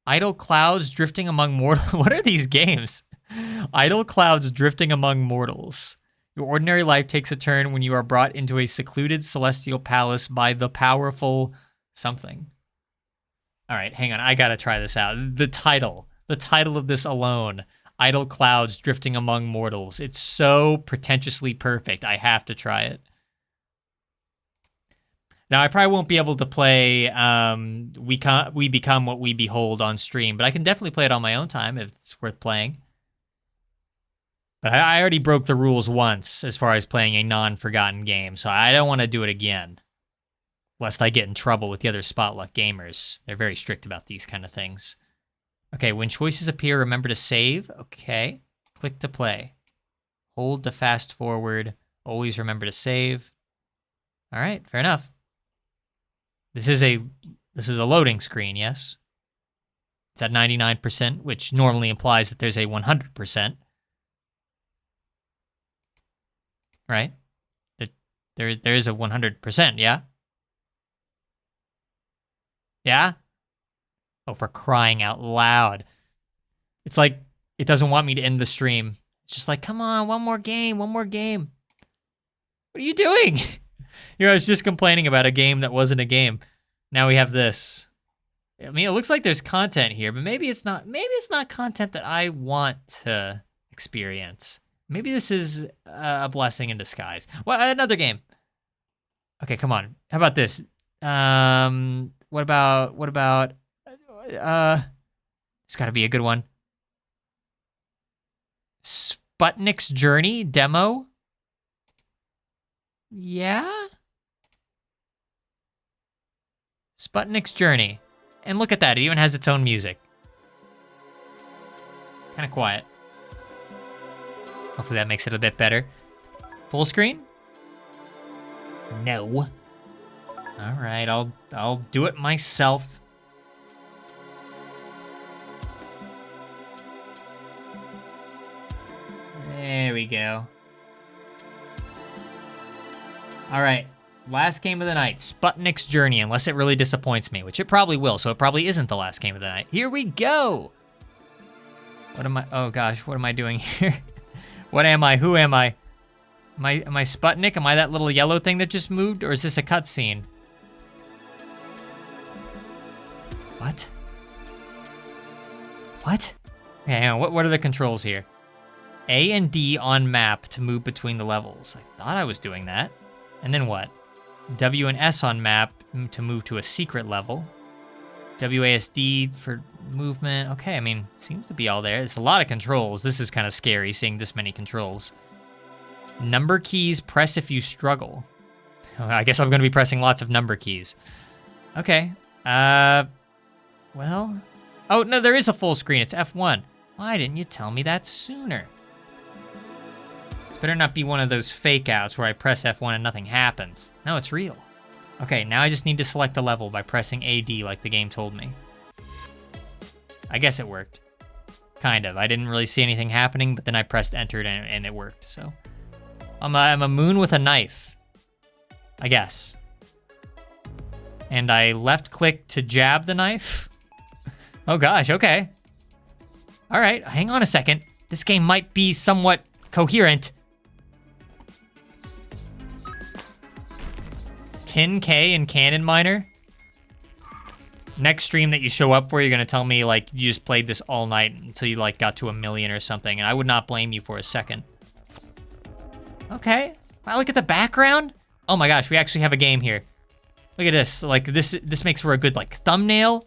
Idle Clouds Drifting Among Mortals. What are these games? Idle Clouds Drifting Among Mortals. Your ordinary life takes a turn when you are brought into a secluded celestial palace by the powerful something. All right, hang on. I gotta try this out. The title. the title of this alone, Idle Clouds Drifting Among Mortals. It's so pretentiously perfect. I have to try it. Now, I probably won't be able to play We Become What We Behold on stream, but I can definitely play it on my own time if it's worth playing. But I already broke the rules once as far as playing a non-forgotten game, so I don't want to do it again. Lest I get in trouble with the other Spotluck gamers. They're very strict about these kind of things. Okay, when choices appear, remember to save. Okay, click to play. Hold to fast forward. Always remember to save. All right, fair enough. This is a loading screen, yes? It's at 99%, which normally implies that there's a 100%. Right? There is a 100%, yeah? Yeah? Oh, for crying out loud. It's like, it doesn't want me to end the stream. It's just like, come on, one more game, one more game. What are you doing? I was just complaining about a game that wasn't a game. Now we have this. I mean, it looks like there's content here, but maybe it's not content that I want to experience. Maybe this is a blessing in disguise. Well, another game. Okay, come on. How about this? What about it's gotta be a good one. Sputnik's Journey demo? Yeah? Sputnik's Journey. And look at that, it even has its own music. Kinda quiet. Hopefully that makes it a bit better. Full screen? No. Alright, I'll do it myself. There we go. Alright, last game of the night, Sputnik's Journey, unless it really disappoints me, which it probably will, so it probably isn't the last game of the night. Here we go! Oh gosh, what am I doing here? What am I? Who am I? Am I Sputnik? Am I that little yellow thing that just moved, or is this a cutscene? What? What? Okay, hang on, what are the controls here? A and D on map to move between the levels. I thought I was doing that. And then what? W and S on map to move to a secret level. WASD for movement. Okay, I mean, seems to be all there. It's a lot of controls. This is kind of scary, seeing this many controls. Number keys, press if you struggle. I guess I'm going to be pressing lots of number keys. Okay. Well. Oh, no, there is a full screen. It's F1. Why didn't you tell me that sooner? This better not be one of those fake outs where I press F1 and nothing happens. No, it's real. Okay, now I just need to select a level by pressing AD like the game told me. I guess it worked. Kind of. I didn't really see anything happening, but then I pressed enter and it worked, so. I'm a moon with a knife. I guess. And I left click to jab the knife. Oh gosh, okay. All right, hang on a second. This game might be somewhat coherent. 10K in Cannon Miner. Next stream that you show up for, you're gonna tell me like you just played this all night until you like got to 1 million or something, and I would not blame you for a second. Okay, wow, look at the background. Oh my gosh, we actually have a game here. Look at this, like this makes for a good like thumbnail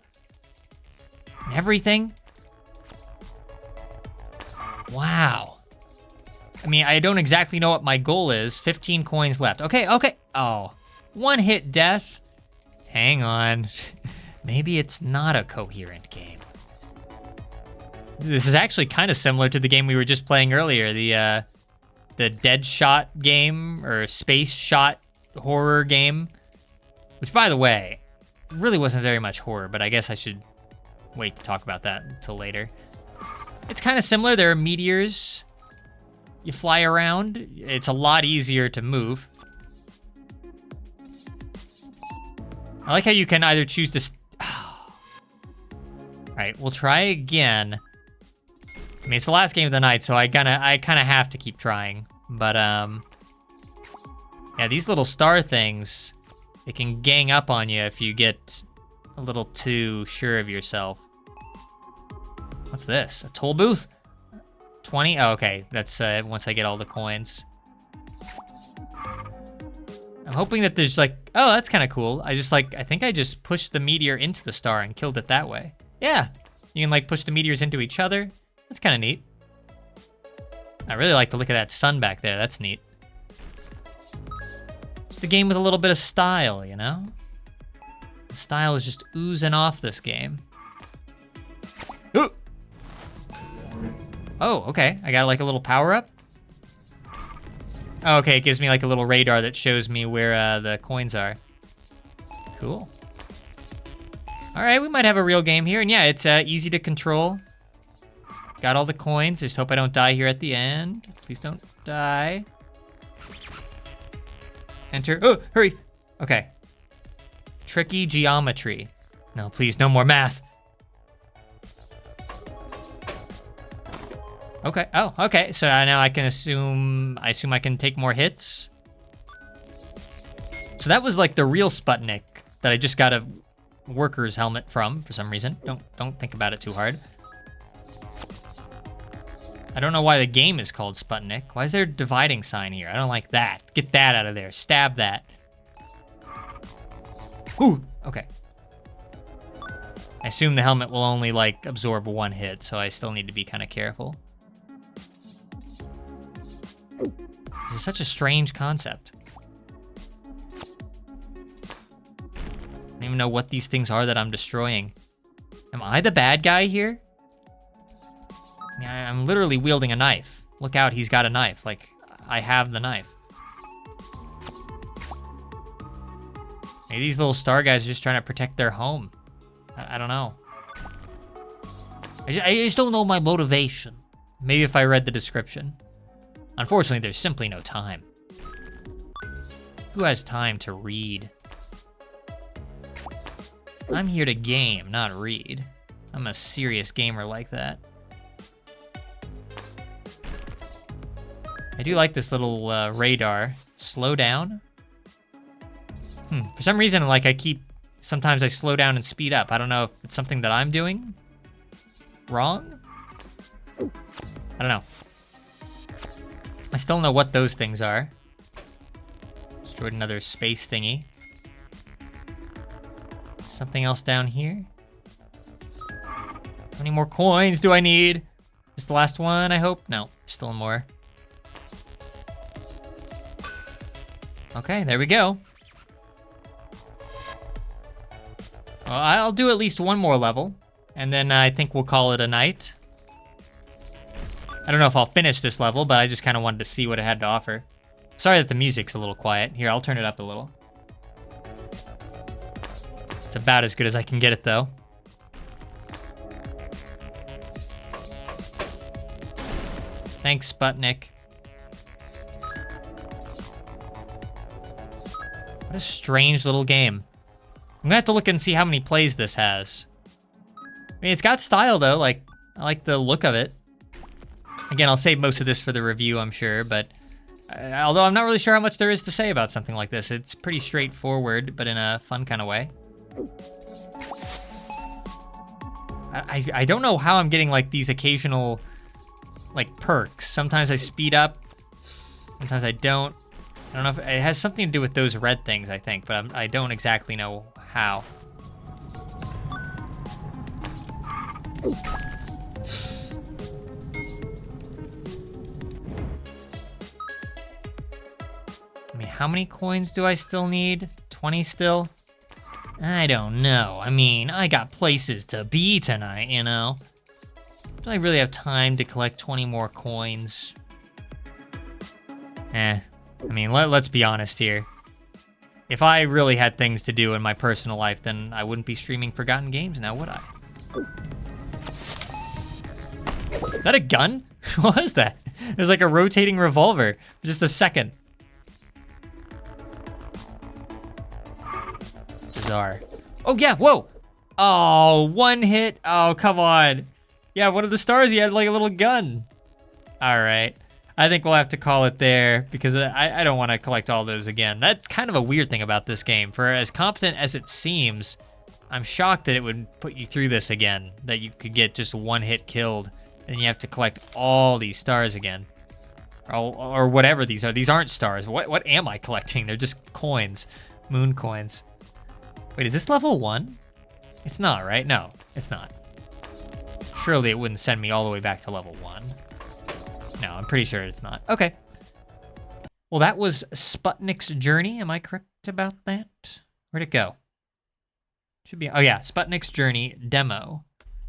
and everything. Wow. I mean, I don't exactly know what my goal is. 15 coins left. Okay. Oh, one hit death. Hang on. Maybe it's not a coherent game. This is actually kind of similar to the game we were just playing earlier, the Dead Shot game, or Space Shot horror game. Which, by the way, really wasn't very much horror, but I guess I should wait to talk about that until later. It's kind of similar. There are meteors. You fly around. It's a lot easier to move. I like how you can either choose to... All right, we'll try again. I mean, it's the last game of the night, so I kind of have to keep trying. But, yeah, these little star things, they can gang up on you if you get a little too sure of yourself. What's this? A toll booth? 20? Oh, okay. That's once I get all the coins. I'm hoping that there's like, oh, that's kind of cool. I think I just pushed the meteor into the star and killed it that way. Yeah, you can like push the meteors into each other. That's kind of neat. I really like the look of that sun back there. That's neat. Just a game with a little bit of style, you know? The style is just oozing off this game. Ooh. Oh, okay. I got like a little power up. Oh, okay, it gives me like a little radar that shows me where the coins are. Cool. All right, we might have a real game here. And yeah, it's easy to control. Got all the coins. Just hope I don't die here at the end. Please don't die. Enter. Oh, hurry. Okay. Tricky geometry. No, please, no more math. Okay, oh, okay, so now I can assume I can take more hits. So that was like the real Sputnik that I just got a worker's helmet from for some reason. Don't think about it too hard. I don't know why the game is called Sputnik. Why is there a dividing sign here? I don't like that. Get that out of there, stab that. Ooh, okay. I assume the helmet will only like absorb one hit, so I still need to be kind of careful. This is such a strange concept. I don't even know what these things are that I'm destroying. Am I the bad guy here? Yeah, I'm literally wielding a knife. Look out, he's got a knife. Like, I have the knife. Maybe these little star guys are just trying to protect their home. I don't know. I just don't know my motivation. Maybe if I read the description. Unfortunately, there's simply no time. Who has time to read? I'm here to game, not read. I'm a serious gamer like that. I do like this little radar. Slow down. For some reason, like sometimes I slow down and speed up. I don't know if it's something that I'm doing wrong. I don't know. I still don't know what those things are. Destroyed another space thingy. Something else down here? How many more coins do I need? Is the last one, I hope? No, still more. Okay, there we go. Well, I'll do at least one more level, and then I think we'll call it a night. I don't know if I'll finish this level, but I just kind of wanted to see what it had to offer. Sorry that the music's a little quiet. Here, I'll turn it up a little. It's about as good as I can get it, though. Thanks, Sputnik. What a strange little game. I'm gonna have to look and see how many plays this has. I mean, it's got style, though. Like, I like the look of it. Again, I'll save most of this for the review, I'm sure, but although I'm not really sure how much there is to say about something like this. It's pretty straightforward, but in a fun kind of way. I don't know how I'm getting like these occasional like perks. Sometimes I speed up, sometimes I don't. I don't know if it has something to do with those red things, I think, but I don't exactly know how. I mean, how many coins do I still need? 20 still? I don't know. I mean, I got places to be tonight, you know? Do I really have time to collect 20 more coins? I mean, let's be honest here. If I really had things to do in my personal life, then I wouldn't be streaming Forgotten Games now, would I? Is that a gun? What was that? It was like a rotating revolver. Just a second. Bizarre. Oh yeah, whoa! Oh, one hit. Oh, come on. Yeah, one of the stars, he had like a little gun. All right. I think we'll have to call it there because I don't want to collect all those again. That's kind of a weird thing about this game. For as competent as it seems, I'm shocked that it would put you through this again, that you could get just one hit killed, and you have to collect all these stars again. Or whatever these are. These aren't stars. What am I collecting? They're just coins. Moon coins. Wait, is this level 1? It's not, right? No, it's not. Surely it wouldn't send me all the way back to level 1. No, I'm pretty sure it's not. Okay. Well, that was Sputnik's Journey. Am I correct about that? Where'd it go? Should be, oh yeah, Sputnik's Journey demo.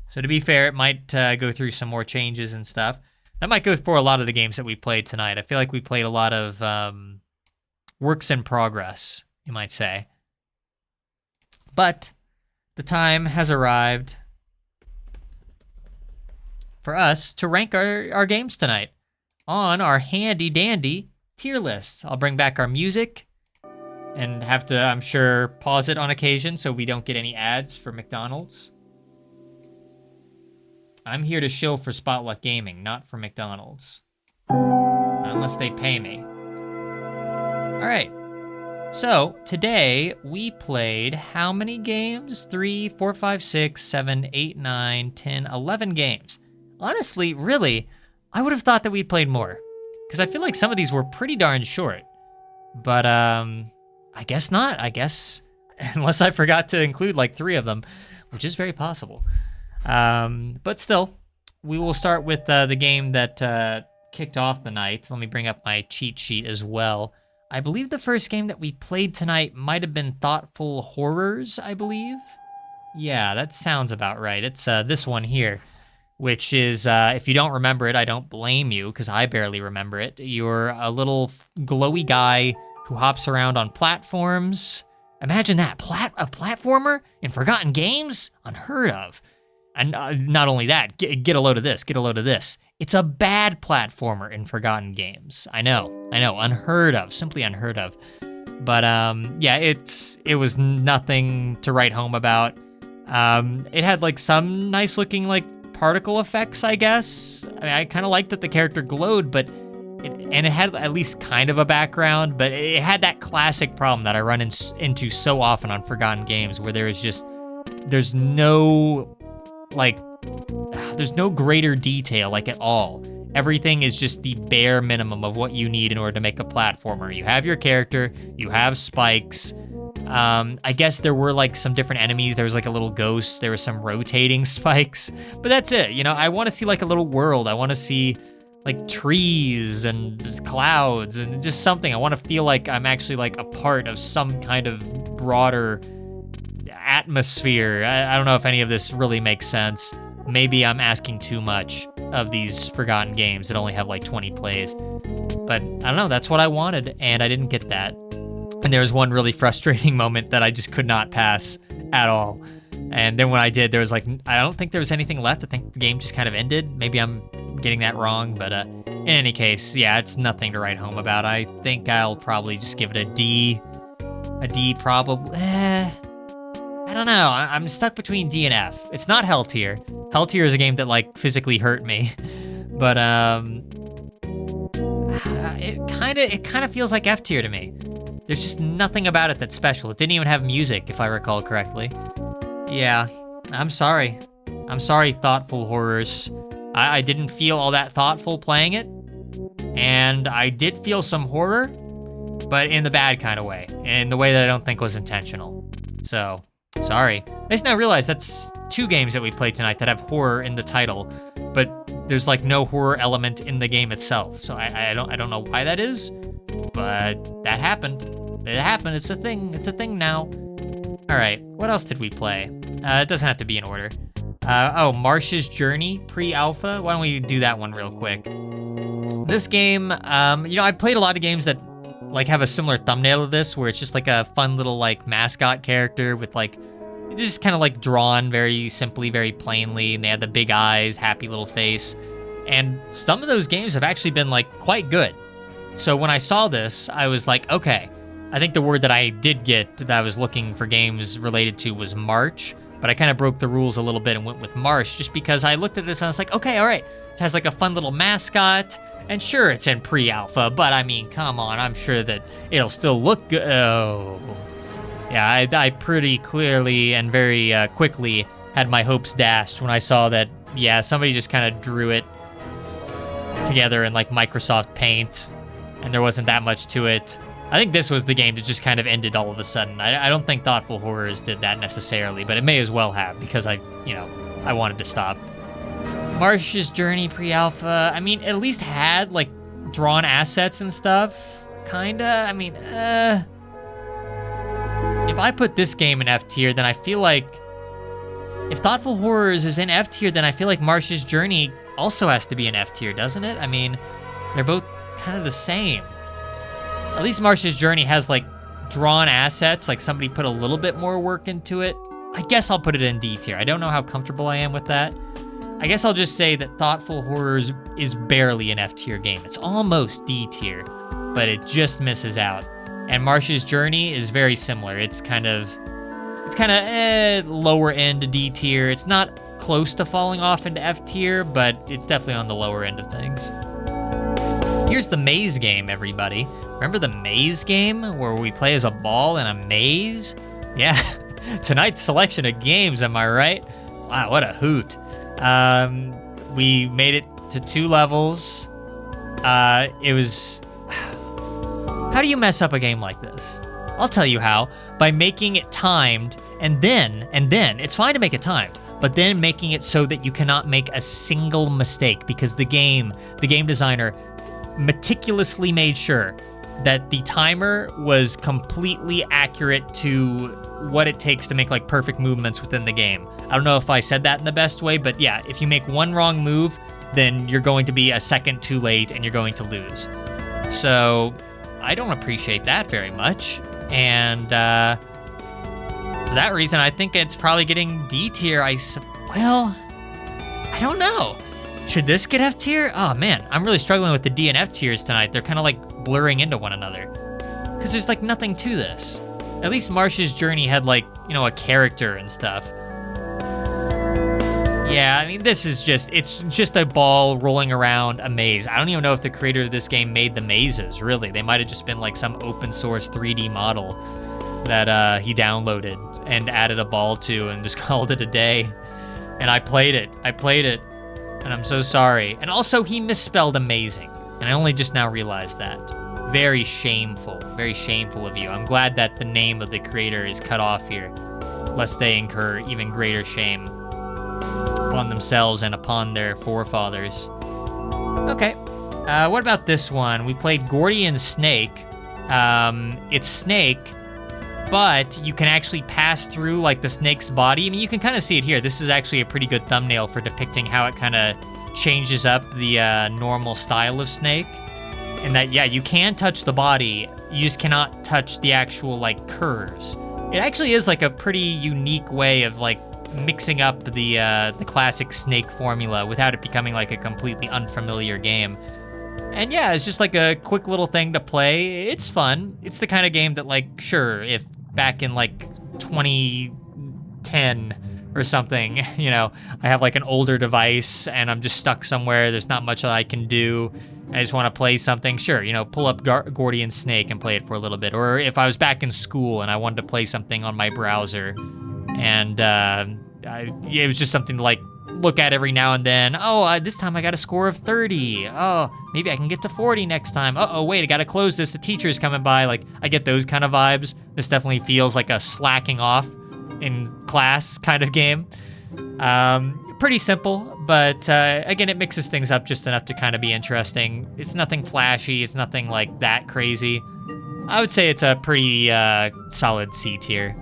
So to be fair, it might go through some more changes and stuff. That might go for a lot of the games that we played tonight. I feel like we played a lot of works in progress, you might say. But the time has arrived for us to rank our games tonight on our handy dandy tier list. I'll bring back our music and have to, I'm sure, pause it on occasion so we don't get any ads for McDonald's. I'm here to shill for Spotluck Gaming, not for McDonald's. Unless they pay me. All right. So, today we played how many games? 3, 4, 5, 6, 7, 8, 9, 10, 11 games. Honestly, really, I would have thought that we played more. Because I feel like some of these were pretty darn short. But, I guess not. I guess, unless I forgot to include like 3 of them, which is very possible. But still, we will start with the game that kicked off the night. Let me bring up my cheat sheet as well. I believe the first game that we played tonight might have been Thoughtful Horrors, I believe. Yeah, that sounds about right. It's this one here, which is, if you don't remember it, I don't blame you, because I barely remember it. You're a little glowy guy who hops around on platforms. Imagine that, a platformer in Forgotten Games? Unheard of. And not only that, get a load of this, get a load of this. It's a bad platformer in Forgotten Games. I know, unheard of, simply unheard of. But yeah, it was nothing to write home about. It had like some nice looking like particle effects, I guess. I mean, I kind of liked that the character glowed, but it had at least kind of a background, but it had that classic problem that I run into so often on Forgotten Games where there's no greater detail, like, at all. Everything is just the bare minimum of what you need in order to make a platformer. You have your character, you have spikes. I guess there were like some different enemies. There was like a little ghost, there were some rotating spikes, but that's it. You know, I want to see like a little world. I want to see like trees and clouds and just something. I want to feel like I'm actually like a part of some kind of broader atmosphere. I don't know if any of this really makes sense. Maybe I'm asking too much of these Forgotten Games that only have like 20 plays. But I don't know, that's what I wanted, and I didn't get that. And there was one really frustrating moment that I just could not pass at all. And then when I did, there was like, I don't think there was anything left. I think the game just kind of ended. Maybe I'm getting that wrong, but in any case, yeah, it's nothing to write home about. I think I'll probably just give it a D. A D probably. I don't know. I'm stuck between D and F. It's not Hell Tier. Hell Tier is a game that like physically hurt me, but it kind of feels like F Tier to me. There's just nothing about it that's special. It didn't even have music, if I recall correctly. Yeah, I'm sorry. I'm sorry, Thoughtful Horrors. I didn't feel all that thoughtful playing it, and I did feel some horror, but in the bad kind of way, in the way that I don't think was intentional. So, sorry. I just now realized that's 2 games that we played tonight that have horror in the title, but there's like no horror element in the game itself. So I don't know why that is, but that happened. It happened. It's a thing. It's a thing now. All right. What else did we play? It doesn't have to be in order. Marsh's Journey pre-alpha. Why don't we do that one real quick? This game, I played a lot of games that like have a similar thumbnail to this, where it's just like a fun little like mascot character with like, just kind of like drawn very simply, very plainly, and they had the big eyes, happy little face. And some of those games have actually been like quite good. So when I saw this, I was like, okay, I think the word that I did get that I was looking for games related to was March, but I kind of broke the rules a little bit and went with Marsh just because I looked at this and I was like, okay, all right, it has like a fun little mascot, and sure, it's in pre-alpha, but I mean, come on, I'm sure that it'll still look good. Oh, Yeah, I pretty clearly and very quickly had my hopes dashed when I saw that, yeah, somebody just kind of drew it together in like Microsoft Paint, and there wasn't that much to it. I think this was the game that just kind of ended all of a sudden. I don't think Thoughtful Horrors did that necessarily, but it may as well have because I wanted to stop. Marsh's Journey pre-alpha, I mean, at least had like drawn assets and stuff, kinda. I mean, if I put this game in F tier, then I feel like if Thoughtful Horrors is in F tier, then I feel like Marsh's Journey also has to be in F tier, doesn't it? I mean, they're both kind of the same. At least Marsh's Journey has like drawn assets, like somebody put a little bit more work into it. I guess I'll put it in D tier. I don't know how comfortable I am with that. I guess I'll just say that Thoughtful Horrors is barely an F tier game. It's almost D tier, but it just misses out. And Marsh's Journey is very similar. It's kind of lower end D tier. It's not close to falling off into F tier, but it's definitely on the lower end of things. Here's the maze game, everybody. Remember the maze game where we play as a ball in a maze? Yeah, tonight's selection of games, am I right? Wow, what a hoot. We made it to 2 levels. It was... How do you mess up a game like this? I'll tell you how. By making it timed, and then, it's fine to make it timed, but then making it so that you cannot make a single mistake, because the game designer meticulously made sure that the timer was completely accurate to what it takes to make like perfect movements within the game. I don't know if I said that in the best way, but yeah, if you make one wrong move, then you're going to be a second too late and you're going to lose. So I don't appreciate that very much. And for that reason, I think it's probably getting D tier. Well, I don't know. Should this get F tier? Oh man, I'm really struggling with the D and F tiers tonight. They're kind of like blurring into one another. Because there's like nothing to this. At least Marsh's Journey had like, a character and stuff. Yeah, I mean, it's just a ball rolling around a maze. I don't even know if the creator of this game made the mazes, really. They might have just been like some open source 3D model that he downloaded and added a ball to and just called it a day. And I played it. And I'm so sorry. And also, he misspelled amazing. And I only just now realized that. Very shameful of you. I'm glad that the name of the creator is cut off here, lest they incur even greater shame upon themselves and upon their forefathers. Okay, what about this one? We played Gordian Snake. It's Snake, but you can actually pass through like the snake's body. I mean, you can kind of see it here. This is actually a pretty good thumbnail for depicting how it kind of changes up the normal style of Snake. And that, yeah, you can touch the body, you just cannot touch the actual like curves. It actually is like a pretty unique way of like mixing up the classic Snake formula without it becoming like a completely unfamiliar game. And yeah, it's just like a quick little thing to play. It's fun. It's the kind of game that like, sure, if back in like 2010 or something, I have like an older device and I'm just stuck somewhere, there's not much that I can do, I just want to play something, sure, pull up Gordian Snake and play it for a little bit. Or if I was back in school and I wanted to play something on my browser and it was just something to like look at every now and then. Oh, this time I got a score of 30. Oh, maybe I can get to 40 next time. Oh, wait, I gotta close this. The teacher's coming by. Like, I get those kind of vibes. This definitely feels like a slacking off in class kind of game. Pretty simple, but again, it mixes things up just enough to kind of be interesting. It's nothing flashy. It's nothing like that crazy. I would say it's a pretty solid C tier.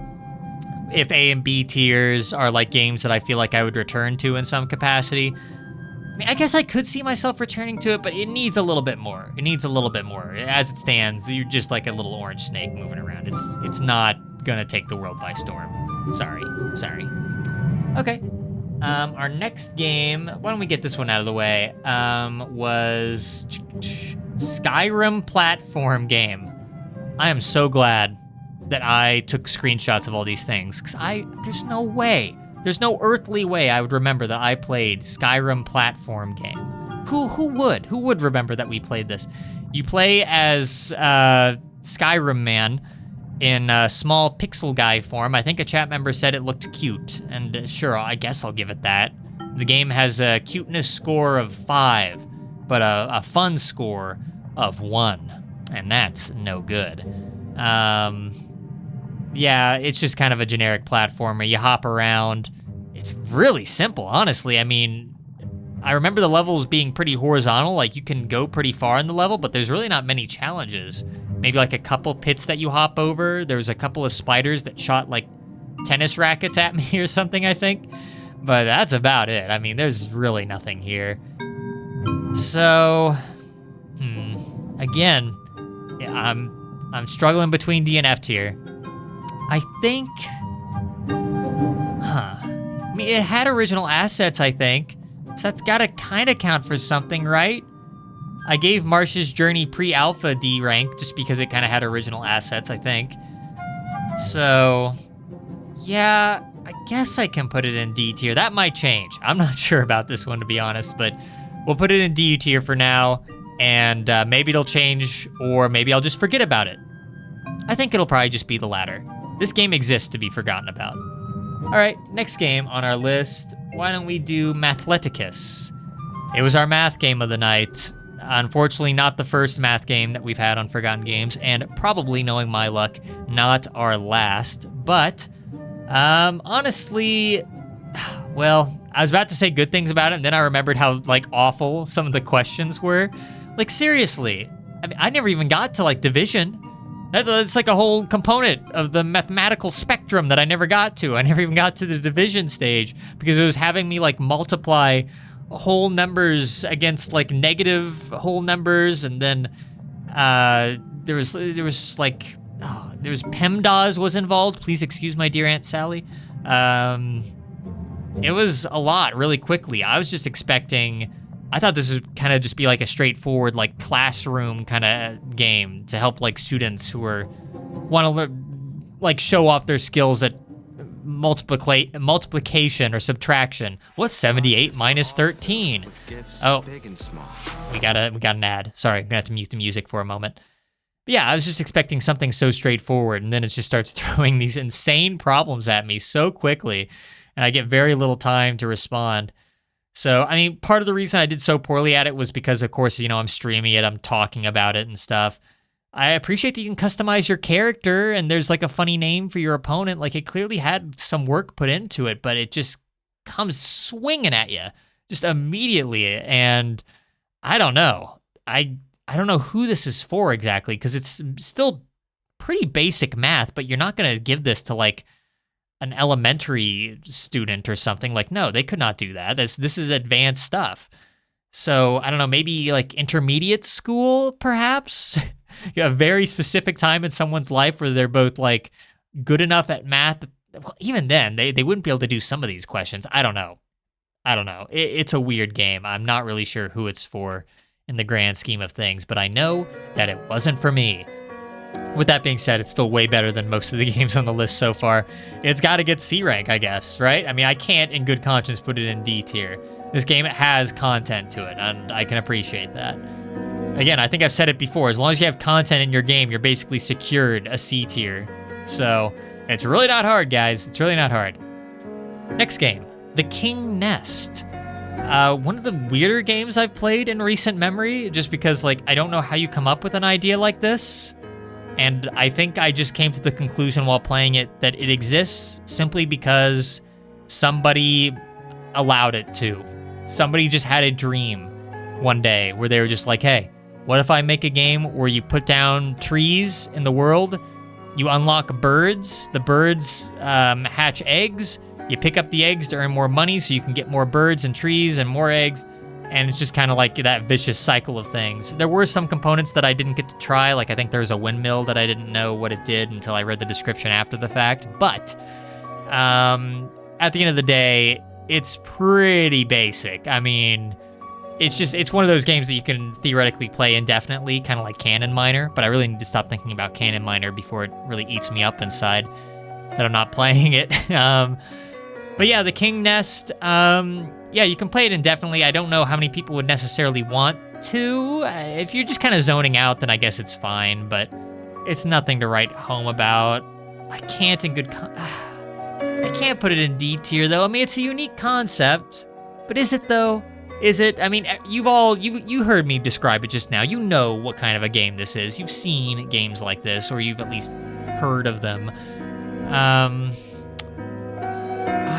If A and B tiers are like games that I feel like I would return to in some capacity, I mean, I guess I could see myself returning to it, but it needs a little bit more. As it stands, you're just like a little orange snake moving around. It's not gonna take the world by storm. Sorry. Okay. Our next game, why don't we get this one out of the way, was Skyrim platform game. I am so glad that I took screenshots of all these things, because there's no earthly way I would remember that I played Skyrim platform game. Who would remember that we played this? You play as Skyrim man, in small pixel guy form. I think a chat member said it looked cute, and sure, I guess I'll give it that. The game has a cuteness score of 5, but a fun score of 1, and that's no good. Yeah, it's just kind of a generic platformer. You hop around. It's really simple, honestly. I mean, I remember the levels being pretty horizontal, like you can go pretty far in the level, but there's really not many challenges. Maybe like a couple pits that you hop over. There's a couple of spiders that shot like tennis rackets at me or something, I think. But that's about it. I mean, there's really nothing here. So, again, yeah, I'm struggling between D and F tier. I think, I mean, it had original assets, I think. So that's gotta kinda count for something, right? I gave Marsh's Journey pre-alpha D rank just because it kinda had original assets, I think. So, yeah, I guess I can put it in D tier. That might change. I'm not sure about this one, to be honest, but we'll put it in D tier for now, and maybe it'll change, or maybe I'll just forget about it. I think it'll probably just be the latter. This game exists to be forgotten about. All right, next game on our list. Why don't we do Mathleticus? It was our math game of the night. Unfortunately, not the first math game that we've had on Forgotten Games, and probably, knowing my luck, not our last. But, honestly, well, I was about to say good things about it, and then I remembered how, like, awful some of the questions were. Like, seriously, I mean, I never even got to, like, division. That's like a whole component of the mathematical spectrum that I never got to. I never even got to the division stage because it was having me like multiply whole numbers against like negative whole numbers, and then there was like there was PEMDAS was involved. Please excuse my dear Aunt Sally. It was a lot really quickly. I was just expecting. I thought this would kind of just be like a straightforward like classroom kind of game to help like students who are want to like show off their skills at multiplication or subtraction. What's 78 minus 13? Oh, we got an ad. Sorry, I'm gonna have to mute the music for a moment. But yeah, I was just expecting something so straightforward, and then it just starts throwing these insane problems at me so quickly, and I get very little time to respond. So, I mean, part of the reason I did so poorly at it was because, of course, you know, I'm streaming it, I'm talking about it and stuff. I appreciate that you can customize your character and there's like a funny name for your opponent. Like, it clearly had some work put into it, but it just comes swinging at you just immediately. And I don't know. I don't know who this is for exactly, because it's still pretty basic math, but you're not going to give this to like an elementary student or something. Like, no, they could not do that. This is advanced stuff. So I don't know, maybe like intermediate school, perhaps? A very specific time in someone's life where they're both like good enough at math. Well, even then, they wouldn't be able to do some of these questions. I don't know. It's a weird game. I'm not really sure who it's for in the grand scheme of things, but I know that it wasn't for me. With that being said, it's still way better than most of the games on the list so far. It's got to get C rank, I guess, right? I mean, I can't in good conscience put it in D tier. This game has content to it, and I can appreciate that. Again, I think I've said it before. As long as you have content in your game, you're basically secured a C tier. So it's really not hard, guys. It's really not hard. Next game, The King Nest. One of the weirder games I've played in recent memory, just because like I don't know how you come up with an idea like this. And I think I just came to the conclusion while playing it that it exists simply because somebody allowed it to. Somebody just had a dream one day where they were just like, hey, what if I make a game where you put down trees in the world, you unlock birds, the birds hatch eggs, you pick up the eggs to earn more money so you can get more birds and trees and more eggs. And it's just kind of like that vicious cycle of things. There were some components that I didn't get to try. Like I think there's a windmill that I didn't know what it did until I read the description after the fact. But at the end of the day, it's pretty basic. I mean, it's one of those games that you can theoretically play indefinitely, kind of like Cannon Miner. But I really need to stop thinking about Cannon Miner before it really eats me up inside that I'm not playing it. But yeah, The King Nest, yeah, you can play it indefinitely. I don't know how many people would necessarily want to. If you're just kind of zoning out, then I guess it's fine. But It's nothing to write home about. I can't in good I can't put it in D tier though. I mean, it's a unique concept, but is it though? Is it? I mean, you heard me describe it just now. You know what kind of a game this is. You've seen games like this, or you've at least heard of them. I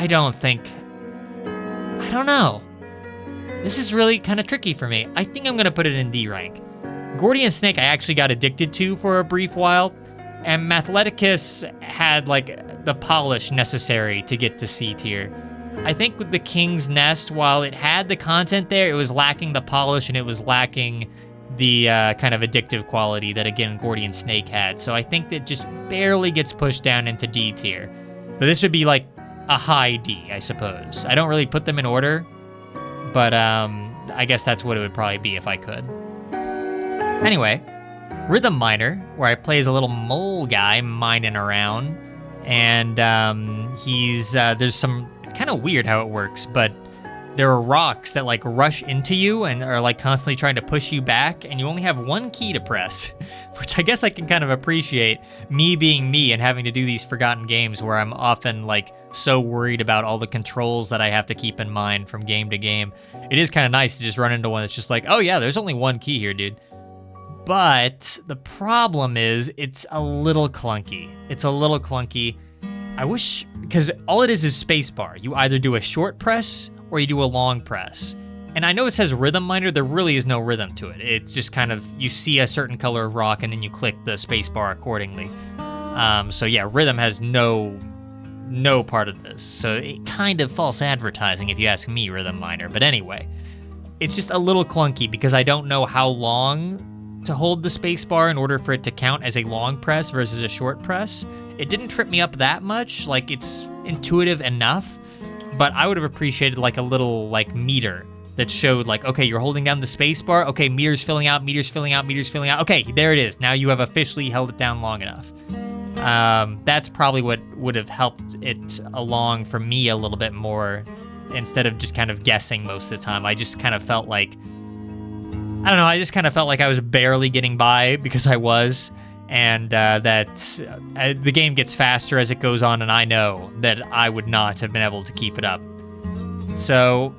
don't know. This is really kind of tricky for me. I think I'm gonna put it in D rank. Gordian Snake I actually got addicted to for a brief while, and Mathleticus had like the polish necessary to get to C tier. I think with the King's Nest, while it had the content there, it was lacking the polish and it was lacking the kind of addictive quality that, again, Gordian Snake had. So I think that just barely gets pushed down into D tier. But this would be like a high D, I suppose. I don't really put them in order, but I guess that's what it would probably be if I could. Anyway, Rhythm Miner, where I play as a little mole guy mining around, and there's some, it's kind of weird how it works, but there are rocks that like rush into you and are like constantly trying to push you back, and you only have one key to press, which I guess I can kind of appreciate, me being me and having to do these forgotten games where I'm often like so worried about all the controls that I have to keep in mind from game to game. It is kind of nice to just run into one that's just like, oh yeah, there's only one key here, dude. But the problem is it's a little clunky. I wish, because all it is spacebar. You either do a short press or you do a long press. And I know it says Rhythm Miner, there really is no rhythm to it. It's just kind of, you see a certain color of rock and then you click the spacebar accordingly. So yeah, rhythm has no part of this. So it kind of false advertising if you ask me, Rhythm Miner. But anyway, it's just a little clunky because I don't know how long to hold the spacebar in order for it to count as a long press versus a short press. It didn't trip me up that much, like it's intuitive enough, but I would have appreciated like a little like meter that showed like, okay, you're holding down the spacebar, okay, meter's filling out, okay, there it is, now you have officially held it down long enough. That's probably what would have helped it along for me a little bit more, instead of just kind of guessing most of the time. I just kind of felt like, I was barely getting by because I was, and that the game gets faster as it goes on, and I know that I would not have been able to keep it up. So,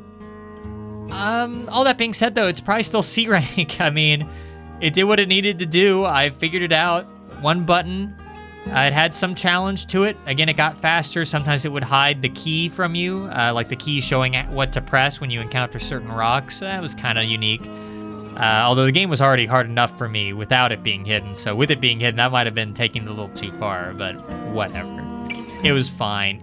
all that being said, though, it's probably still C rank. I mean, it did what it needed to do. I figured it out. One button. It had some challenge to it. Again, it got faster. Sometimes it would hide the key from you, like the key showing what to press when you encounter certain rocks. That was kind of unique. Although the game was already hard enough for me without it being hidden, so with it being hidden, that might have been taking it a little too far, but whatever. It was fine.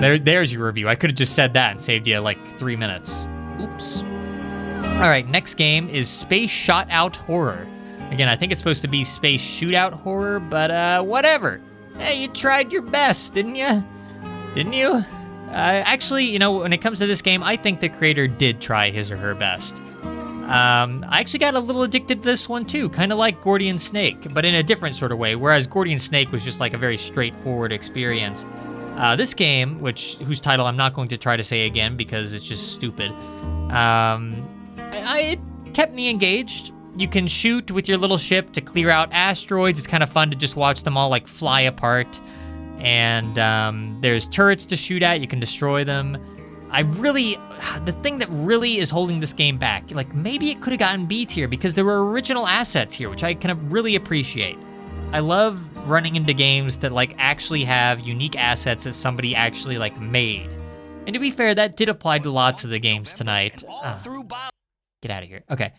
There's your review. I could have just said that and saved you like 3 minutes. Oops. All right, next game is Space Shot Out Horror. Again, I think it's supposed to be Space Shootout Horror, but whatever. Hey, you tried your best, didn't you? Actually, you know, when it comes to this game, I think the creator did try his or her best. I actually got a little addicted to this one too, kind of like Gordian Snake, but in a different sort of way, whereas Gordian Snake was just like a very straightforward experience. This game, whose title I'm not going to try to say again because it's just stupid, it kept me engaged. You can shoot with your little ship to clear out asteroids. It's kind of fun to just watch them all like fly apart. And there's turrets to shoot at, you can destroy them. The thing that really is holding this game back, like maybe it could have gotten B tier because there were original assets here, which I kind of really appreciate. I love running into games that like actually have unique assets that somebody actually like made. And to be fair, that did apply to lots of the games tonight. Get out of here. Okay.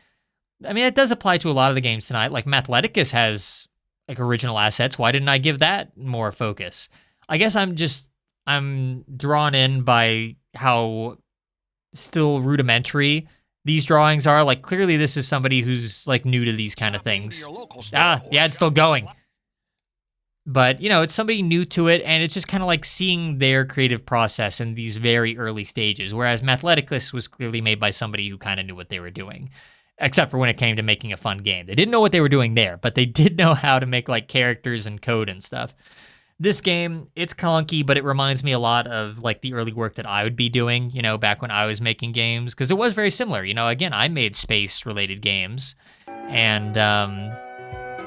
I mean, it does apply to a lot of the games tonight. Like Mathleticus has like original assets. Why didn't I give that more focus? I guess I'm drawn in by how still rudimentary these drawings are. Like clearly this is somebody who's like new to these kind of things. Yeah, it's still going. But, you know, it's somebody new to it, and it's just kind of like seeing their creative process in these very early stages, whereas Mathleticus was clearly made by somebody who kind of knew what they were doing, except for when it came to making a fun game. They didn't know what they were doing there, but they did know how to make, like, characters and code and stuff. This game, it's clunky, but it reminds me a lot of, like, the early work that I would be doing, you know, back when I was making games, because it was very similar. You know, again, I made space-related games, And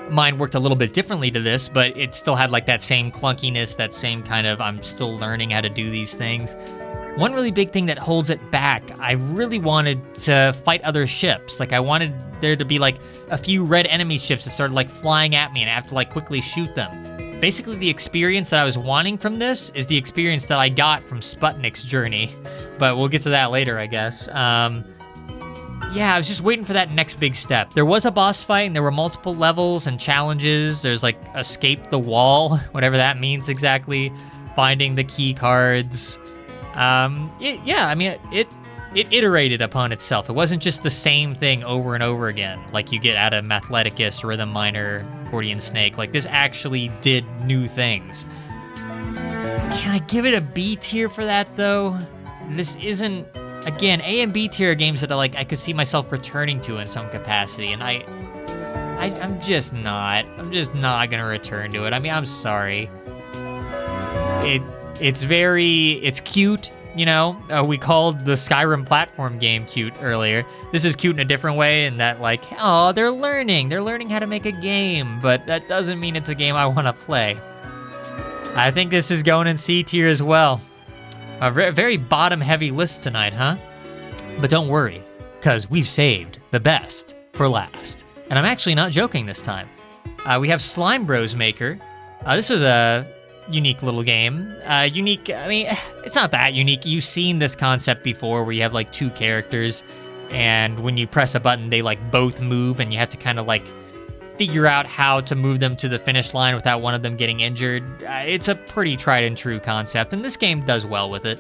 mine worked a little bit differently to this, but it still had like that same clunkiness, that same kind of I'm still learning how to do these things. One really big thing that holds it back, I really wanted to fight other ships. Like I wanted there to be like a few red enemy ships that started like flying at me and I have to like quickly shoot them. Basically the experience that I was wanting from this is the experience that I got from Sputnik's journey, but we'll get to that later, I guess. Yeah, I was just waiting for that next big step. There was a boss fight and there were multiple levels and challenges. There's like escape the wall, whatever that means exactly, finding the key cards. It iterated upon itself. It wasn't just the same thing over and over again, like you get out of Mathleticus, Rhythm Minor, Accordion Snake. Like this actually did new things. Can I give it a B tier for that though? This isn't, again, A and B tier games that I could see myself returning to in some capacity, and I'm just not gonna return to it. I mean, I'm sorry. It's cute, you know? We called the Skyrim platform game cute earlier. This is cute in a different way in that like, oh, they're learning how to make a game, but that doesn't mean it's a game I wanna play. I think this is going in C tier as well. A very bottom heavy list tonight, huh? But don't worry, because we've saved the best for last. And I'm actually not joking this time. We have Slime Bros Maker. This was a unique little game. I mean, it's not that unique. You've seen this concept before where you have like two characters and when you press a button, they like both move and you have to kind of like figure out how to move them to the finish line without one of them getting injured. It's a pretty tried and true concept, and this game does well with it.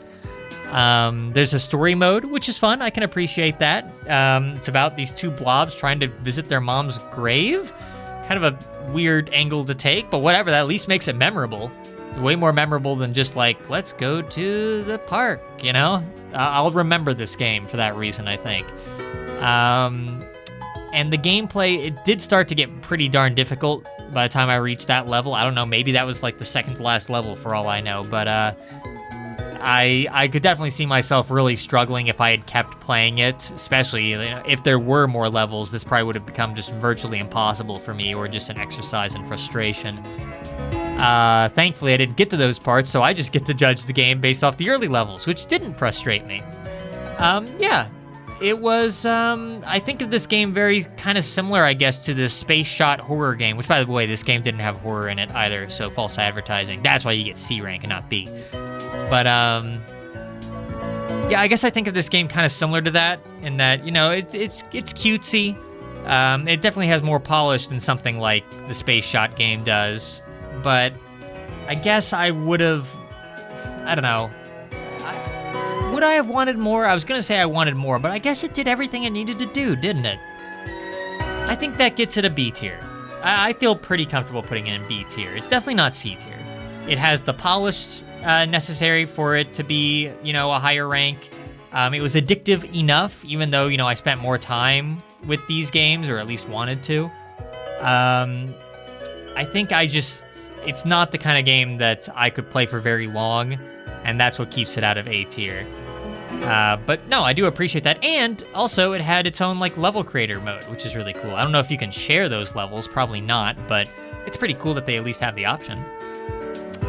There's a story mode, which is fun. I can appreciate that. It's about these two blobs trying to visit their mom's grave. Kind of a weird angle to take, but whatever, that at least makes it memorable. Way more memorable than just like, let's go to the park, you know? I'll remember this game for that reason, I think. And the gameplay, it did start to get pretty darn difficult by the time I reached that level. I don't know, maybe that was like the second to last level for all I know, but I could definitely see myself really struggling if I had kept playing it, especially if there were more levels. This probably would have become just virtually impossible for me, or just an exercise in frustration. Thankfully, I didn't get to those parts, so I just get to judge the game based off the early levels, which didn't frustrate me. Yeah, it was, I think of this game very kind of similar, I guess, to the Space Shot horror game, which, by the way, this game didn't have horror in it either, so false advertising. That's why you get C rank and not B. But, yeah, I guess I think of this game kind of similar to that, in that, you know, it's cutesy. It definitely has more polish than something like the Space Shot game does. But I guess I would have, I don't know. Would I have wanted more? I was gonna say I wanted more, but I guess it did everything it needed to do, didn't it? I think that gets it a B tier. I feel pretty comfortable putting it in B tier. It's definitely not C tier. It has the polish necessary for it to be, you know, a higher rank. It was addictive enough, even though, you know, I spent more time with these games, or at least wanted to. I think it's not the kind of game that I could play for very long, and that's what keeps it out of A tier. But no, I do appreciate that, and also it had its own like level creator mode, which is really cool. I don't know if you can share those levels, probably not, but it's pretty cool that they at least have the option.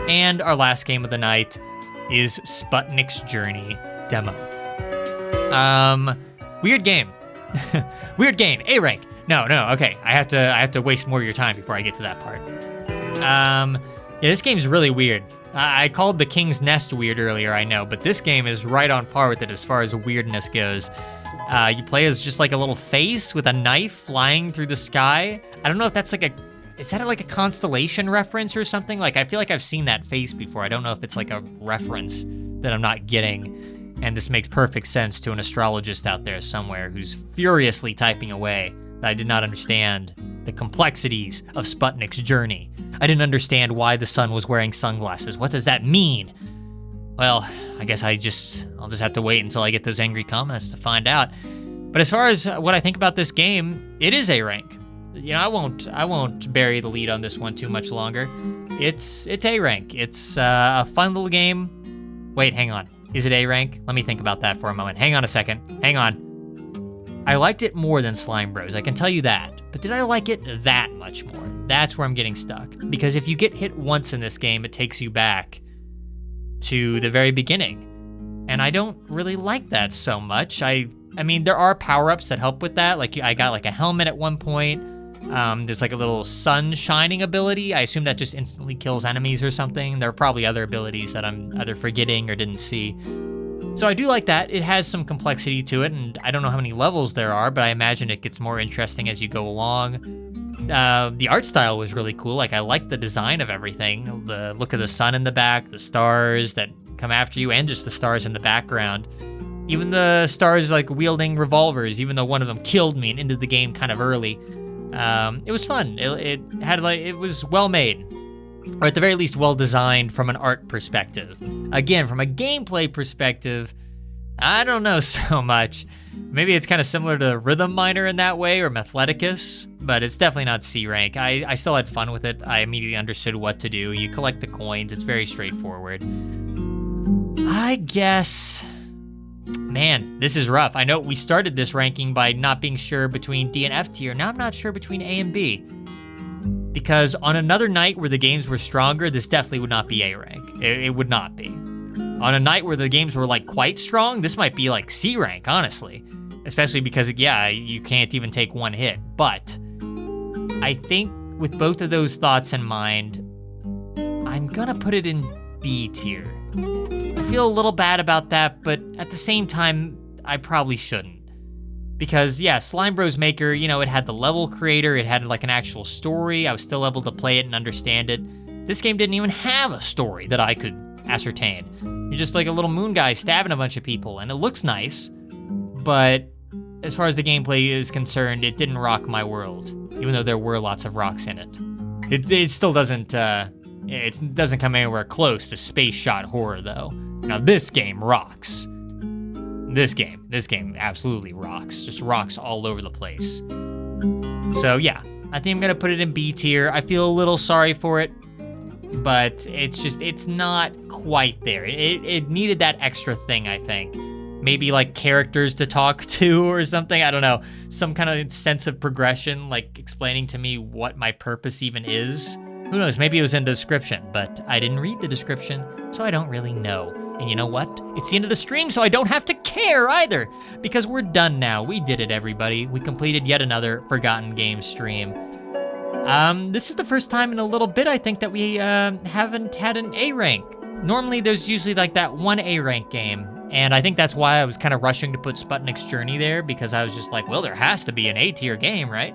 And our last game of the night is Sputnik's Journey demo. Weird game. Weird game, A rank. No, okay. I have to waste more of your time before I get to that part. Yeah, this game's really weird. I called The King's Nest weird earlier, I know, but this game is right on par with it as far as weirdness goes. You play as just like a little face with a knife flying through the sky. I don't know if that's like is that like a constellation reference or something? Like, I feel like I've seen that face before. I don't know if it's like a reference that I'm not getting. And this makes perfect sense to an astrologist out there somewhere who's furiously typing away that I did not understand the complexities of Sputnik's journey. I didn't understand why the sun was wearing sunglasses. What does that mean? Well, I guess I'll just have to wait until I get those angry comments to find out. But as far as what I think about this game, it is A rank. You know, I won't bury the lead on this one too much longer. It's A rank. It's a fun little game. Wait, hang on. Is it A rank? Let me think about that for a moment. Hang on a second. Hang on. I liked it more than Slime Bros, I can tell you that. But did I like it that much more? That's where I'm getting stuck. Because if you get hit once in this game, it takes you back to the very beginning. And I don't really like that so much. I mean, there are power-ups that help with that. Like, I got like a helmet at one point. There's like a little sun shining ability. I assume that just instantly kills enemies or something. There are probably other abilities that I'm either forgetting or didn't see. So I do like that. It has some complexity to it, and I don't know how many levels there are, but I imagine it gets more interesting as you go along. The art style was really cool. Like, I liked the design of everything. The look of the sun in the back, the stars that come after you, and just the stars in the background. Even the stars like wielding revolvers, even though one of them killed me and ended the game kind of early. It was fun. It was well made, or at the very least well designed from an art perspective. Again, from a gameplay perspective, I don't know so much. Maybe it's kind of similar to Rhythm Miner in that way, or Mathleticus, but it's definitely not C rank. I still had fun with it. I immediately understood what to do. You collect the coins. It's very straightforward. I guess, man, this is rough. I know we started this ranking by not being sure between D and F tier. Now I'm not sure between A and B. Because on another night where the games were stronger, this definitely would not be A rank. It would not be. On a night where the games were like quite strong, this might be like C rank, honestly. Especially because, yeah, you can't even take one hit. But I think with both of those thoughts in mind, I'm gonna put it in B tier. I feel a little bad about that, but at the same time, I probably shouldn't. Because, yeah, Slime Bros Maker, you know, it had the level creator, it had like an actual story, I was still able to play it and understand it. This game didn't even have a story that I could ascertain. You're just like a little moon guy stabbing a bunch of people, and it looks nice, but as far as the gameplay is concerned, it didn't rock my world, even though there were lots of rocks in it. It still doesn't, it doesn't come anywhere close to space shot horror, though. Now, this game rocks. This game absolutely rocks. Just rocks all over the place. So yeah, I think I'm gonna put it in B tier. I feel a little sorry for it, but it's not quite there. It needed that extra thing, I think. Maybe like characters to talk to or something, I don't know. Some kind of sense of progression, like explaining to me what my purpose even is. Who knows, maybe it was in the description, but I didn't read the description, so I don't really know. And you know what? It's the end of the stream, so I don't have to care either, because we're done now. We did it, everybody. We completed yet another Forgotten Games stream. This is the first time in a little bit, I think, that we haven't had an A rank. Normally, there's usually like that one A rank game, and I think that's why I was kind of rushing to put Sputnik's Journey there, because I was just like, well, there has to be an A tier game, right?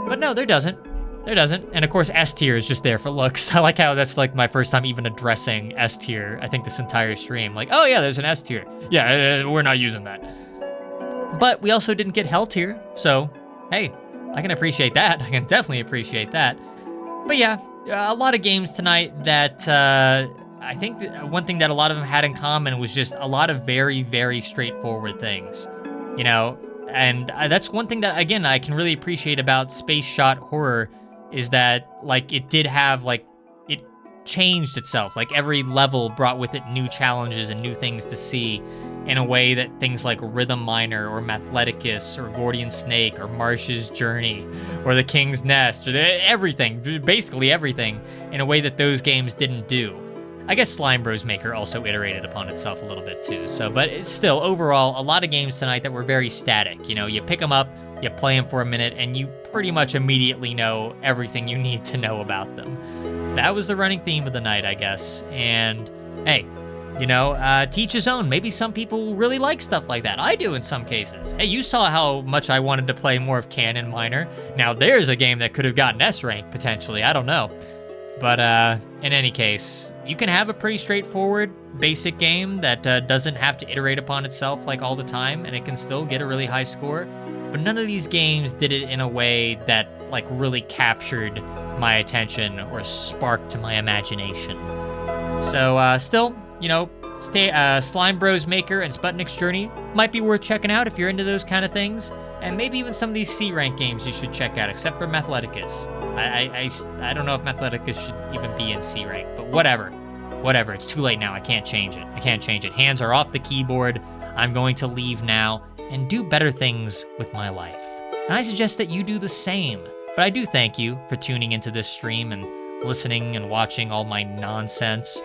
But no, there doesn't. There doesn't. And of course, S tier is just there for looks. I like how that's like my first time even addressing S tier, I think this entire stream. Like, oh yeah, there's an S tier. Yeah, we're not using that. But we also didn't get Hell tier, so hey, I can appreciate that. I can definitely appreciate that. But yeah, a lot of games tonight that I think one thing that a lot of them had in common was just a lot of very, very straightforward things. You know, and that's one thing that, again, I can really appreciate about space shot horror, is that, like, it did have, like, it changed itself. Like, every level brought with it new challenges and new things to see in a way that things like Rhythm Miner or Mathleticus or Gordian Snake or Marsh's Journey or The King's Nest or everything, basically everything, in a way that those games didn't do. I guess Slime Bros Maker also iterated upon itself a little bit too. So, but it's still, overall, a lot of games tonight that were very static. You know, you pick them up, you play them for a minute, and you pretty much immediately know everything you need to know about them. That was the running theme of the night, I guess. And hey, you know, to each his own. Maybe some people really like stuff like that. I do in some cases. Hey, you saw how much I wanted to play more of Cannon Miner. Now there's a game that could have gotten S rank potentially. I don't know. But in any case, you can have a pretty straightforward, basic game that doesn't have to iterate upon itself like all the time, and it can still get a really high score. But none of these games did it in a way that like really captured my attention or sparked my imagination. So still, you know, Slime Bros Maker and Sputnik's Journey might be worth checking out if you're into those kind of things. And maybe even some of these C rank games you should check out, except for Mathleticus. I don't know if Mathleticus should even be in C rank, but whatever. It's too late now. I can't change it. Hands are off the keyboard. I'm going to leave now. and do better things with my life. And I suggest that you do the same. But I do thank you for tuning into this stream and listening and watching all my nonsense.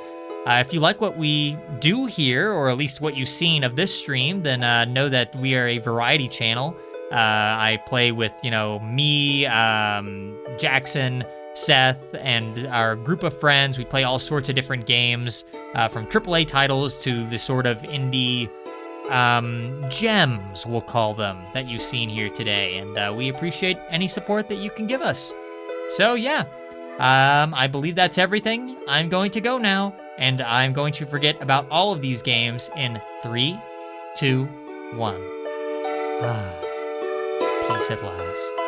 If you like what we do here, or at least what you've seen of this stream, then know that we are a variety channel. I play with, me, Jackson, Seth, and our group of friends. We play all sorts of different games, from AAA titles to the sort of indie gems, we'll call them, that you've seen here today. And we appreciate any support that you can give us. So yeah, I believe that's everything. I'm going to go now, and I'm going to forget about all of these games in 3, 2, 1. Peace at last.